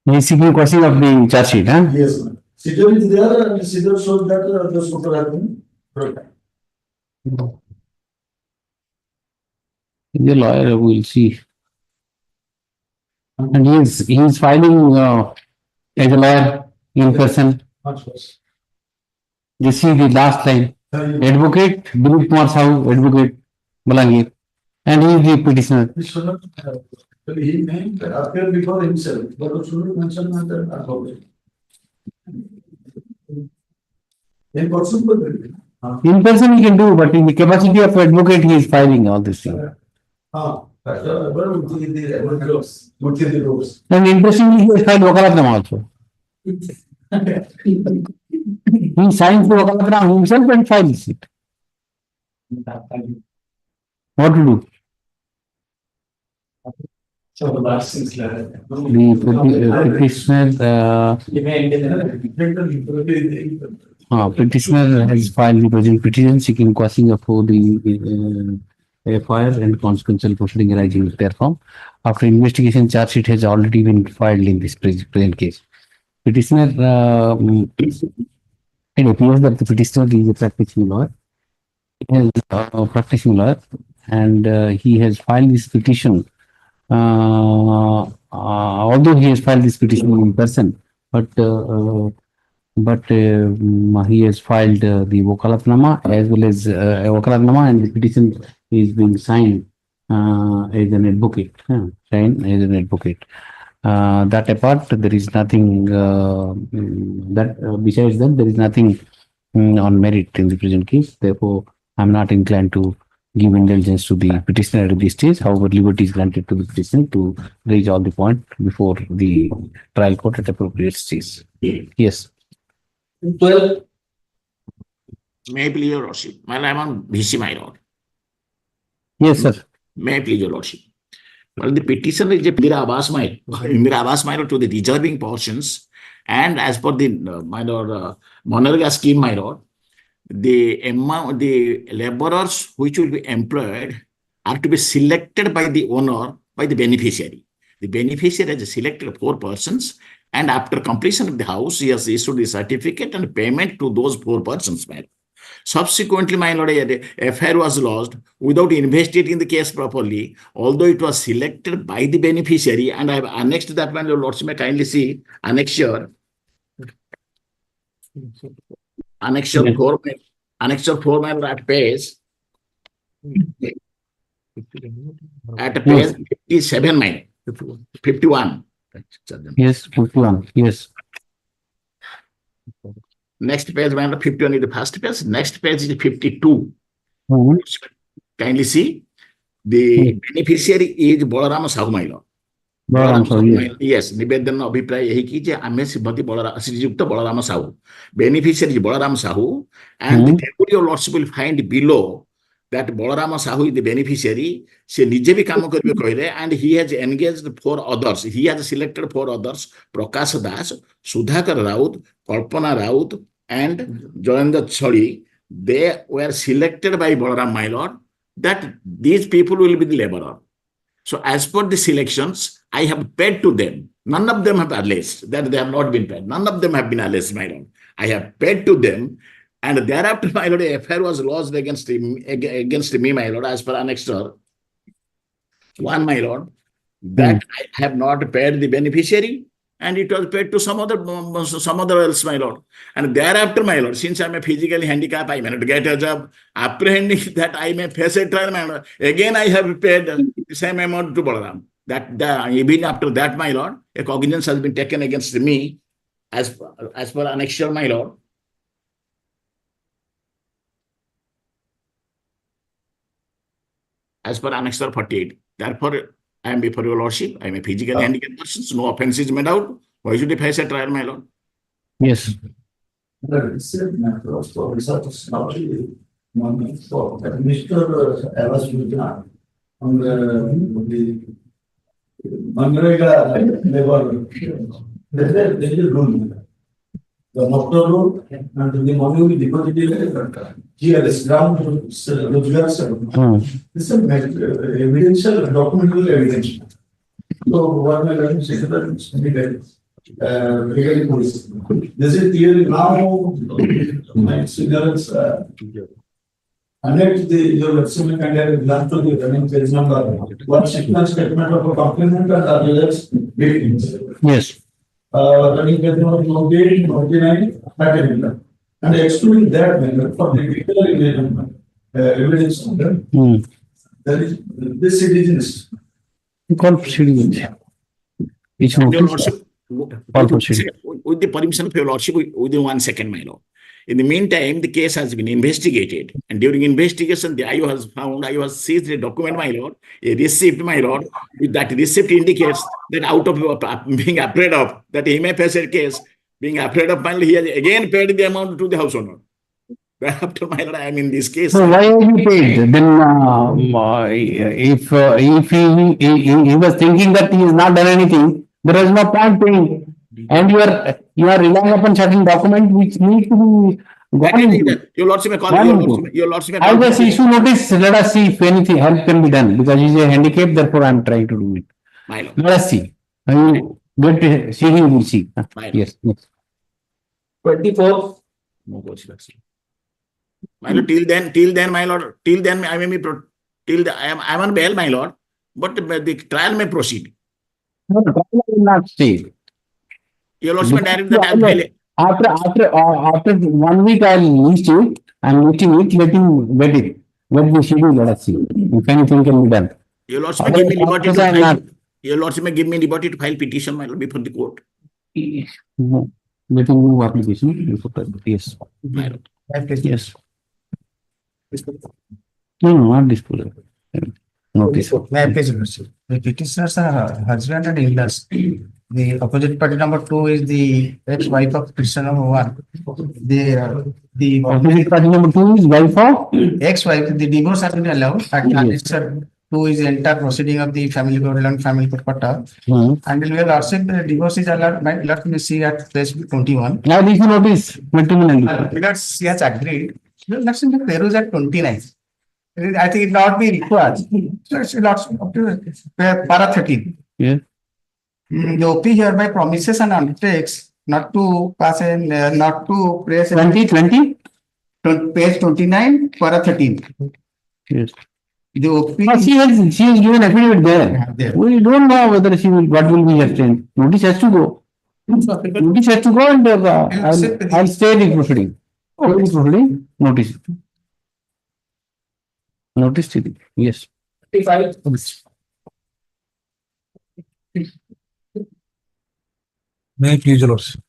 He is seeking question of the charge sheet, huh? Yes, ma'am. Scissor is there and scissor shows that the scooter has been broken. The lawyer will see. And he is filing as a lawyer in person. This is the last line. Advocate Dilip Kumar Sahu, advocate Balangir, and he is the petitioner. He should not he may appear before himself, but should not mention that advocate. In person he can do, but in the capacity of advocate he is filing all these things. And interestingly, he has filed Wakalatnama also. He signs the Wakalatnama himself and files it. What to do? So the last things The petitioner has filed the present petition seeking quashing of the FIR and consequential proceeding arising therefrom. After investigation, charge sheet has already been filed in this present case. Petitioner, it appears that the petitioner is a practicing lawyer. He is a practicing lawyer, and he has filed this petition. Although he has filed this petition in person, but he has filed the Wakalatnama as well as Wakalatnama, and the petition is being signed as an advocate. Signed as an advocate. That apart, there is nothing besides that, there is nothing on merit in the present case. Therefore, I'm not inclined to give indulgence to the petitioner at this stage. However, liberty is granted to the petitioner to raise all the point before the trial court at appropriate stage. Yes. 12. May I please your lordship? Well, I'm on VC, my lord. Yes, sir. May I please your lordship? Well, the petitioner is a Indira Awas my lord to the reserving portions, and as per the my lord Monarga scheme, my lord, the amount, the laborers which will be employed are to be selected by the owner, by the beneficiary. The beneficiary has selected 4 persons, and after completion of the house, he has issued the certificate and payment to those 4 persons, my lord. Subsequently, my lord, a FIR was lodged without investigating the case properly, although it was selected by the beneficiary, and I have annexed that, my lordship may kindly see annexure. Annexure 4, my lord, at page 57, my lord. 51. Yes, 51. Yes. Next page, 51 is the first page. Next page is 52. Kindly see. The beneficiary is Balaram Sahu, my lord. Balaram Sahu, yes. Nibedan Abhipray यही की जे हमें श्रीमती श्रीयुक्त Balram Sahu. Beneficiary is Balaram Sahu, and the table your lordship will find below that Balaram Sahu is the beneficiary. Se nije bhi kaam karbe koile, and he has engaged 4 others. He has selected 4 others: Prakash Das, Sudhakar Raut, Kalpana Raut, and Joyendra Chhadi. They were selected by Balaram, my lord, that these people will be the laborer. So as per the selections, I have paid to them. None of them have alleged that they have not been paid. None of them have been alleged, my lord. I have paid to them, and thereafter, my lord, a FIR was lodged against me, my lord, as per annexure 1, my lord, that I have not paid the beneficiary, and it was paid to some other else, my lord. And thereafter, my lord, since I am a physically handicapped, I may not get a job. Apprehending that I may face a trial, my lord, again I have paid the same amount to Balaram. Even after that, my lord, a cognizance has been taken against me as per annexure, my lord. As per annexure 48. Therefore, I am before your lordship. I am a physically handicapped person. So no offense is made out. Why should I face a trial, my lord? Yes. Mr. on the Manrega labor, there is a rule. The motor road and the money will be deposited here is ground Rojgar. This is evidential, documentary evidence. So what my learning secretary legally police. This is clearly now my signals connect your resume and learn to the running page number. One statement of a complainant and others victims. Yes. Running page number 28, 29, 30, and excluding that member for the detailed evidence there is this citizens. Call proceedings. Each one. With the permission of your lordship, within 1 second, my lord. In the meantime, the case has been investigated, and during investigation, the IO has seized a document, my lord, a receipt, my lord. That receipt indicates that out of being afraid of that he may face a case, being afraid of, finally, he has again paid the amount to the house owner. After, my lord, I am in this case. So why have you paid? Then, if he was thinking that he has not done anything, there is no point paying. And you are relying upon certain document which need to be I can see that. Your lordship may call your lordship may I call. just issue notice, let us see if anything help can be done, because he's a handicap, therefore I am trying to do it. My lord. Let us see. I will get to see, we will see. Yes, yes. 24. No consideration. My lord, till then, my lord, till then I may be I am on bail, my lord, but the trial may proceed. No, the trial will not stay. Your lordship may direct that I am bail. After 1 week, I will list it, and meeting it, let him get it. Let the schedule, let us see if anything can be done. Your lordship may give me liberty to file. Your lordship may give me liberty to file petition, my lord, before the court. No, let him move application before that. Yes. My lord. Yes. No, not disposal. Notice. May I please proceed? The petitioners are husband and in-laws. The opposite party number 2 is the ex-wife of petitioner number 1. The Opposite party number 2 is wife of? Ex-wife, the divorce has been allowed. Annexure 2 is the entire proceeding of the family court and family court quarter. And your lordship, the divorce is allowed. Let me see at page 21. Now this notice. Because she has agreed. Let's see, there is at 29. I think it not be required. So it's lots up to para 13. Yeah. The OP hereby promises and undertakes not to pass and not to press 2020 page 29 para 13. Yes. The OP she has given affidavit there. We don't know whether she will, what will be her change. Notice has to go. Notice has to go, and I'll stay the proceeding. Proceeding, notice. Notice to the, yes. 35. May I please, your lordship?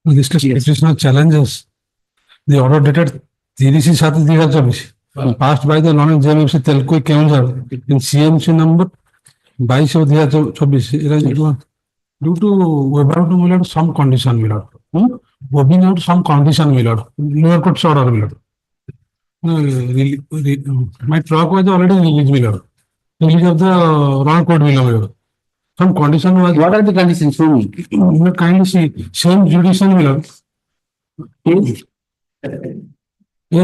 This petitioner challenges the order dated 30/7/2024 passed by the London JMFC Telco Council in CMC number 22/2024 due to waiver to my lord some condition, my lord. Waiving out some condition, my lord. Lower court order, my lord. My truck was already released, my lord. Release of the wrong court, my lord. Some condition was. What are the conditions? Show me. You kindly see same judicial, my lord. Age,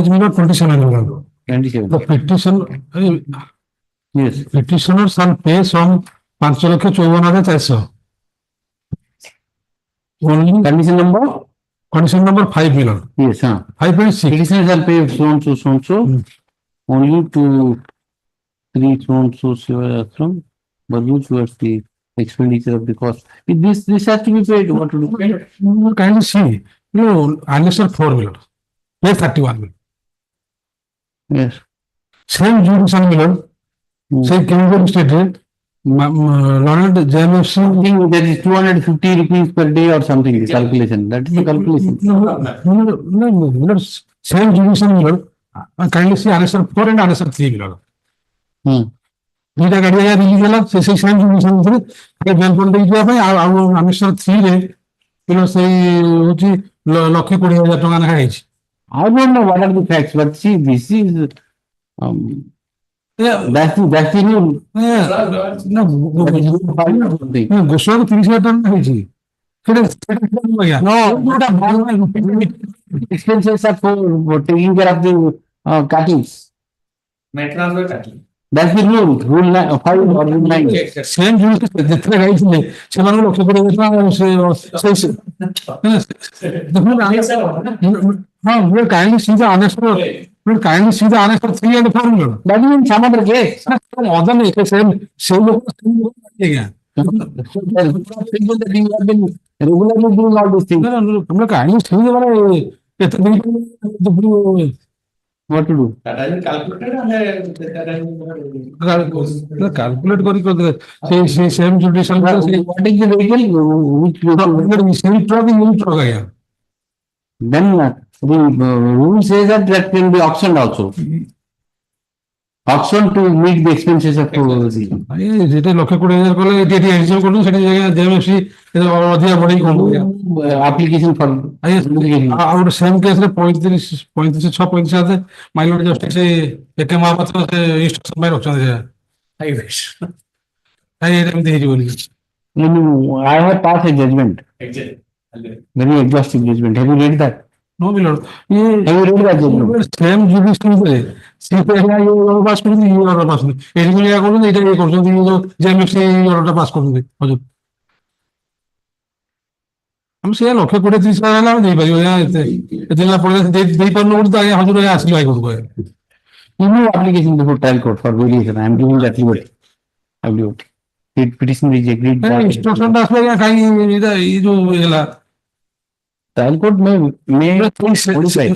my lord, 27, my lord. 27. The petition, yes. Petitioner shall pay some 5,54,400. Only condition number? Condition number 5, my lord. Yes, 5.6. Petitioner shall pay so and so, only to 3 so and so Ashram, but which was the expenditure of the cost. This has to be paid. What to do? Kindly see. Annexure 4, my lord. Page 31. Yes. Same judicial, my lord. Say Kingdom stated, Lord JMFC. I think that is 250 rupees per day or something, the calculation. That is the calculation. No, same judicial, my lord. Kindly see Annexure 4 and Annexure 3, my lord. ଦୁଇଟା ଗାଡି ଆଜ୍ଞା release ହେଲା ସେଇ same judicial ଭିତରେ bail bond ଦେଇଯିବା ପାଇଁ ଆଉ Annexure 3 ରେ ସେଇ ହଉଛି 1,20,000 ଟଙ୍କା ଲେଖା ହେଇଛି। I don't know what are the facts, but see, this is that's the rule. Goswami 30,000 ଟଙ୍କା ହେଇଛି। No, expenses are for taking care of the cattle. That's the rule. Rule 5 or rule 9. Same rule ଯେତେବେଳେ ଗାଇଥିଲେ ସେମାନଙ୍କୁ 1,20,000 ଟଙ୍କା we kindly see the Annexure 3 and 4. That is in some other case. Other same again. People that you have been regularly doing all these things. No, kindly see what to do? Calculate say same judicial. What is the vehicle? Same truck again. Then the rule says that can be auctioned also. Auction to meet the expenses of যেটা 1,20,000 কলে এটি হিসাব করুন সেটা জায়গায় জেএমএফসি ଅଧିକା বড়େই কম application for ଆଉ ଗୋଟେ ସେମ୍ କେସରେ 35,6,35,7 ମାଇଲର ଜଷ୍ଟିସ ଏକେ ମହାପାତ୍ର ସେ ଇନଷ୍ଟ୍ରକ୍ସନ ପାଇଁ ରଖିଛନ୍ତି ଏମିତି ହେଇଯିବ ବୋଲି No, I have passed a judgment, very exhaustive judgment. Have you read that? No, my lord. Have you read that judgment? Same jurisdiction. See, you pass করুন, you order pass করুন। এরকম ইয়া করুন, এটা ইয়ে করছেন, যে আমি সেই অর্ডারটা পাস করুন হজুর। আমি সে লক্ষ্য করে দিয়েছি আমি ଦେଇପାରିବି এতে না পড়ে ଦେଇପାରୁନ ବୋଲି ତ ଆଜ୍ଞା ହଜୁର ଆଜ୍ଞା ଆସିଲେ ଆଇ করবো। You know application before trial court for mediation. I am giving that liberty. I will do it. The petitioner is agreed. ଇନଷ୍ଟ୍ରକ୍ସନଟା ଆସିଲେ ଆଜ୍ଞା କାହିଁକି ଏଇଟା ଏଇ ଯୋଉ ହେଲା Trial court may modify.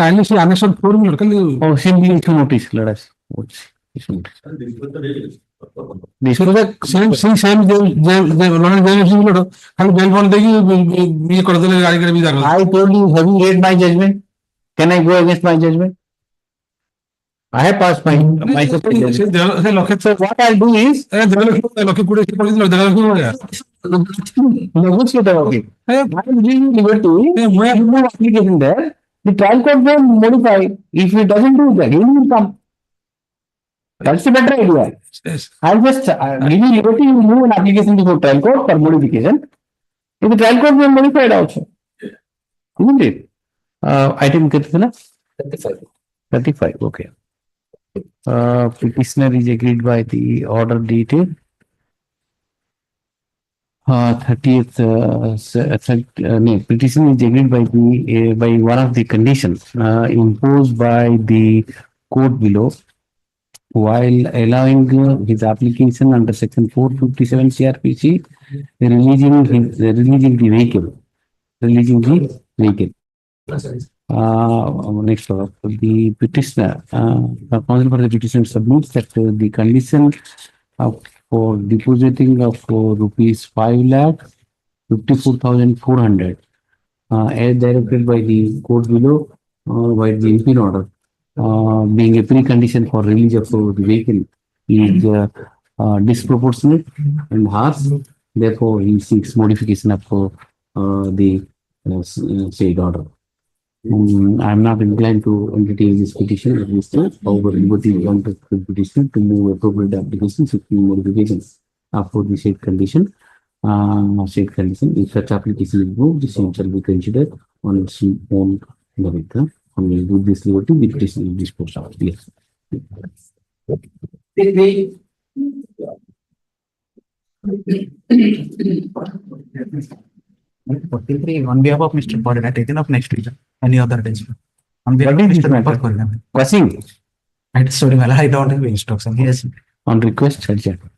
kindly see annexation 4 minute ଖାଲି Oh, simply issue notice. Let us issue notice. This was a same ଖାଲି ବେଲ ବନ୍ଦ ଦେଇକି ଇଏ କରିଦେଲେ ଗାଡି ଗାଡି ବିଦା କରିଦେଲେ। I told you, have you read my judgment? Can I go against my judgment? I have passed my what I'll do is negotiate about it. I am giving you liberty. You have application there. The trial court will modify. If it doesn't do that, he will come. That's a better idea. I'll just give you liberty. You move an application before trial court for modification. If the trial court will modify it also. Isn't it? Item 35. Okay. Petitioner is agreed by the order dated 30th. Petitioner is agreed by the by one of the conditions imposed by the court below, while allowing his application under section 457 CRPC, releasing the vehicle. Next up, the petitioner, counsel for the petitioner submits that the condition for depositing of rupees 5,54,400 as directed by the court below by the impugn order, being a precondition for release of the vehicle, is disproportionate and harsh. Therefore, he seeks modification of the said order. I am not inclined to entertain this petition at this time. However, liberty is granted to the petitioner to move appropriate applications seeking modifications for the said condition. If such application is moved, the same shall be considered on its own merit. With this liberty, the petition is disposed of. Yes. 43 on behalf of Mr. Coordinator, taken up next week. Any other days? On behalf of Mr. Coordinator. Question. Sorry, I don't have instruction. Yes. On request,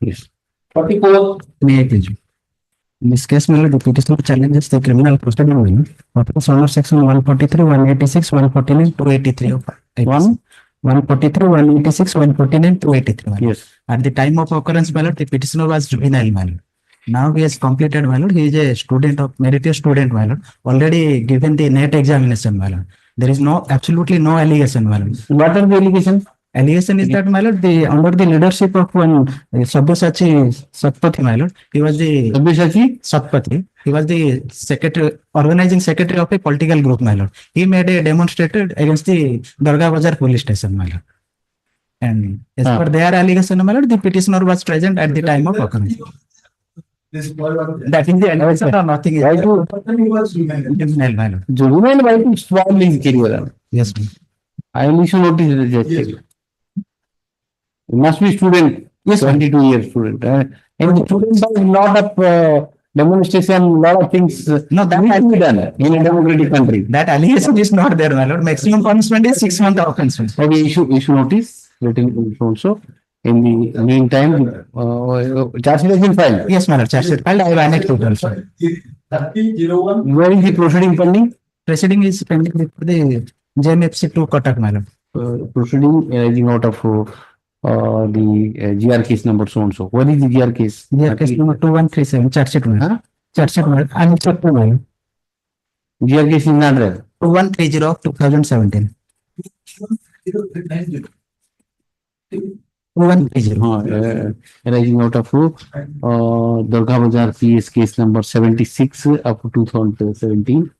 yes. 44. May I please? In this case, the petitioner challenges the criminal proceeding purpose under section 143, 186, 149, 283 of 143, 186, 149, 283. Yes. At the time of occurrence, my lord, the petitioner was juvenile, my lord. Now he has completed, my lord. He is a student of meritorious student, my lord. Already given the NET examination, my lord. There is absolutely no allegation, my lord. What are the allegations? Allegation is that, my lord, under the leadership of one Sibo Sankar Mishra, my lord, he was the he was the organizing secretary of a political group, my lord. He made a demonstration against the Durga Bazar police station, my lord. And as per their allegation, my lord, the petitioner was present at the time of occurrence. That is the allegation or nothing. Why to Juvenile, my lord. Juvenile, why to swallow his career? Yes, ma'am. I only should notice the judge. You must be student. Yes, 22 years student. And the students have a lot of demonstration, lot of things. No, that has to be done in a democratic country. That allegation is not there, my lord. Maximum punishment is 6 months of punishment. Okay, you should notice written also. In the meantime, charge sheet has been filed. Yes, my lord. Charge sheet filed. I have annexed it also. Where is the proceeding pending? Proceeding is pending before the JMFC 2 Kotak, my lord. Proceeding arising out of the GR case number so and so. What is the GR case? GR case number 2137. Charge sheet, my lord. Charge sheet, my lord. I'm checked, my lord. GR case is not there. 2130 of 2017. 2130. Arising out of Durga Bazar PS case number 76 of 2017.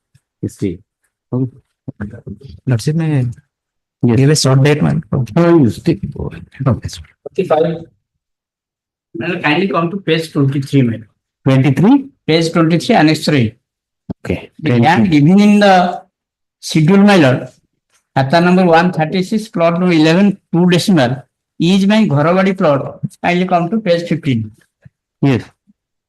Stay. Lordship, may give a short date, man. You stick. Okay, sir. 55. Kindly come to page 23, man. 23? Page 23, Annex 3. Okay. The land given in the schedule, my lord, Khata number 136, plot number 11, 2 decimal, is my Ghoravadi plot. Kindly come to page 15. Yes.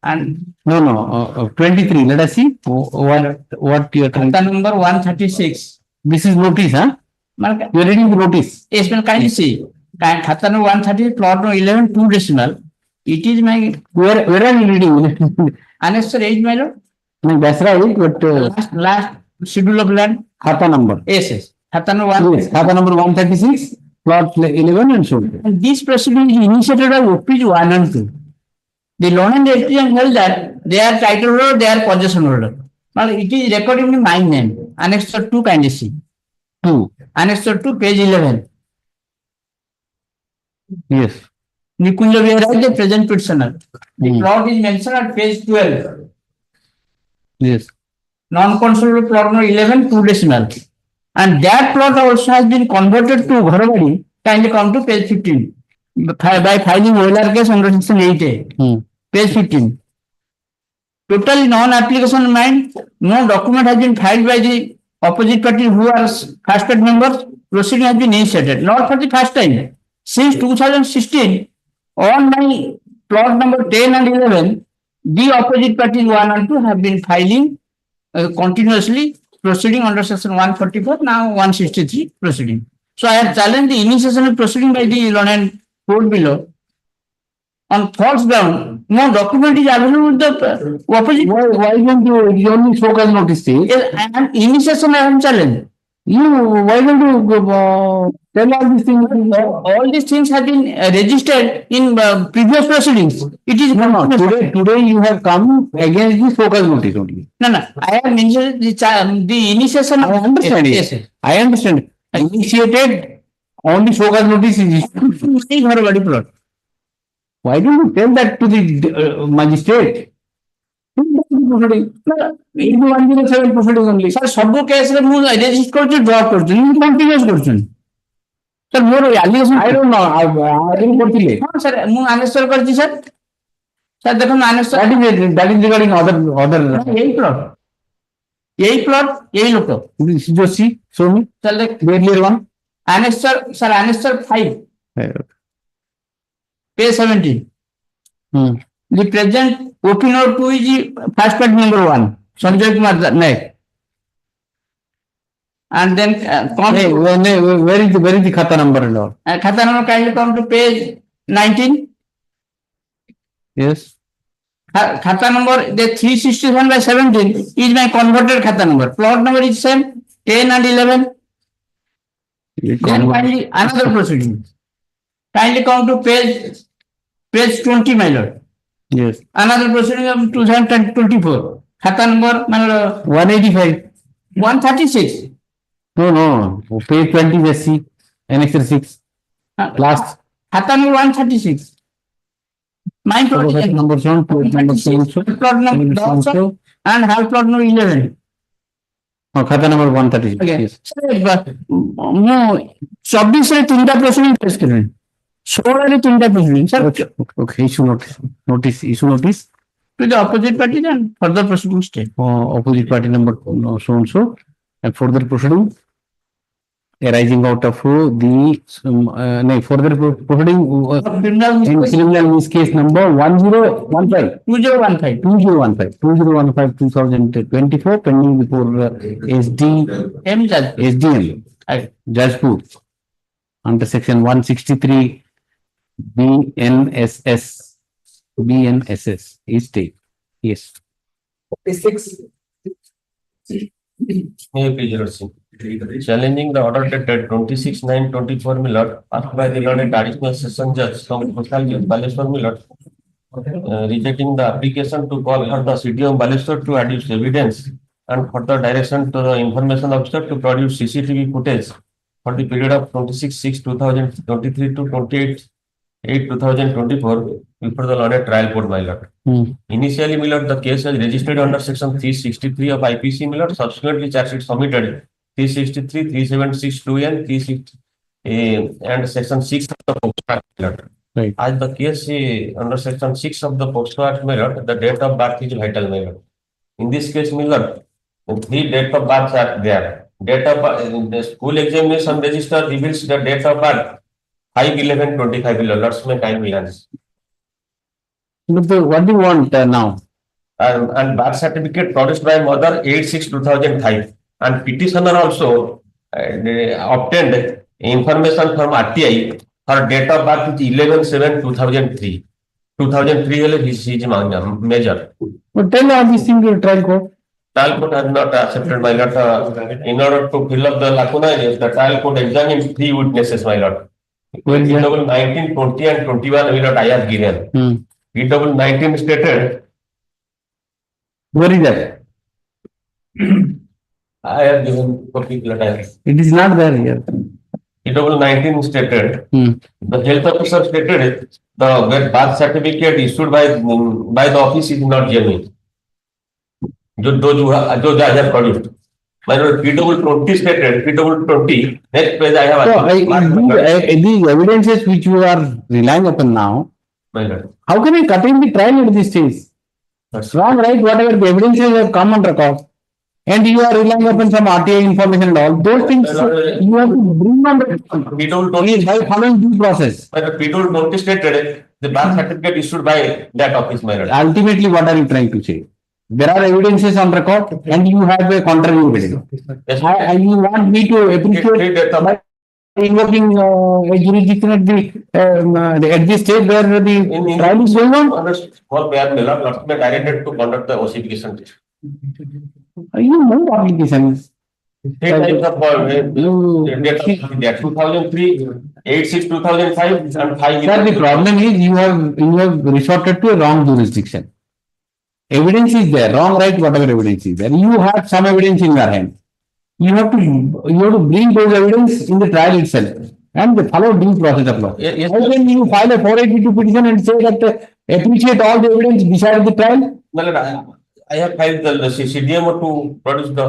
And No, 23. Let us see what you are trying. Khata number 136. This is notice, huh? You are reading the notice. Yes, ma'am, kindly see. Khata number 130, plot number 11, 2 decimal. It is my. Where are you reading? Annex 8, my lord. No, that's right, but Last schedule of land. Khata number. Yes. Khata number 1. Yes, Khata number 136, plot 11 and so on. And this proceeding is initiated by OPs 1 and 2. The loan and electrician held that they are title holder, they are possession holder. But it is recorded in my name. Annex 2, kindly see. 2. Annex 2, page 11. Yes. Nikunja Vihara is the present petitioner. The plot is mentioned at page 12. Yes. Non-controllable plot number 11, 2 decimal. And that plot also has been converted to Ghoravadi. Kindly come to page 15. By filing OLR case under section 8A. Page 15. Totally non-application made. No document has been filed by the opposite party who are first paid members. Proceeding has been initiated. Not for the first time. Since 2016, on my plot number 10 and 11, the opposite parties 1 and 2 have been filing continuously, proceeding under section 144, now 163 proceeding. So I have challenged the initiation of proceeding by the London court below. On false ground, no document is available with the opposite. Why don't you only focus notice? Yes, and initiation I have challenged. Why don't you tell all these things? All these things have been registered in previous proceedings. It is no. Today you have come against the focus notice only. No. I have mentioned the initiation. I understand it. Yes. I understand. Initiated only focus notice is issued. Why don't you tell that to the magistrate? Sir, ସବୁ କେସରେ ମୁଁ register କରୁଛି, drop କରୁଛି, continuous କରୁଛନ୍ତି। Sir ମୋର allegation I don't know. I କରିଥିଲେ। ହଁ sir ମୁଁ ଆନେଶ୍ଵର କରିଛି ସାର୍। ସାର୍ ଦେଖନ୍ତୁ Aneshwar that is regarding other ଏଇ ପ୍ଲଟ ଏଇ ଲୋକ ଯୋଶୀ ସୋମୀ sir clear one Aneshwar sir Aneshwar 5 page 17. The present opinion 2 is first part number 1, Sanjay Kumar Naik. And then where is the khata number and all? Khata number kindly come to page 19. Yes. Khata number the 367 by 17 is my converted khata number. Plot number is same 10 and 11. Then kindly another proceeding. Kindly come to page 20, my lord. Yes. Another proceeding of 2024. Khata number 185. 136. No. Page 20, SC, Annex 6. Last. Khata number 136. My plot is number 7, plot number 7, plot number and half plot number 11. Khata number 136. Okay. Yes. ମୁଁ 24 ରେ 3ଟା proceeding face କଲିଣି, 16 ରେ 3ଟା proceeding. Sir, okay. Issue notice to the opposite party and further proceeding state. Opposite party number so and so, and further proceeding arising out of the further proceeding in criminal case number 2015 2024 pending before SDM Jajpur under section 163 BNSS is state. Yes. 46. Challenging the order dated 26/9/24 Millard, passed by the learned additional session judge from Coastal Judge Baleshwar Millard, rejecting the application to call for the city of Baleshwar to adduce evidence and further direction to the information officer to produce CCTV footage for the period of 26/6/2023 to 28/8/2024 before the learned trial court, my lord. Initially, Millard, the case was registered under section 363 of IPC, Millard. Subsequently, charge sheet submitted 363, 3762 and 36 and section 6 of the Millard. Right. As the case under section 6 of the Post Act, my lord, the date of birth is vital, my lord. In this case, my lord, 3 date of births are there. Date of birth, the school examination register reveals the date of birth 5/11/25, my lord. That's my time reliance. What do you want now? And birth certificate produced by mother 8/6/2005, and petitioner also obtained information from RTI. Her date of birth is 11/7/2003. 2003 is major. But tell all these things to trial court. Trial court has not accepted, my lord. In order to fill up the lacuna, the trial court examined 3 witnesses, my lord. Double 19, 20, and 21, my lord, I have given. Double 19 stated. Where is that? I have given particular time. It is not there here. Double 19 stated. The health officer stated the birth certificate issued by the office is not genuine. Those I have produced. My lord, P20 stated, P20, next page I have. So, these evidences which you are relying upon now, my lord, how can you cut in the trial at this stage? Wrong, right? Whatever the evidences have come on record, and you are relying upon some RTI information and all those things, you have to bring on record by following due process. My lord, P20 stated the birth certificate issued by that office, my lord. Ultimately, what are you trying to say? There are evidences on record, and you have a contrary evidence. Yes, And you want me to appreciate by invoking a jurisdiction at the stage where the trial is going on? Small pair, my lord, not directed to conduct the ossification test. You know applications. 3 types of data, 2003, 8/6/2005, and 5. Sir, the problem is you have resorted to a wrong jurisdiction. Evidence is there, wrong, right, whatever evidence is there. You have some evidence in your hand. You have to bring those evidence in the trial itself and follow due process of law. Yes, how can you file a 482 petition and say that appreciate all the evidence beside the trial? Well, I have filed the CDMO to produce the.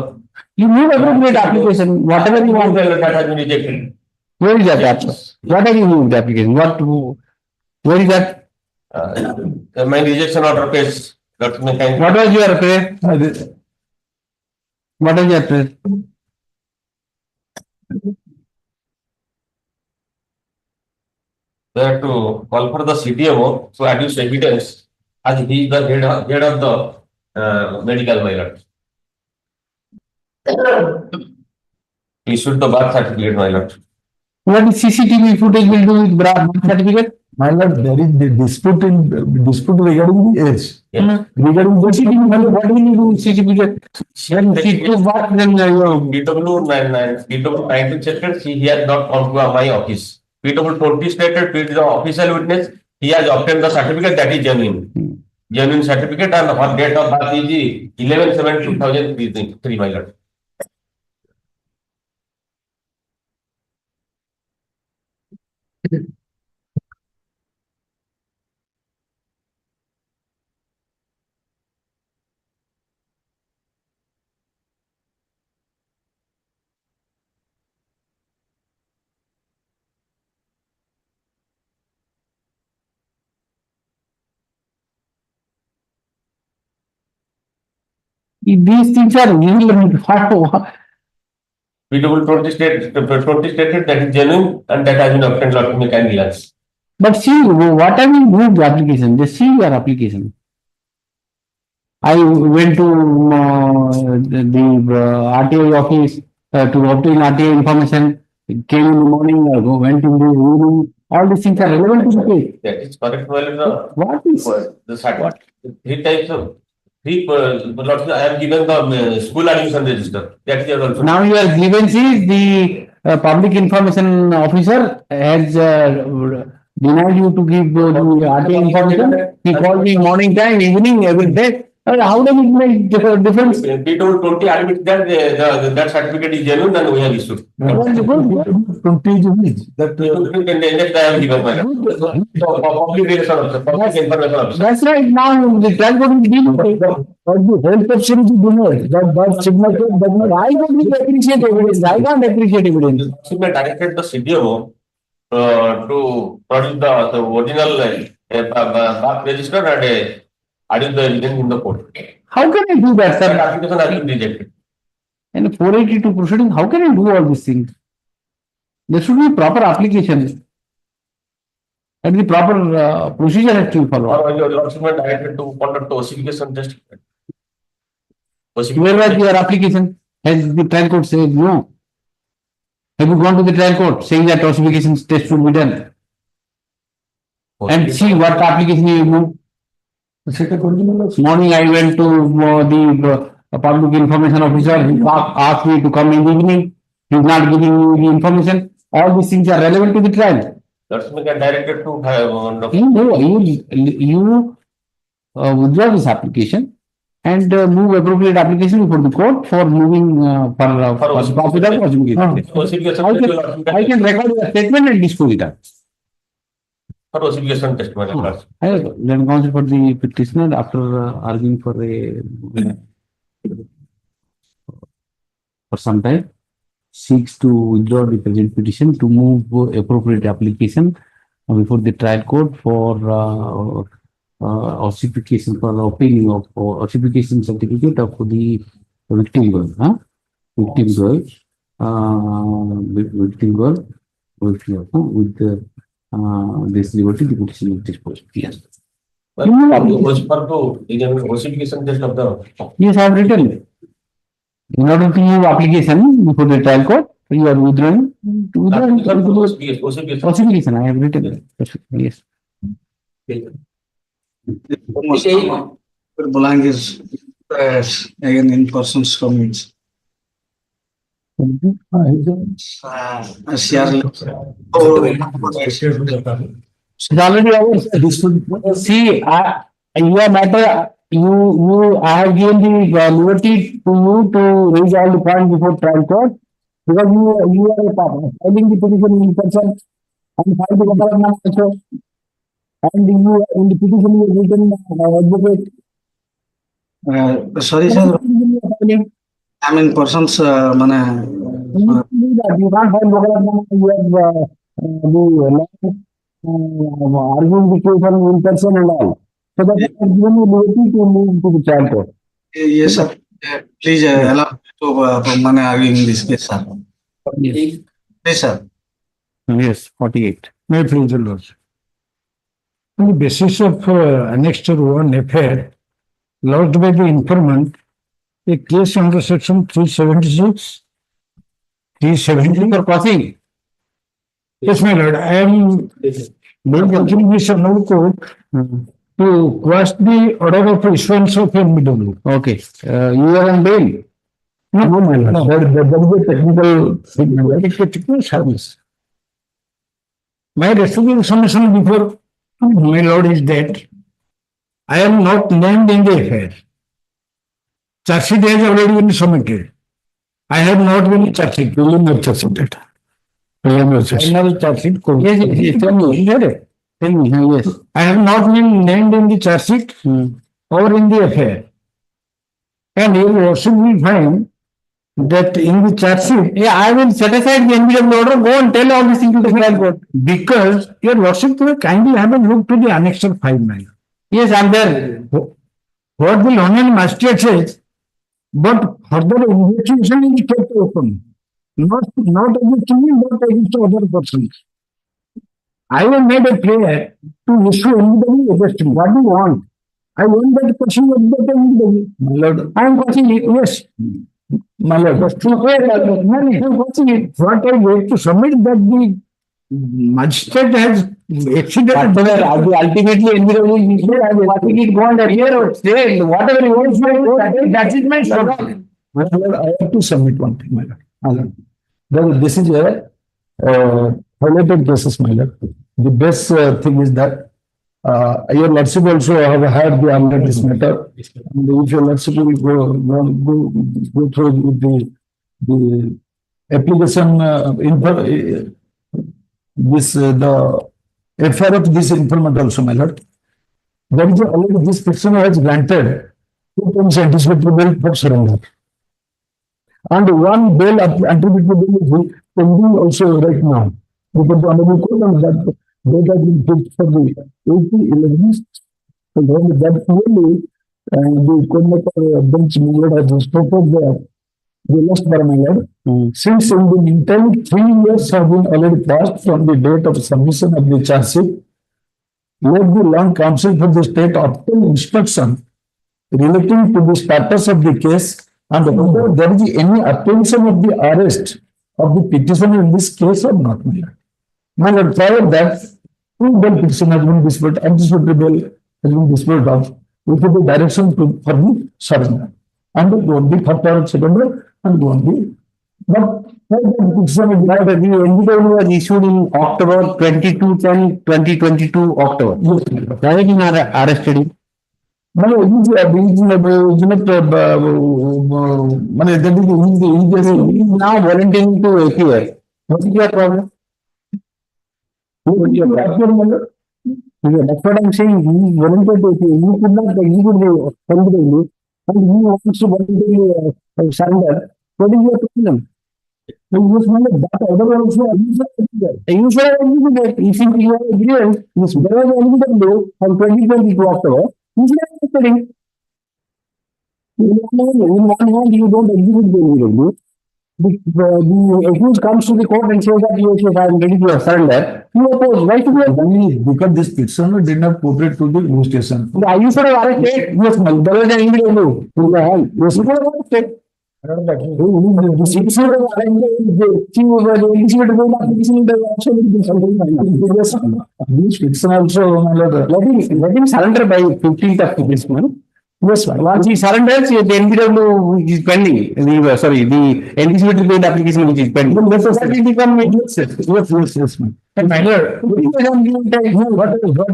You move appropriate application, whatever you want. That has been rejected. Where is that? What have you moved the application? Where is that? My rejection order page. What was your prayer? What is your prayer? They have to call for the CDMO to adduce evidence as he is the head of the medical violence. Issued the birth certificate, my lord. What is CCTV footage will do with birth certificate? My lord, there is the dispute regarding the age. Yeah. Regarding the CCTV, what will you do with CCTV? PW 19 stated he has not come to my office. PW 20 stated to the official witness he has obtained the certificate that is genuine. Genuine certificate, and her date of birth is 11/7/2003, my lord. These things are irrelevant. PW 20 stated that is genuine and that has been obtained by mechanical. But see, what have you moved the application? Just see your application. I went to the RTI office to obtain RTI information. Came in the morning, went in the evening. All these things are relevant to the case. That is correct. Well, what is the 3 types of I have given the school admission register. That is also. Now your grievance is the public information officer has denied you to give the RTI information. He called me morning time, evening, every day. How does it make difference? P2 20 admits that that certificate is genuine and we have issued. 20 is that next I have given my public relation officer, public information officer. That's right. Now the trial court is dealing with it. But the health option is denied. That signature does not. I don't appreciate evidence. I can't appreciate evidence. She may directed the CDMO to produce the original back register and adding the evidence in the court. How can I do that, That sir? application has been rejected. In 482 proceeding, how can I do all these things? There should be proper application. And the proper procedure has to be followed. Or your lordship is directed to conduct the ossification test. Where was your application? Has the trial court said no? Have you gone to the trial court saying that ossification test should be done? And see what application you moved. Morning I went to the public information officer. He asked me to come in the evening. He is not giving me the information. All these things are relevant to the trial. Lordship can directed to have. You withdraw this application and move appropriate application before the court for moving for ossification. I can record your statement and dispose it out. For ossification test. Then counsel for the petitioner after arguing for some time seeks to withdraw the present petition to move appropriate application before the trial court for ossification for obtaining of ossification certificate of the victim girl, victim girl with this liberty the petition is disposed. Yes. Ossification test of the. Yes, I have written it. In order to move application before the trial court, you are withdrawing. Ossification, I have written it. Yes. Belongs again in person's comments. It's already over. See, your matter, I have given the liberty to you to raise all the points before trial court because you are a partner. Filing the petition in person and file the government also. And you in the petition you have written advocate. Sorry, sir. I mean, persons, you can't file government. You have arguing the case in person and all. So that is given you liberty to move to the trial court. Yes, sir. Please allow me to argue in this case, sir. Yes. Yes, sir. Yes, 48. May I please the Lord? On the basis of Annexure 1 FIR lodged by the informant, a case under section 376, 370 for crossing. Yes, my lord, I am doing this Hon'Ble court to quash the order of issuance of imbue. Okay. You are on bail. No, my lord. No. There is a technical service. My receiving information before my lord is that I am not named in the affair. Charge sheet has already been submitted. I have not been charge sheet. Preliminary charge sheet. Preliminary charge sheet. Yes, tell me. Tell me, yes. I have not been named in the charge sheet or in the affair. And your lordship will find that in the charge sheet, yeah, I will set aside the NBW order, go and tell all these things to the trial court. Because your lordship will kindly have a look to the annexure 5 man. Yes, I am there. What the Honorable Magistrate says, but further investigation is kept open. Not against me, but against other persons. I have made a prayer to issue anybody against me. What do you want? I want that person of that anybody. My lord, I am watching it, yes. My lord, I am watching it. What I want to submit that the magistrate has exceeded. Ultimately, NBW is watching it go under here or stay. Whatever you want, that is my problem. My lord, I have to submit one thing, my lord. This is a highlighted cases, my lord. The best thing is that your lordship also have heard the under this matter. And if your lordship will go through with the application the affair of this informant also, my lord. That is already this person has granted 2 times anticipatory bail for surrender. And one bail anticipatory bail is pending also right now. because the honorable court and that date has been fixed for the 80/11. So then that clearly, the court bench member has stated that the last parameter, since in the meantime 3 years have been already passed from the date of submission of the charge sheet, let the long counsel for the state obtain instruction relating to the status of the case and whether there is any apprehension of the arrest of the petitioner in this case or not. My lord, prior that, two bail petition has been disposed, anticipatory bail has been disposed of with the direction for the surrender. And the first or second and go on the. But the petition is not, the NBW was issued in October 22/10/2022 October. Why is not arrested him? No, he is now volunteering to appear. What is your problem? That's what I'm saying. He volunteered to appear. He could not, he would be voluntarily, and he wants to voluntarily surrender. What is your problem? So you must know that order also usually if you are agreeing, this there was NBW on 2022 October. In one hand, you don't execute the NBW. The accused comes to the court and says that I am ready to surrender. You oppose. Why should you? Because this petitioner did not cooperate to the investigation. You should have arrested. Yes, ma'am. There was an NBW in the hand. You should have arrested. Let him surrender by 15th of this month. Yes, once he surrenders, the NBW is pending. The anticipatory bail application which is pending. Yes, ma'am. What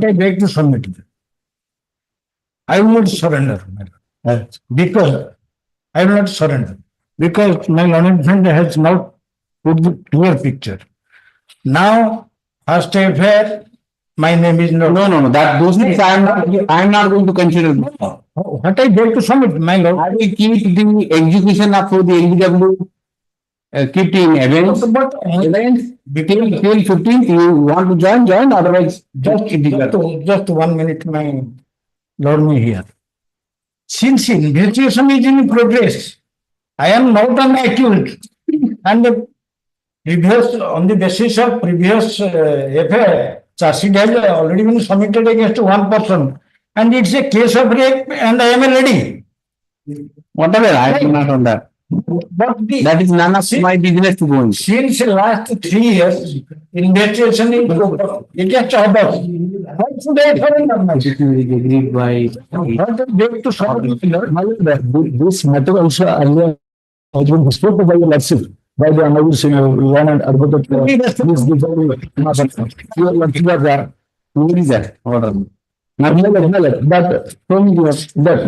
I beg to submit, I will not surrender, because I will not surrender. Because my learned friend has now put the clear picture. Now, first affair, my name is not. No. That those things I am not going to consider. What I beg to submit, my lord. I will keep the execution of the NBW. Keep in evidence. But between 15th, you want to join. Otherwise, just 1 minute, my lord me here. Since investigation is in progress, I am not an accused, and on the basis of previous affair, charge sheet has already been submitted against one person, and it's a case of rape, and I am a lady. Whatever, I am not on that. But that is none of my business to go in. Since the last 3 years, investigation is progress. It has stopped us. Why should I surrender? It is agreed by. This matter also earlier has been disposed by the lordship, by the honorable senior one and advocate. Your lordship are there. Who is that? Order. That told you that.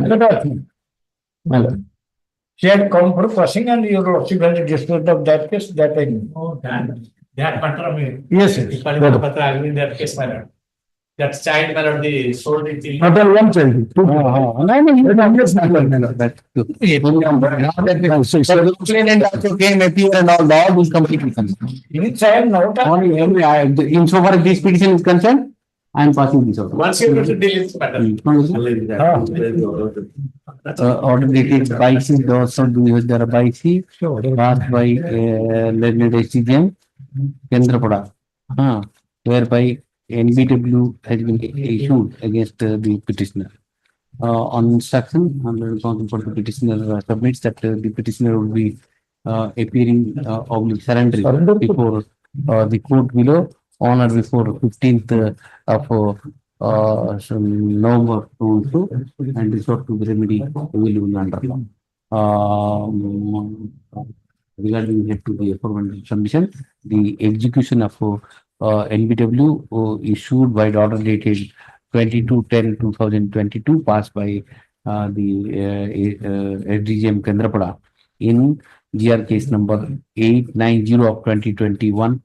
She had come for crossing, and your lordship has disposed of that case. That I know. That matter, yes. That case matter. That child matter, the sold it. Not one child. Came appear and all those completely insofar as this petition is concerned, I am passing this order. Once you deal with matter. Order dated by C, also do there by C, passed by learned SCGM, Kendrapada, whereby NBW has been issued against the petitioner. On instruction, under counsel for the petitioner submits that the petitioner will be appearing surrendering before the court below on or before 15th of November 2022 and resort to the remedy available under law. Regarding head to the aforementioned submission, the execution of NBW issued by the order dated 22/10/2022 passed by the SDGM Kendrapada in GR case number 890 of 2021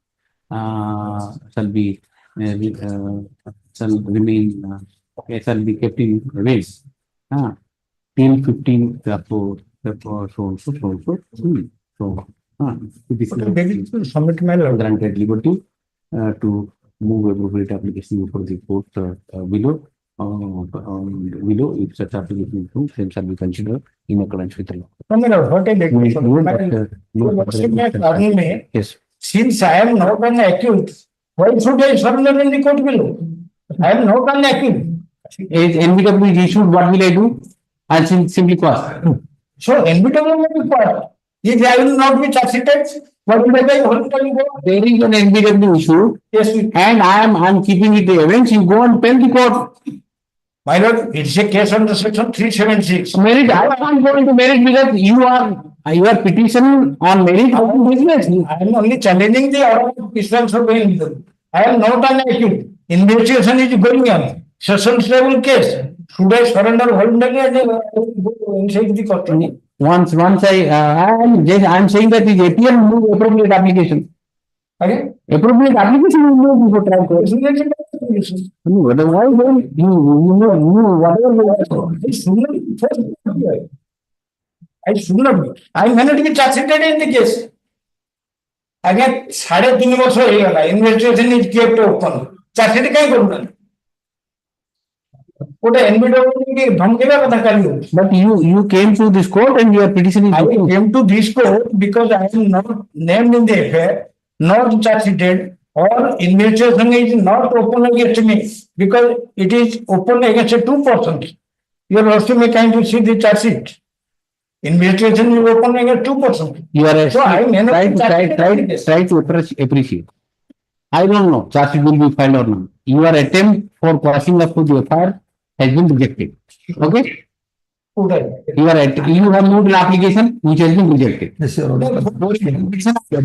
shall be kept in ways till 15th so this is granted liberty to move appropriate application before the court below. Below, if such application is approved, then shall be considered in accordance with the law. Yes. Since I am not an accused, why should I surrender in the court below? I am not an accused. If NBW is issued, what will I do? I'll simply cross. So NBW will be passed. If I will not be charged, what will I do? There is an NBW issue. Yes, and I am keeping it the evidence. You go and tell the court. My lord, it's a case under section 376. Merit, I can't go into merit because your petition on merit. I am only challenging the order of Israel for being. I am not an accused. Investigation is going on. Sessions level case. Should I surrender voluntarily inside the court? Once I am saying that the APL move appropriate application. Okay. Appropriate application will move before trial court. No, otherwise you whatever. I should not be. I am not be charged in the case. Again, 3.5 वर्ष हो गया. Investigation is kept open. Charged कहीं करूँगा. But you came to this court and your petition is. I came to this court because I am not named in the affair, not charged, or investigation is not open against me because it is open against 2 persons. You are also trying to see the charge sheet. Investigation is open against 2 persons. You are so I may not try to appreciate. I don't know charge sheet will be filed or not. Your attempt for crossing up to the FIR has been rejected. Okay? You have moved an application which has been rejected. Yes, sir.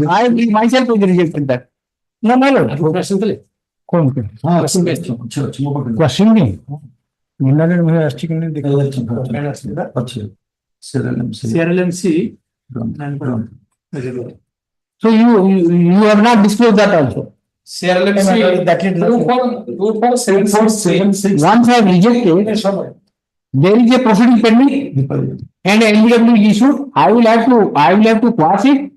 I myself have rejected that. No, my lord. Question me. CRLMC. So you have not disclosed that also. CRLMC that is 24746. Once I have rejected, there is a proceeding pending and NBW is issued. I will have to pass it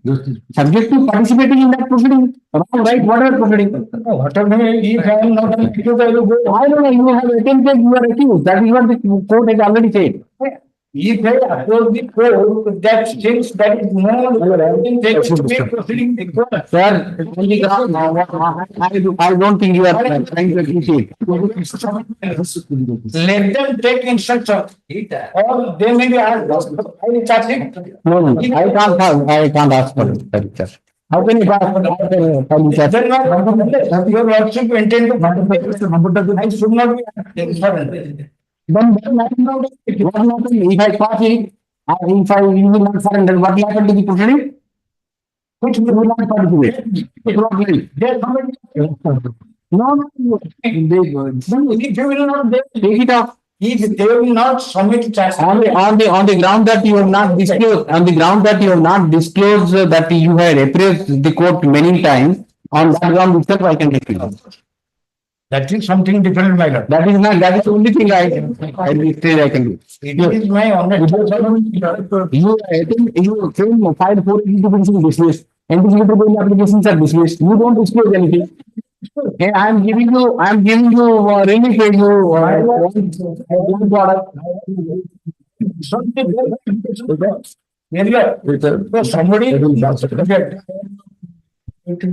subject to participating in that proceeding. Wrong, right? Whatever proceeding. Whatever, if I am not accused, I will go. I don't know. You have attempted. You are accused. That is what the court has already said. If I approach the court, that states that is no proceeding the court. Sir, I don't think you are trying to appreciate. Let them take instruction, or they may be asked. No, I can't ask for it. How can you ask for it? Then your lordship intend to I should not be insolvent. Then what happened if I pass it? If I will not surrender, what will happen to the proceeding? Which will not participate. No, If you will not take it off. If they will not submit charge On the ground that you have not disclosed, that you had appraised the court many times, on that ground itself I can take it off. That is something different, my lord. That is the only thing I can do. It is my honor. You came filed 4 petitions dismissed. Anticipated applications are dismissed. You don't disclose anything. Hey, I am giving you really pay you one product. Somebody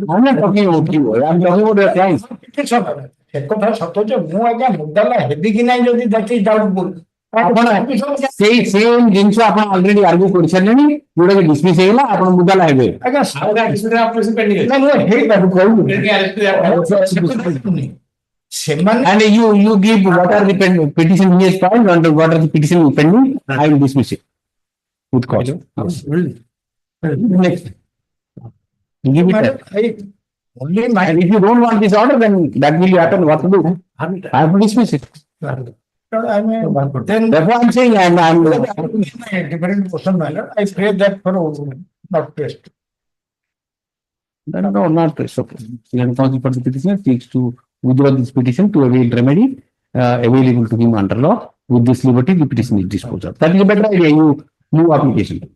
I'm not talking about you. I'm talking about your clients. କଥା ସତ ଯେ ମୁଁ ଆଜ୍ଞା ମୁଦାଲା ହେବି କି ନାହିଁ ଯଦି that is doubtful. Same ଜିନିଷ ଆପଣ ଅଲରେଡି ଆର୍ଗ୍ୟୁ କରିସାରିଲେଣି ଯୋଉଟା କି ଡିସମିସ୍ ହେଇଗଲା ଆପଣ ମୁଦାଲା ହେବେ। And you give what are the petition he has filed and what are the petition pending. I will dismiss it with cause. Next. Give it. And if you don't want this order, then that will happen. What to do? I have to dismiss it. Therefore, I'm saying I'm a different person. I pray that for not test. No, not test. Okay. Counsel for the petitioner seeks to withdraw this petition to avail remedy available to him under law. With this liberty, the petition is disposed of. That is a better idea. You move application.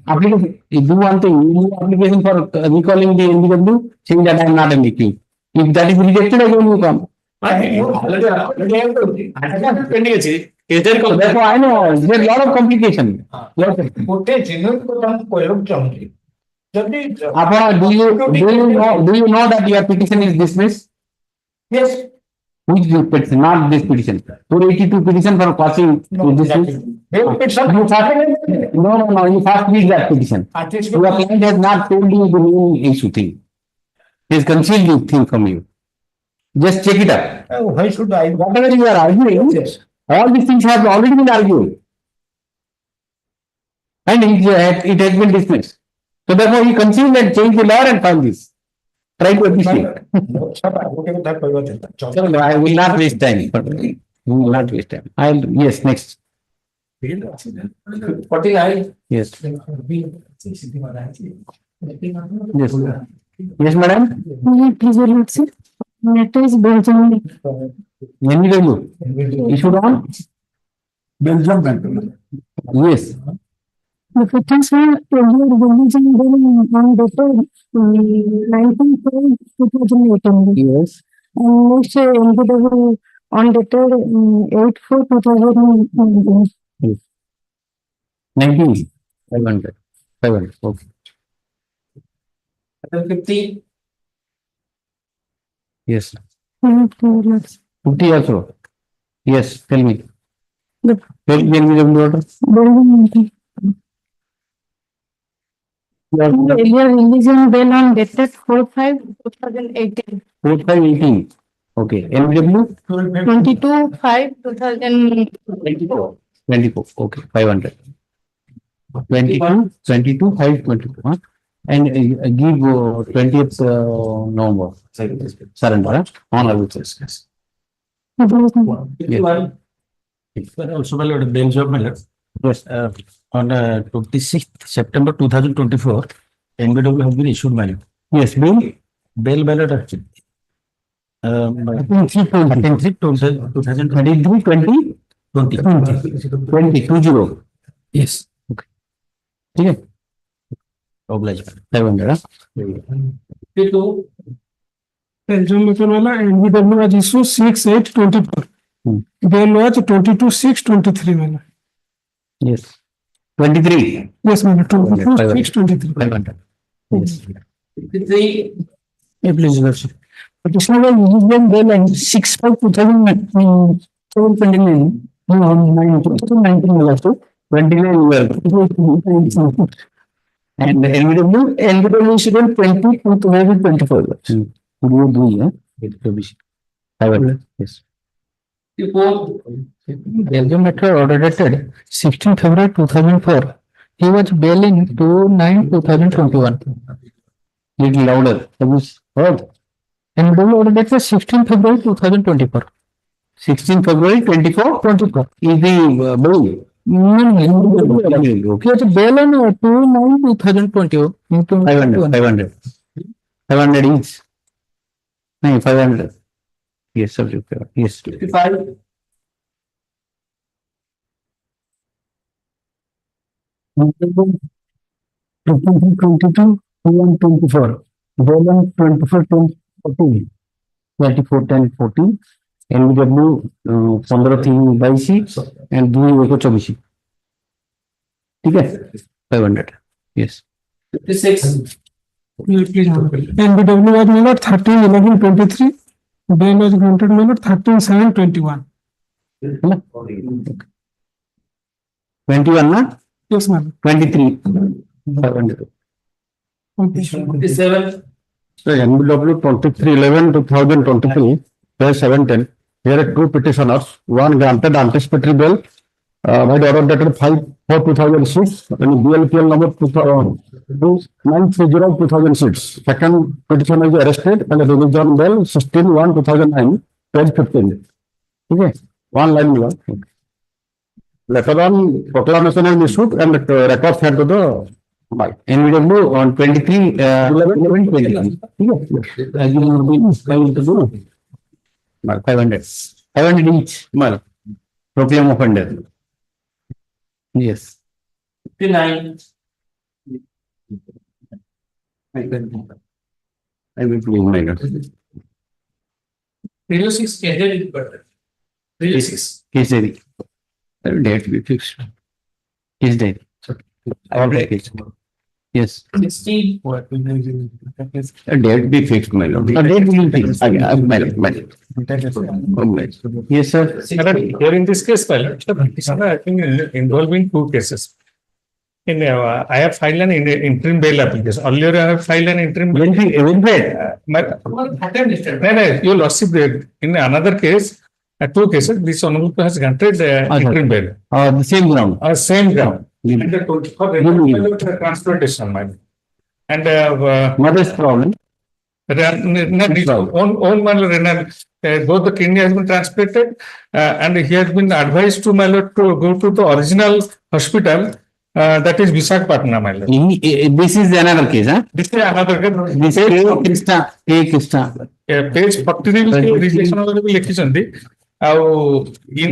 Application. If you want to move application for recalling the NBW, saying that I am not an accused. If that is rejected, again you come. pending ଅଛି is there So therefore, I know there are a lot of complication. ଗୋଟେ genuine କଥା ମୁଁ କହିବାକୁ ଚାହୁଁଛି ଯଦି Do you know that your petition is dismissed? yes Which petition? Not this petition. 482 petition for causing is dismissed. No, you first read that petition. Your client has not told you the main issue thing. He has concealed the thing from you. Just check it up. why should I Whatever you are arguing, all these things have already been argued. And it has been dismissed. So therefore, he concealed and changed the law and found this. Try to appreciate. I will not waste time. We will not waste time. Yes, next. 49 Yes. Yes. Yes, madam. Please read, sir. Matter is Belgium. NW. Issued on? Belgium matter. Yes. The petitions were earlier released on dated 19/4/2018. Yes. And next NBW on dated 8/4/2019. Yes. 19. 500. 500. Okay. 50 Yes. 50 50 also. Yes. Tell me. The Tell me NBW order. Belgium. Earlier released on bail on dated 4/5/2018. 4518. Okay. NBW 22/5/2024. 24. Okay. 500. 22, 22, 5, 22. Huh? And give 20th November. Surrender. Huh? On arbitration. Yes. also valid Belgium matter. Yes. On 26th September 2024, NBW has been issued by you. Yes. Bill. Bail ballot actually. 33, 2020. 20. Yes. Okay. ठीक है. Obliged. 500. Huh? 52 Belgium matter वाला NBW was issued 6/8/24. Bail was 22/6/23 वाला. Yes. 23. Yes, madam. 22/6/23. 500. Yes. 53 Please, Lordship. Petitioner was released on bail on 6/5/2029. 2019 also. 29 well. And the NBW issued on 20/2024. Would you do, yeah? 500. Yes. 54 Belgium matter order dated 16 February 2004. He was bailed in 2/9/2021. Little louder. Have you heard? NBW order dated 16 February 2024. 16 February 24 is the bill. Okay, it's bail on 2/9/2021. 500. 500 each. No, 500. Yes, sir. Yes. 55 22, 1/24. Bail on 24/10/14. 24/10/14. NBW 15/22 and 2/24. ठीक है. 500. Yes. 56 NBW was number 13/11/23. Bail was granted number 13/7/21. 21 na? Yes, ma'am. 23. 500. 57 So NBW 23/11/2023, page 710. Here are two petitioners. One granted anticipatory bail by the order dated 5/4/2006 and BLPL number 930/2006. Second petitioner is arrested and released on bail 16/1/2009, page 15. Okay. One line below. Later on, proclamation is issued and records sent to the NBW on 23/11/20. As you will be able to do. 500. 500 each. Proclaim offender. Yes. 59 I will prove my God. 306 KZ is better. 306. Case diary. Date be fixed. Case diary. All the case. Yes. 16. A date be fixed, my lord. A date will be fixed. My lord. Yes, sir. Here in this case, I think involving two cases. I have filed an interim bail application. Earlier, I have filed an interim bail. Your lordship, in another case, two cases, this honorable has granted interim bail. The same ground. Same ground. And the transportation, my. And mother's problem. Own manner, both the kidney has been transplanted, and he has been advised to my lord to go to the original hospital, that is Visakhapatnam, my lord. This is another case, huh? This is another case. This Krishna. Page 43 rejection of the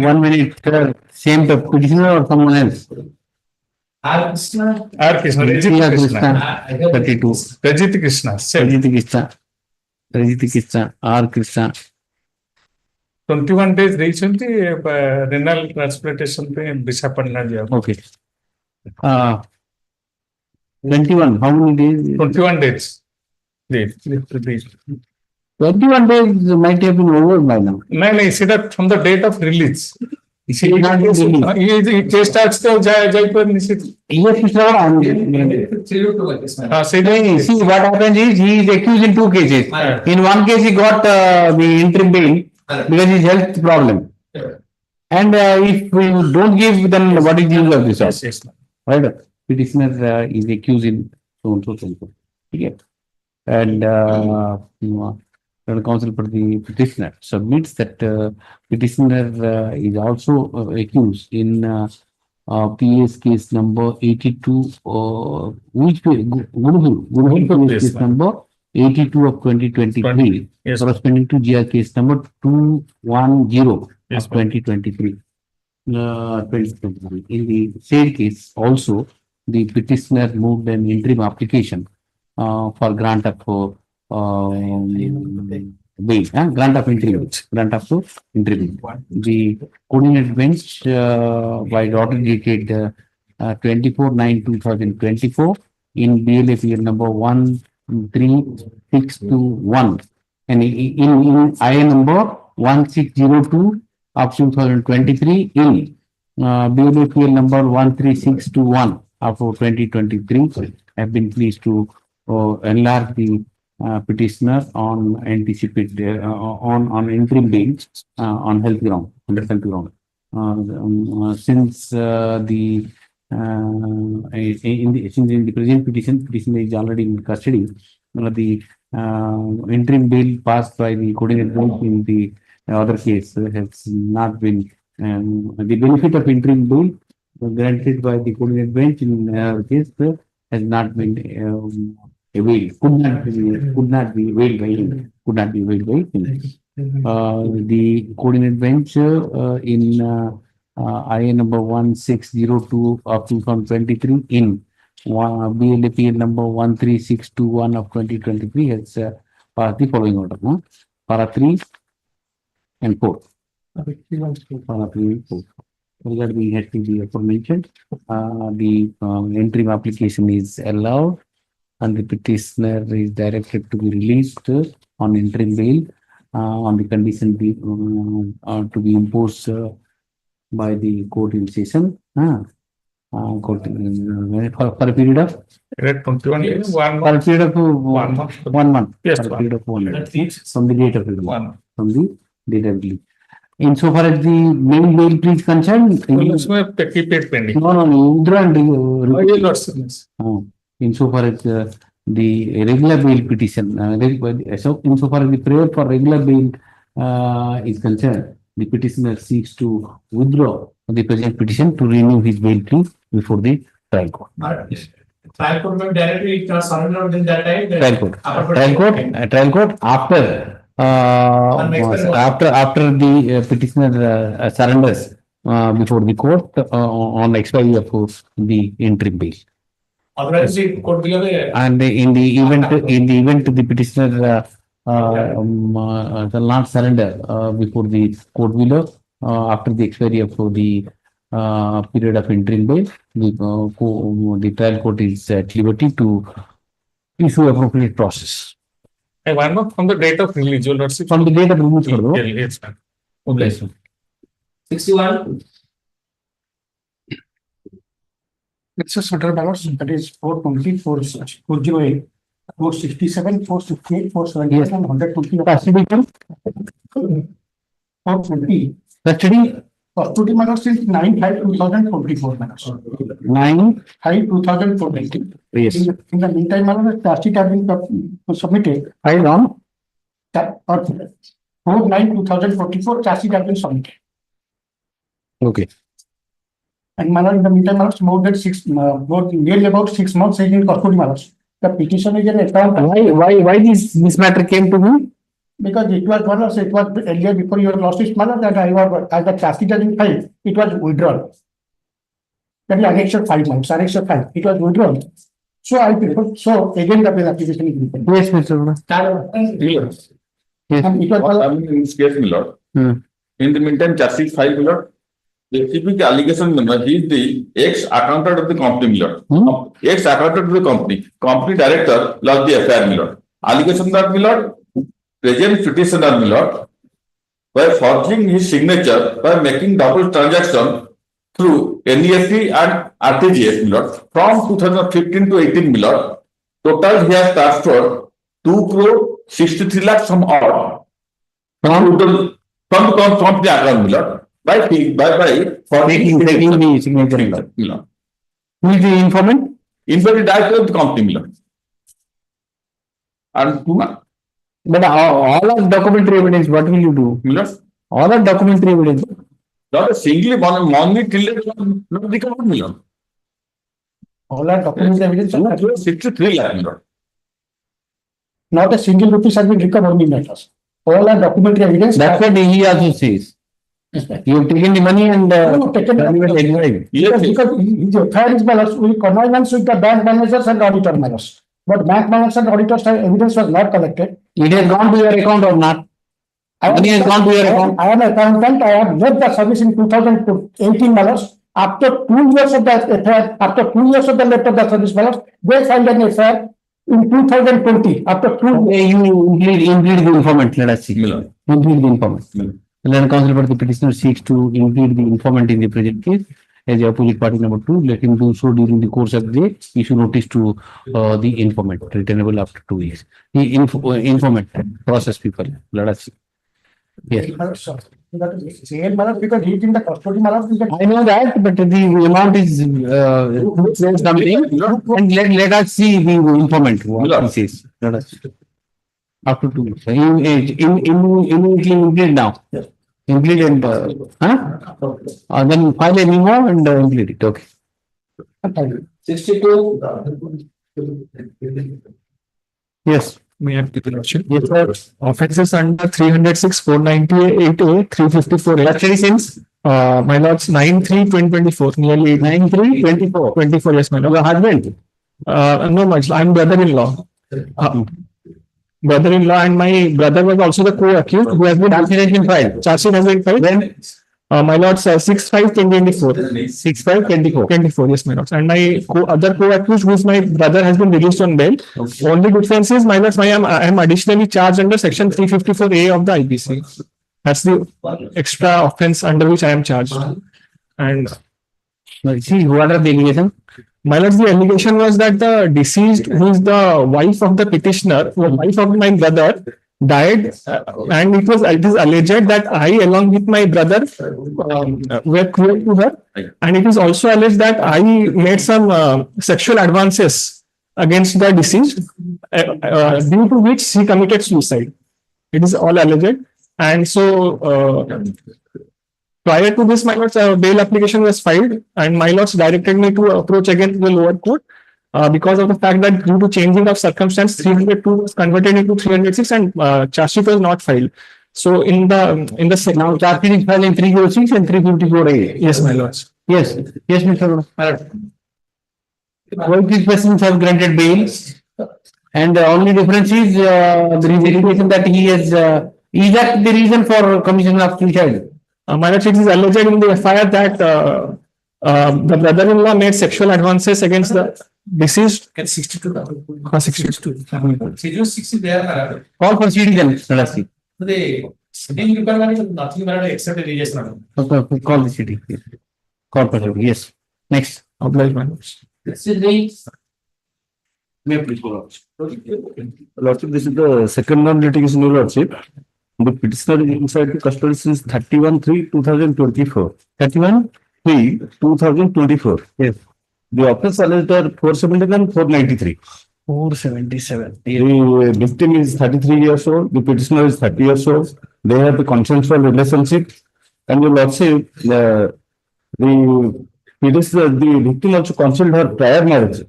1 minute, same petitioner or someone else? R. Krishna. Rajit Krishna. 32. Rajit Krishna. Rajit Krishna. R. Krishna. 21 days recently, renal transplantation in Visakhapatnam. Okay. 21. How many days? 21 days. 21 days might have been over by now. No, see that from the date of release. He starts the Jaipur. See, what happens is he is accused in two cases. In one case, he got the interim bail because his health problem. And if we don't give, then what is the use of this? Yes. Right? Petitioner is accused in so and so. Okay. And the counsel for the petitioner submits that petitioner is also accused in PS case number 82, which Gurhul case number 82 of 2023, corresponding to GR case number 210 of 2023. In the same case, also the petitioner moved an interim application for grant of bail, grant of interim. The coordinate bench by order dated 24/9/2024 in BLAPL number 13621 and in IN number 1602 of 2023 in BLAPL number 13621 of 2023 have been pleased to enlarge the petitioner on anticipated on interim bail on health ground, under health ground. Since the in the present petitioner is already in custody, the interim bail passed by the coordinate bench in the other case has not been the benefit of interim bail granted by the coordinate bench in case has not been availed, could not be availed by him. The coordinate bench in IA number 1602 of 2023 in BLAPL number 13621 of 2023 has passed the following order. Para 3 and 4. Para 3 and 4. Regarding the aforementioned, the interim application is allowed and the petitioner is directed to be released on interim bail on the condition to be imposed by the court in session for a period of 21 days, for a period of 1 month. Yes, for a period of 1 month. From the date of release. Release. Insofar as the main bail plea is concerned, keep it pending. Insofar as the regular bail petition, so insofar as the prayer for regular bail is concerned, the petitioner seeks to withdraw the present petition to renew his bail plea before the trial court. Trial court will directly surrender within that time. Trial court after the petitioner surrenders before the court on expiry of the interim bail. Otherwise, the court will and in the event the petitioner shall not surrender before the court below after the expiry of the period of interim bail. The trial court is at liberty to issue appropriate process. And one more from the date of release, your lordship. From the date of release, Yes, ma'am. Yes, 61. It's a Sutter ballots, that is 420, 408, 467, 468, 478, and 120. Custody term? 420. Custody? Custody ballots is 9/5/2024 ballots. 9/5/2024. Yes. In the meantime, the charge sheet has been submitted. I know. 4/9/2044 charge sheet has been submitted. Okay. And in the meantime, nearly about 6 months in custody matters. The petition is an account. Why this matter came to me? Because it was earlier before you lost this matter that I was as the charge sheet has been filed, it was withdrawn. That is annexure 5 months, annexure 5. It was withdrawn. So I prefer, so again the bail application is written. Yes, Mr. Rana. Yes. And it was in this case, my lord. In the meantime, charge sheet filed, my lord. The specific allegation number, he is the ex-accountant of the company, my lord. Ex-accountant of the company. Company director lost the affair, my lord. Allegation that, my lord, present petitioner, my lord, by forging his signature by making double transaction through NEFT and RTGS, my lord, from 2015 to 18, my lord. Total he has transferred 2,63 lakhs some odd from the company account, my lord. By taking the signature. Who is the informant? Informant director of the company, my lord. And but all of documentary evidence, what will you do? my lord, All of documentary evidence. not a singly money till not recovered, my lord. all our documentary evidence. 63 lakhs, my lord. Not a single rupee has been recovered in matters. All our documentary evidence. That's what he also says. You have taken the money and taken Yes, because the affair is balance with connivance with the bank managers and auditor managers. But bank managers and auditors evidence was not collected. it has gone to your account or not? Money has gone to your account. I am an accountant. I have left the service in 2018 balance. After 2 years of the affair, after 2 years of the left of the service balance, they filed an affair in 2020. After 2 years. You include the informant. Let us see. Include the informant. Then counsel for the petitioner seeks to include the informant in the present case as the opposite party number 2. Let him do so during the course of the day. Issue notice to the informant, returnable after 2 years. The informant process people. Let us see. Yes. That is same matter because he is in the custody matter. I know that, but the amount is something. And let us see the informant what he says. Let us. After 2 years. Immediately include now. Include and then file a memo and include it. Okay. 62. Yes. May I have the question? Yes, sir. Offenses under 306, 498A, 354A. Custody since? My lords, 9/3/2024, nearly 9/3/24. 24, yes, my lord. Your husband? No, much. I'm brother-in-law. Brother-in-law, and my brother was also the co-accused who has been Charge sheet has been filed. Charge sheet has been filed. When? My lords, 6/5/2024. 6/5/24. 24, yes, my lords. And my other co-accused, who's my brother, has been released on bail. Only difference is, my lords, I am additionally charged under section 354A of the IPC. That's the extra offense under which I am charged. And see, what are the allegations? My lords, the allegation was that the deceased, who is the wife of the petitioner, the wife of my brother, died, and it is alleged that I, along with my brother, were cruel to her, and it is also alleged that I made some sexual advances against the deceased, due to which she committed suicide. It is all alleged, and so prior to this, my lords, bail application was filed, and my lords directed me to approach again to the lower court. Because of the fact that due to changing of circumstance, 302 was converted into 306 and charge sheet was not filed. So in the now charge sheet is filed in 306 and 354A. Yes, my lords. Yes, yes, Mr. Both these persons have granted bail. And the only difference is there is indication that he is that the reason for commission of suicide? My lord, it is alleged in the FIR that the brother-in-law made sexual advances against the deceased. 62. 62. Schedule 6 is there, my lord. Call for citizen, let us see. The sitting requirement is nothing, my lord, except the religious. Okay, call the city. Call for city, yes. Next. Oblige, my lord. This is the. May I please go. Lordship, this is the second round litigation, Your Lordship. The petitioner is inside the custody since 31/3/2024. 31/3/2024. Yes. The offense alleged are 479 493. 477. The victim is 33 years old. The petitioner is 30 years old. They have a consensual relationship. And Your Lordship, the victim also concealed her prior marriage.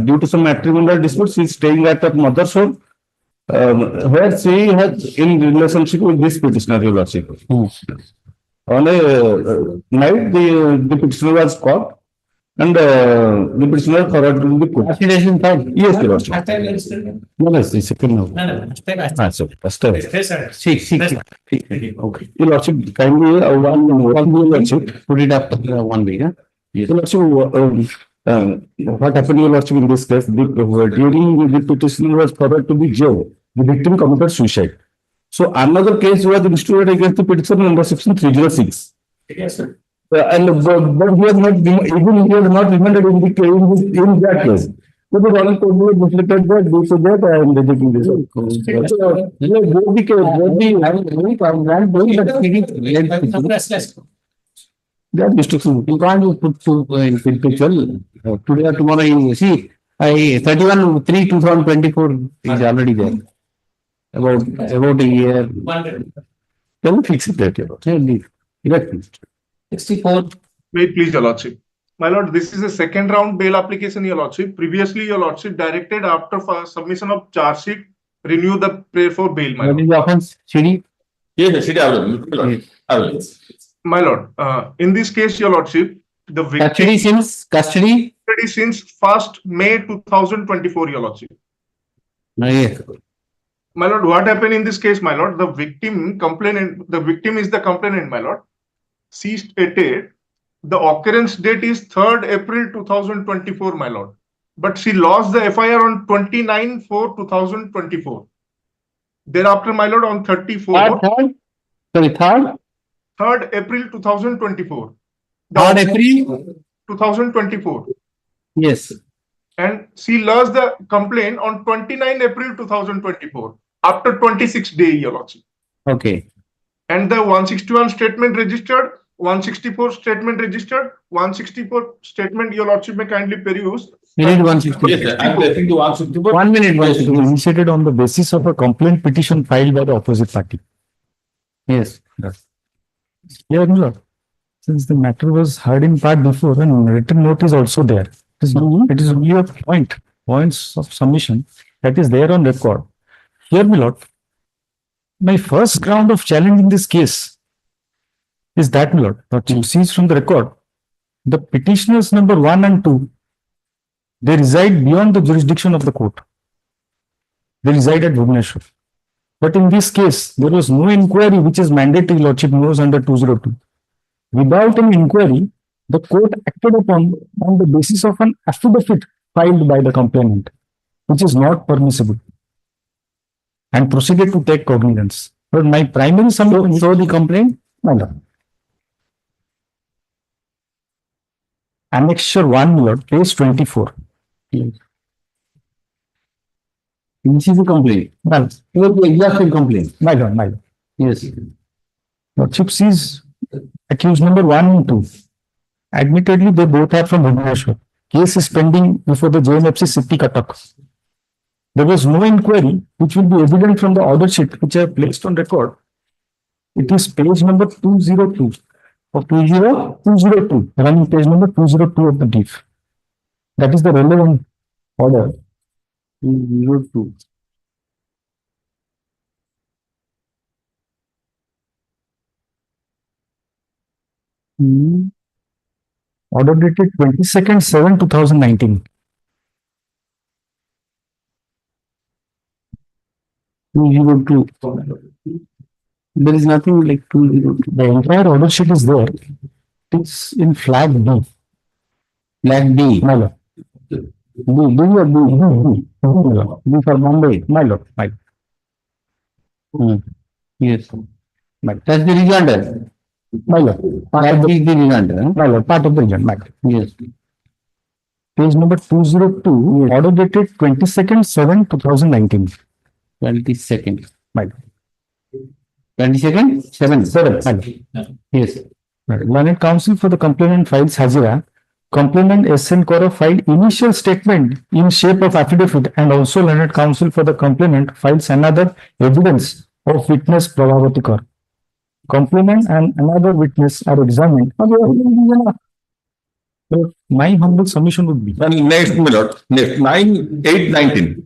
Due to some matrimonial dispute, she is staying at her mother's home, where she has in relationship with this petitioner, Your Lordship. On a night, the petitioner was caught, and the petitioner forwarded to the court. Yes, Your Lordship. No, the second now. First time. Six. Okay. Your Lordship, kindly one Your Lordship, put it after 1 week. Yes. Your Lordship, what happened, Your Lordship, in this case? During the petitioner was forwarded to the jail, the victim committed suicide. So another case was instituted against the petitioner under section 306. Yes, sir. But he has not remanded in that case. So the Royal Court was reflected that due to that I am rejecting this. That instruction, you can't put in picture. Today or tomorrow, you see, 31/3/2024 is already there. About a year. Can you fix it that? 64. Wait, please, Your Lordship. My Lord, this is a second round bail application, Your Lordship. Previously, Your Lordship directed after submission of charge sheet, renew the prayer for bail, my What Lord. is the offense? CD? Yes, CD, I will. My Lord, in this case, Your Lordship, the victim Custody since 1st May 2024, Your Lordship. Yes. My Lord, what happened in this case, my Lord? The victim is the complainant, my Lord. She stated the occurrence date is 3rd April 2024, my Lord. But she lost the FIR on 29/4/2024. Thereafter, my Lord, on 3rd April 2024. 3rd April 2024. Yes. And she lost the complaint on 29 April 2024 after 26 days, Your Lordship. Okay. And the 161 statement registered, 164 statement registered, 164 statement, Your Lordship may kindly peruse. We need 164. Yes, sir. I'm referring to 164. 1 minute, 164. Initiated on the basis of a complaint petition filed by the opposite party. Yes. Yeah, my lord. Since the matter was heard in part before, and written note is also there. It is only a points of submission that is there on record. Here, my lord, my first ground of challenge in this case is that, my lord, what you see from the record, the petitioners number 1 and 2, they reside beyond the jurisdiction of the court. They reside at Bhubaneswar. But in this case, there was no inquiry which is mandatory, lordship knows, under 202. Without an inquiry, the court acted upon on the basis of an affidavit filed by the complainant, which is not permissible, and proceeded to take cognizance. But my primary submission. So the complaint? My lord. Annexure 1, my lord, page 24. This is the complaint. Well, it was the exact complaint. My lord, my lord. Yes. Lordship sees accused number 1 and 2. Admittedly, they both are from Bhubaneswar. Case is pending before the JMFC City Cuttack. There was no inquiry, which will be evident from the order sheet which I have placed on record. It is page number 202 or 202, running page number 202 of the brief. That is the relevant order. 202. Order dated 22nd/7/2019. 202. There is nothing like 202. The entire order sheet is there. It's in flag B. Flag B. My lord. B or B? B for Bombay. My lord. My lord. Yes. That's the rejoinder. My lord. That is the rejoinder. My lord. Part of the rejoinder. My lord. Yes. Page number 202. Order dated 22nd/7/2019. 22nd. My lord. 22nd? 7. 7. My lord. Yes. Learned counsel for the complainant files Hazira. Complainant SN Cora filed initial statement in shape of affidavit, and also learned counsel for the complainant files another evidence of witness Prabhavati Kaur. Complainant and another witness are examined. So my humble submission would be. And next, my lord, next 9/8/19.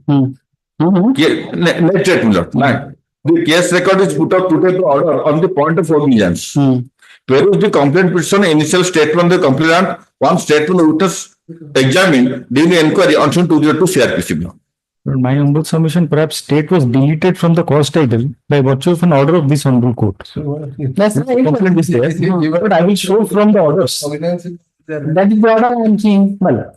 Next date, my lord. 9. The case record is put up today to order on the point of cognizance. Peruse the complaint petition, initial statement of the complainant, one statement of witness examined during the inquiry on 202 CRPC. My humble submission, perhaps state was deleted from the cause title by virtue of an order of this honorable court. That's right. Complaint is there, but I will show from the orders. That is the order I am seeing. Well,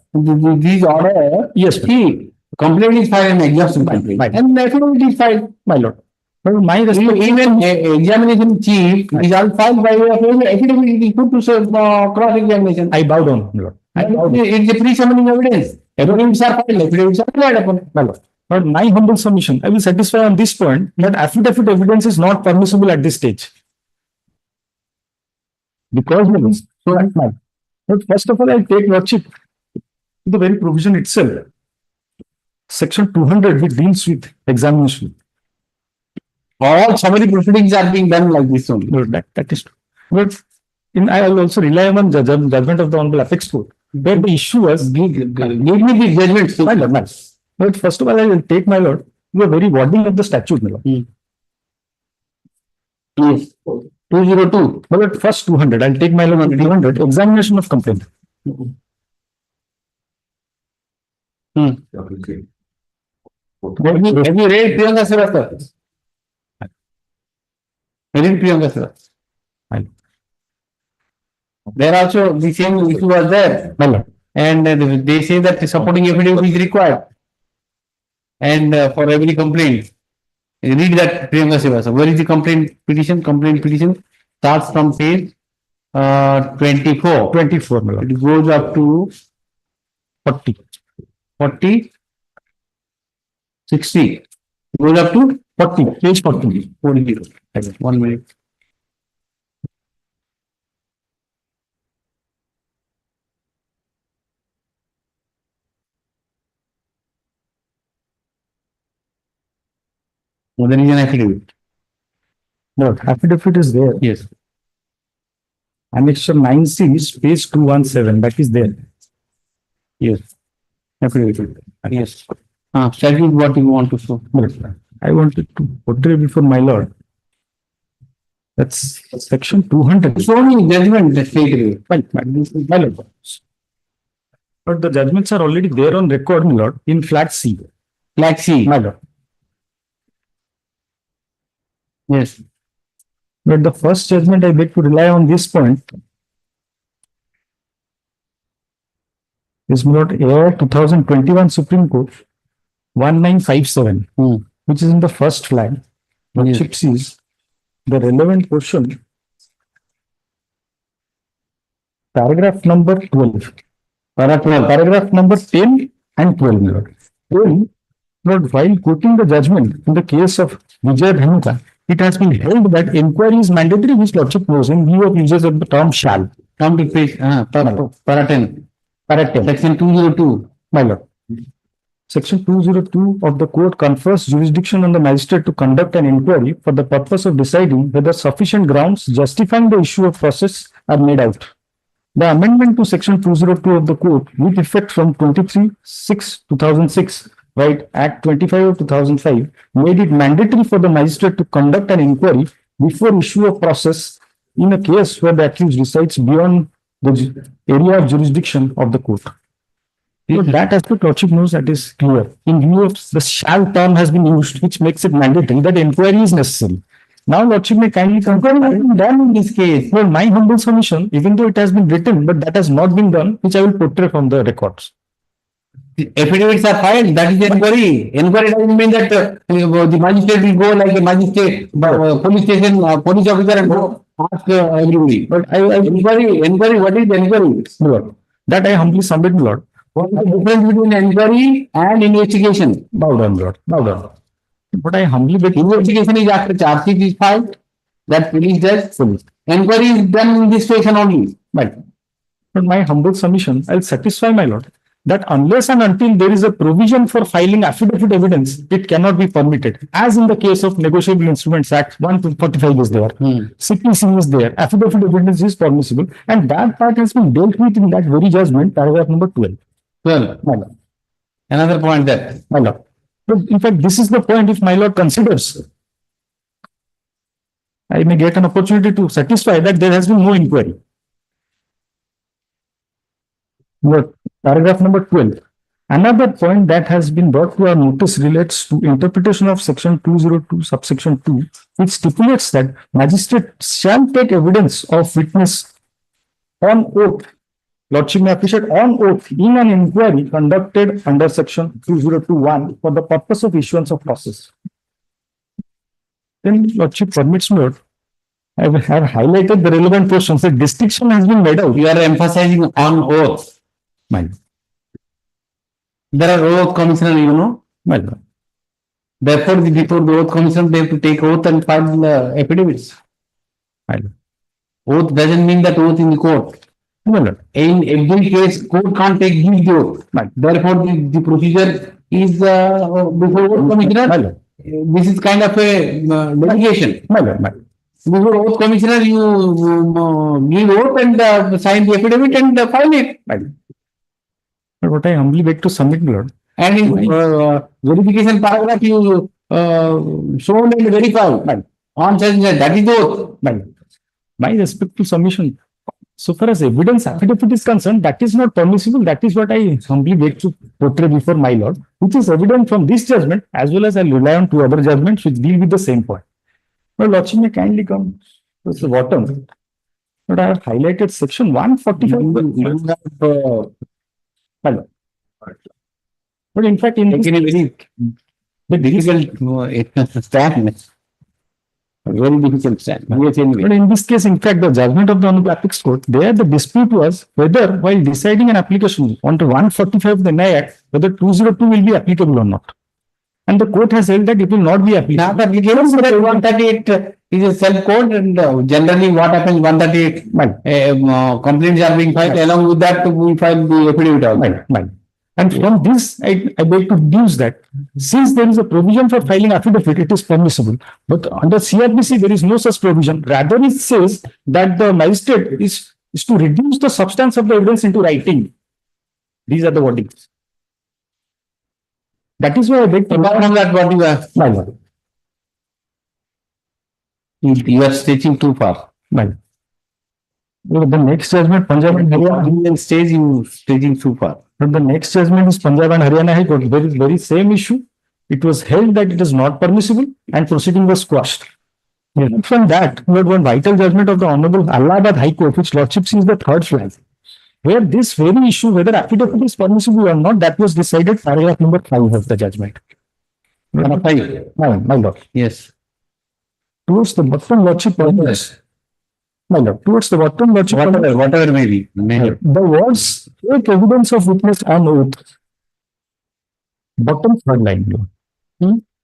these order. Yes, see, complaint is filed and exhaustion complaint. And affidavit is filed. My lord. But my even examination chief is all filed by affidavit is put to cross examination. I bow down, my lord. It's a pre-summoning evidence. Affidavits are filed, affidavits are relied upon. My lord. But my humble submission, I will satisfy on this point that affidavit evidence is not permissible at this stage. Because so that's my. But first of all, I'll take lordship to the very provision itself. Section 200, which deals with examination. All summary proceedings are being done like this only. No, that is true. But I will also rely on the judgment of the Hon'Ble Apex Court, where the issue was give me the judgment. My lord. But first of all, I will take, my lord, the very wording of the statute, my lord. Yes. 202. But first 200, I'll take, my lord, on 200, examination of complaint. Have you read Priyanka Srivastava? Read Priyanka Srivastava. There also the same issue was there. And they say that the supporting affidavit is required. And for every complaint, read that Priyanka Srivastava. Where is the complaint petition? Complaint petition starts from page 24. 24, my lord. It goes up to 40. 40, 60. It goes up to 40, page 40. 40. 1 minute. So there is an affidavit. No, affidavit is there. Yes. Annexure 9C is page 217. That is there. Yes. Affidavit. Yes. Statute, what you want to show? I wanted to portray before my lord. That's section 200. Show me judgment straight away. My lord. But the judgments are already there on record, my lord, in flat C. Flat C. My lord. Yes. But the first judgment I beg to rely on this point is, my lord, Air 2021 Supreme Court 1957, which is in the first flag. Lordship sees the relevant portion, paragraph number 12. Paragraph number 10 and 12, my lord. 10, Lord, while quoting the judgment in the case of Vijay Dhanuka, it has been held that inquiry is mandatory, which lordship knows in view of usage of the term shall. Come to page, para 10. Section 202. My lord. Section 202 of the court confers jurisdiction on the magistrate to conduct an inquiry for the purpose of deciding whether sufficient grounds justifying the issue of process are made out. The amendment to section 202 of the court, with effect from 23/6/2006, right, Act 25 of 2005, made it mandatory for the magistrate to conduct an inquiry before issue of process in a case where the accused resides beyond the area of jurisdiction of the court. So that aspect Lordship knows that is clear. In view of the shall term has been used, which makes it mandatory that inquiry is necessary. Now Lordship may kindly confirm done in this case. Well, my humble submission, even though it has been written, but that has not been done, which I will portray from the records. The affidavits are filed, that is the inquiry. Inquiry doesn't mean that the magistrate will go like a magistrate, police station, police officer and go ask everybody. But inquiry, what is the inquiry? Lord, that I humbly submit, Lord. What is the difference between inquiry and investigation? Bow down, Lord. Bow down. But I humbly beg. Investigation is after charge sheet is filed, that police does. Inquiry is done in this station only. But my humble submission, I'll satisfy my Lord that unless and until there is a provision for filing affidavit evidence, it cannot be permitted. As in the case of Negotiable Instruments Act, 145 is there, CPC is there, affidavit evidence is permissible, and that part has been dealt with in that very judgment, paragraph number 12. Well, my Lord. Another point there. My Lord. But in fact, this is the point if my Lord considers, I may get an opportunity to satisfy that there has been no inquiry. But paragraph number 12. Another point that has been brought to our notice relates to interpretation of section 202 subsection 2, which stipulates that magistrate shall take evidence of witness on oath. Lordship may appreciate on oath in an inquiry conducted under section 2021 for the purpose of issuance of process. Then Lordship permits me, I have highlighted the relevant portions. The distinction has been made out. You are emphasizing on oath. Mind. There are oath commissioner, you know. Mind. Therefore, before the oath commissioner, they have to take oath and file affidavits. Mind. Oath doesn't mean that oath in the court. Mind. In every case, court can't take the oath. Therefore, the procedure is before oath commissioner. Mind. This is kind of a delegation. Mind. Before oath commissioner, you give oath and sign the affidavit and file it. Mind. But what I humbly beg to submit, Lord. And in verification paragraph, you shown and verified. On such that is the oath. My respectful submission, so far as evidence affidavit is concerned, that is not permissible. That is what I humbly beg to portray before my Lord, which is evident from this judgment, as well as I rely on two other judgments which deal with the same point. But Lordship may kindly come to the bottom. But I have highlighted section 145. But in fact, in this difficult stand. Very difficult stand. But in this case, in fact, the judgment of the Hon'Ble Apex Court, there the dispute was whether, while deciding an application under 145 of the NI Act, whether 202 will be applicable or not. And the court has held that it will not be applicable. Not applicable, but 138 is a self-code, and generally what happens, 138 complaints are being filed. Along with that, we file the affidavit also. And from this, I beg to deduce that since there is a provision for filing affidavit, it is permissible. But under CRPC, there is no such provision. Rather, it says that the magistrate is to reduce the substance of the evidence into writing. These are the wordings. That is why I beg to that what you are. My Lord. You are stretching too far. The next judgment, Punjab and Haryana stage, you stretching too far. But the next judgment is Punjab and Haryana High Court. There is very same issue. It was held that it is not permissible and proceeding was squashed. From that, we had one vital judgment of the Honorable Allahabad High Court, which Lordship sees the third flag, where this very issue, whether affidavit is permissible or not, that was decided paragraph number 5 of the judgment. Number 5. My Lord. Yes. Towards the bottom, Lordship permits. My Lord, towards the bottom, Lordship whatever may be. The words take evidence of witness on oath. Bottom third line.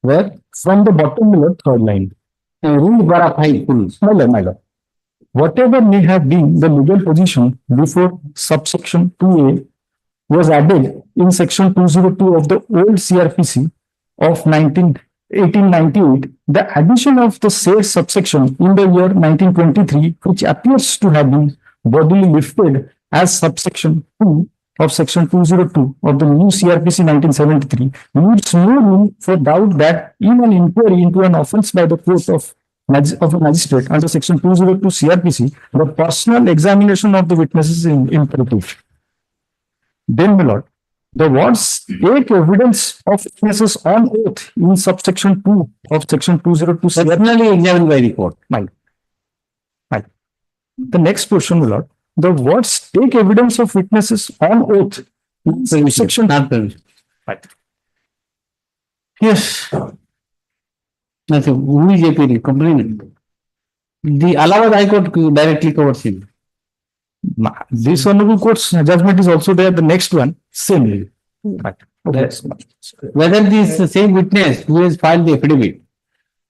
Where? From the bottom, Lord, third line. Read bara 5 full. My Lord. Whatever may have been the legal position before subsection 2A was added in section 202 of the old CRPC of 1898, the addition of the said subsection in the year 1923, which appears to have been bodily lifted as subsection 2 of section 202 of the new CRPC 1973, leaves no room for doubt that in an inquiry into an offence by the court of a magistrate under section 202 CRPC, the personal examination of the witnesses is imperative. Then, my Lord, The words take evidence of witnesses on oath in subsection 2 of section 202. Personally examined by the court. Right. The next question, my lord. The words take evidence of witnesses on oath in subsection. Right. Yes. Nothing. Who is appealing? Complainant. The Allahabad High Court directly covers him. This honorable court's judgment is also there. The next one, same. Right. Okay. Whether this same witness who has filed the affidavit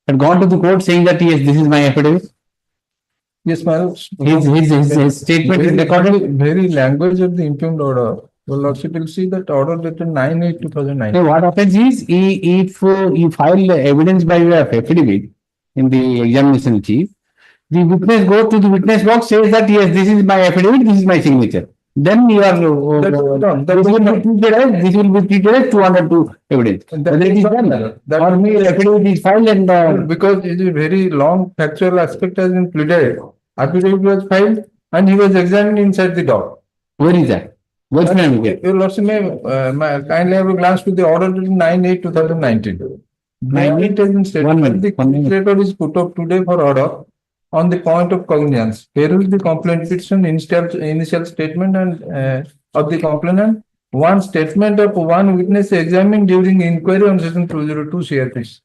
had gone to the court saying that yes, this is my affidavit. Yes, ma'am. His statement is recorded. Very language of the impugned order. Well, Lordship will see that order dated 9/8/2019. So what happens is, if you file the evidence by way of affidavit in the examination chief, the witness goes to the witness box, says that yes, this is my affidavit, this is my signature. Then you are this will be treated as 202 evidence. Whether it is done or mere affidavit is filed and because it is a very long factual aspect has been pleaded. Affidavit was filed and he was examined inside the dock. Where is that? What's the name? Your Lordship may kindly have a glance to the order dated 9/8/2019. 9/8 has been stated. The letter is put up today for order on the point of cognizance. Here is the complaint petition, initial statement and of the complainant. One statement of one witness examined during inquiry on section 202 CRPs.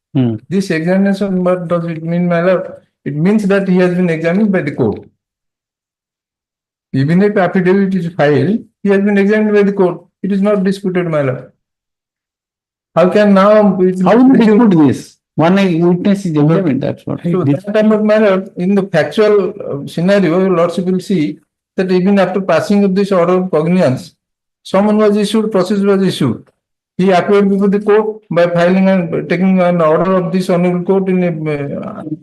This examination, what does it mean, my lord? It means that he has been examined by the court. Even if affidavit is filed, he has been examined by the court. It is not disputed, my lord. How can now? How will you dispute this? One witness is examined. That's what. So that time of matter, in the factual scenario, your Lordship will see that even after passing of this order of cognizance, someone was issued, process was issued. He appeared before the court by filing and taking an order of this honorable court in a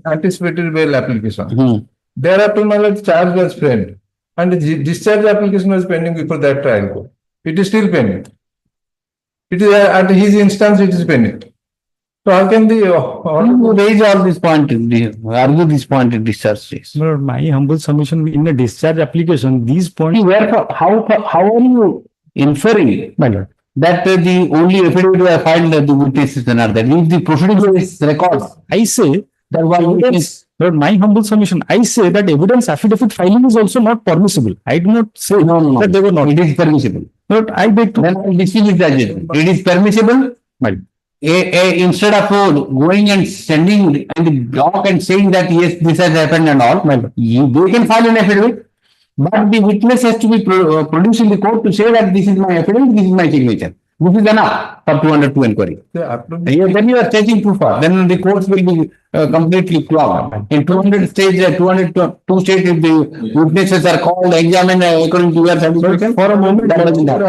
anticipatory bail application. Thereafter, my lord, charge was framed and the discharge application was pending before that trial court. It is still pending. It is at his instance, it is pending. So how can the raise all this point, argue this point in discharge case? My humble submission in a discharge application, these points. How are you inferring, my lord, that the only affidavit I filed the witnesses are that if the proceedings records? I say that one witness. Lord, my humble submission, I say that evidence affidavit filing is also not permissible. I do not say that they were not. It is permissible. Lord, I beg to. Then distinguish that. It is permissible. Instead of going and sending and the doc and saying that yes, this has happened and all, they can file an affidavit, but the witness has to be produced in the court to say that this is my affidavit, this is my signature. This is enough for 202 inquiry. Then you are stretching too far. Then the courts will be completely clogged. In 202 states, if the witnesses are called, examined according to your satisfaction, for a moment, that doesn't happen.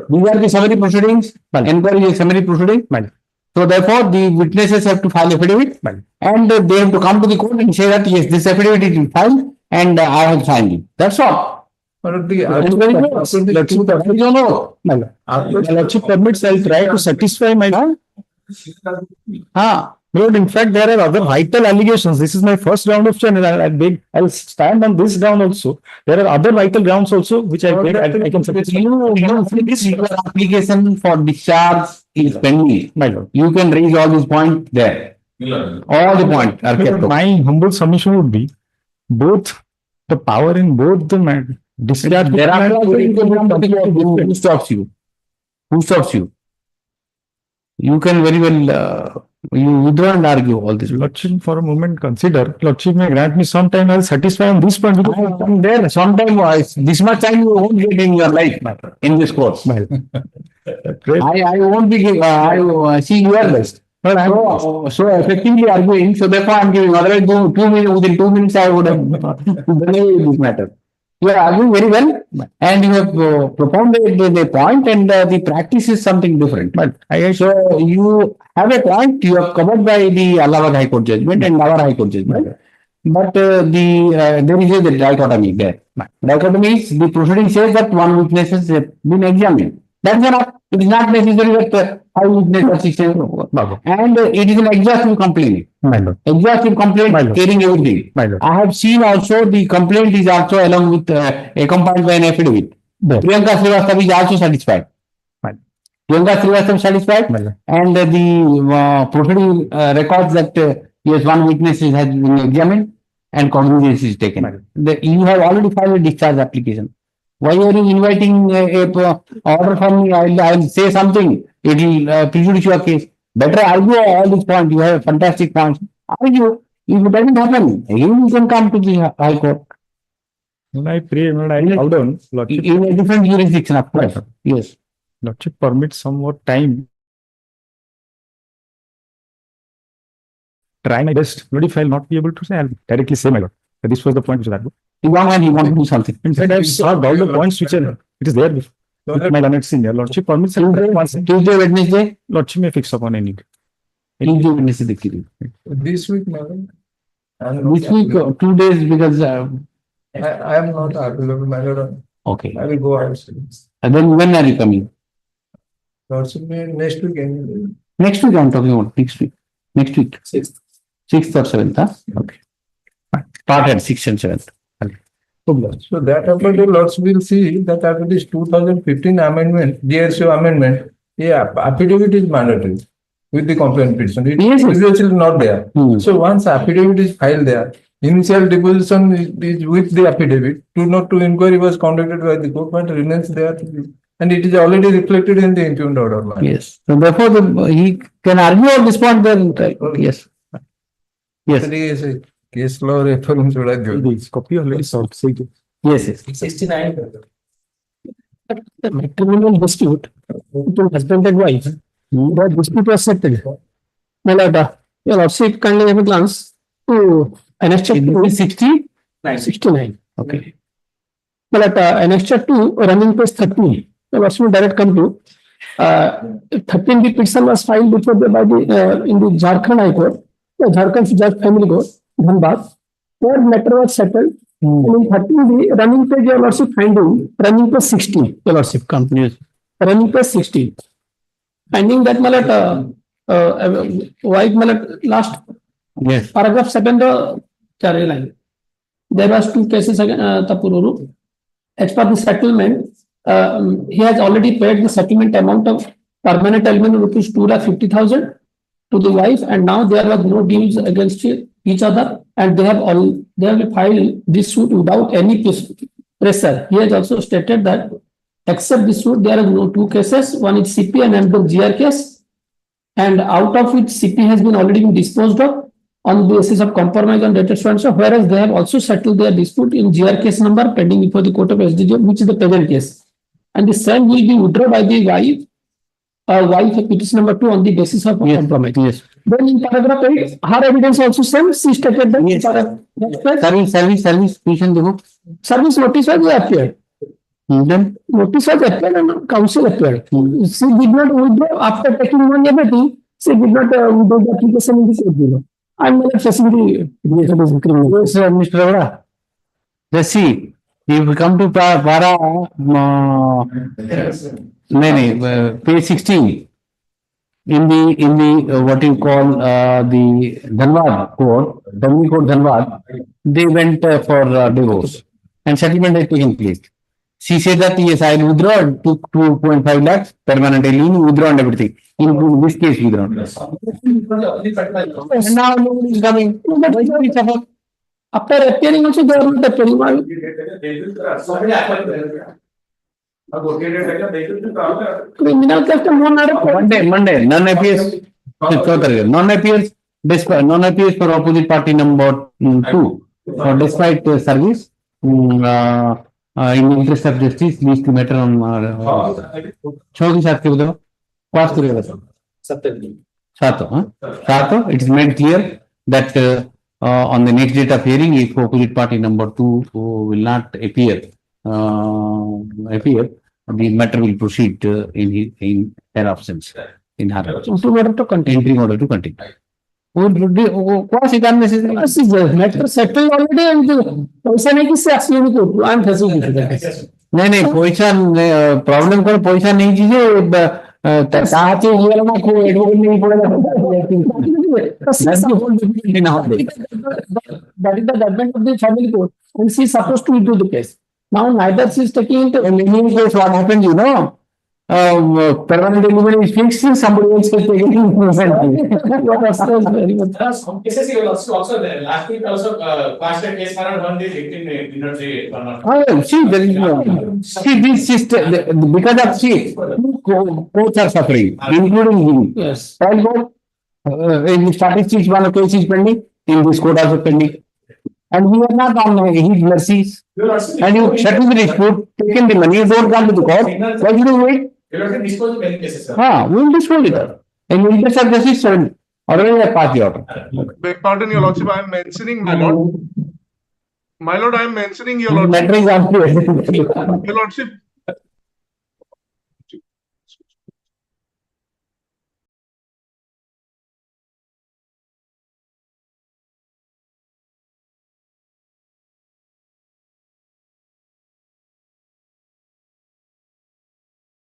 These are the summary proceedings. Inquiry is summary proceeding. So therefore, the witnesses have to file affidavit and they have to come to the court and say that yes, this affidavit is filed and I have signed it. That's all. Lordship permits, I'll try to satisfy my lord. Lord, in fact, there are other vital allegations. This is my first round of challenge. I'll stand on this ground also. There are other vital grounds also, which I can satisfy. Your application for discharge is pending. My lord, you can raise all these points there. All the points are kept. My humble submission would be both the power in both the discharge. Who stops you? Who stops you? You can very well you withdraw and argue all this. Lordship, for a moment, consider. Lordship may grant me some time. I'll satisfy on this point. I'm there. Sometime this much time you won't get in your life in this course. I won't be giving. I see you are best. So effectively arguing. So therefore, I'm giving. Otherwise, within 2 minutes, I would have done this matter. You are arguing very well, and you have propounded the point, and the practice is something different. So you have a point, you are covered by the Allahabad High Court judgment and our High Court judgment. But there is a dichotomy there. Dichotomy is the proceeding says that one witness has been examined. That's enough. It is not necessary that 5 witnesses are and it is an exhaustive complaint. Exhaustive complaint carrying everything. I have seen also the complaint is also along with accompanied by an affidavit. Priyanka Srivastava is also satisfied. Priyanka Srivastava satisfied, and the proceeding records that yes, one witness has been examined and cognizance is taken. You have already filed a discharge application. Why are you inviting a order from me? I'll say something. It will prejudice your case. Better argue all these points. You have fantastic points. Argue. If it doesn't happen, again you can come to the High Court. When I pray, when I bow down, Lordship, In a different jurisdiction, of course. Yes. Lordship permits some more time. Try my best. Lord, if I'll not be able to say, I'll directly say, my Lord. That this was the point which was argued. He want to do something. In fact, I've solved all the points which are, it is there with my learned senior. Lordship permits Tuesday, Wednesday. Lordship may fix upon any. Tuesday, Wednesday, the killing. This week, madam. This week, 2 days because. I am not available, my lord. Okay. I will go outside. And then when are you coming? Lordship, next week. Next week I'm talking about. Next week. Next week. 6th or 7th. Huh? Okay. Start at 6th and 7th. So that after the Lords will see that after this 2015 amendment, DSO amendment, affidavit is mandatory with the complaint petition. It is previously not there. So once affidavit is filed there, initial deposition is with the affidavit. To inquiry was conducted by the court, but remains there. And it is already reflected in the impugned order. Yes. So therefore, he can argue on this point then. Yes. Yes. Case law reference should I give? This copy already solved. Yes, yes. 69. The matrimonial dispute between husband and wife, that dispute was settled. My lord, your lordship kindly have a glance to annexure 2, 69. Okay. My lord, annexure 2, running page 13. The lordship direct come to 13 the petition was filed before by the in the Jharkhand High Court, the Jharkhand Judge Family Court, Dhanbad. Where matter was settled. And in 13 the running page, your lordship finding running page 60. Your lordship continues. Running page 60. Finding that my lord, wife my lord, last paragraph 7 the line. There was 2 cases against Tapururu. As per the settlement, he has already paid the settlement amount of permanent element of rupees 2,50,000 to the wife, and now there was no deals against each other, and they have filed this suit without any pressure. He has also stated that except this suit, there are no 2 cases. One is CP and another GR case, and out of which CP has been already been disposed of on the basis of compromise on debtors transfer, whereas they have also settled their dispute in GR case number pending before the court of SDJ, which is the present case. And the same will be withdrawn by the wife petition number 2 on the basis of compromise. Yes. Then in paragraph 8, her evidence also same. She stated that service petition देखो. Service notice was appeared. Then notice was appeared and counsel appeared. She did not withdraw after taking on everything. She did not withdraw the application in the court below. I'm not facing the criminal. Yes, Mr. Ravada. Let's see. If we come to para page 16 in the what you call the Dhanbad court, Family Court Dhanbad, they went for divorce and settlement had taken place. She said that yes, I withdraw 2.5 lakhs permanent alien, withdraw and everything. In this case, withdraw. And now nobody is coming. After appearing also, they are not appearing. Criminal case Monday, none appears. None appears for opposite party number 2. So despite service, in interest of justice, leads to matter on 6 के साथ के बताओ पास करेगा सातो it is made clear that on the next date of hearing, if opposite party number 2 will not appear, the matter will proceed in her absence, in her absence. in order to continue. In order to continue. Matter settled already and पैसा नहीं किससे असली में court I am facing नहीं पैसा problem कर पैसा नहीं चीजें चाहते ये वाला को एडवोकेट नहीं पड़ेगा that is the judgment of the family court and she is supposed to do the case. Now neither she is taking into in case what happens, permanent delivery is fixed, somebody else will take it innocently. There are some cases you will also there. Last week also, passed a case around one day victim did not say or not. Oh, see, there is no, see, this system, because of, see, both are suffering, including him. Yes. And what, in statistics, one case is pending, in this court also pending. And we are not on his mercies. And you settle the dispute, taken the money, you don't come to the court, why do you wait? You have to dispose of many cases, sir. We will dispose it. In the interest of justice, otherwise I pass the order. Beg pardon, Your Lordship, I am mentioning, my lord. My lord, I am mentioning, Your This Lordship. matter is on. Your Lordship,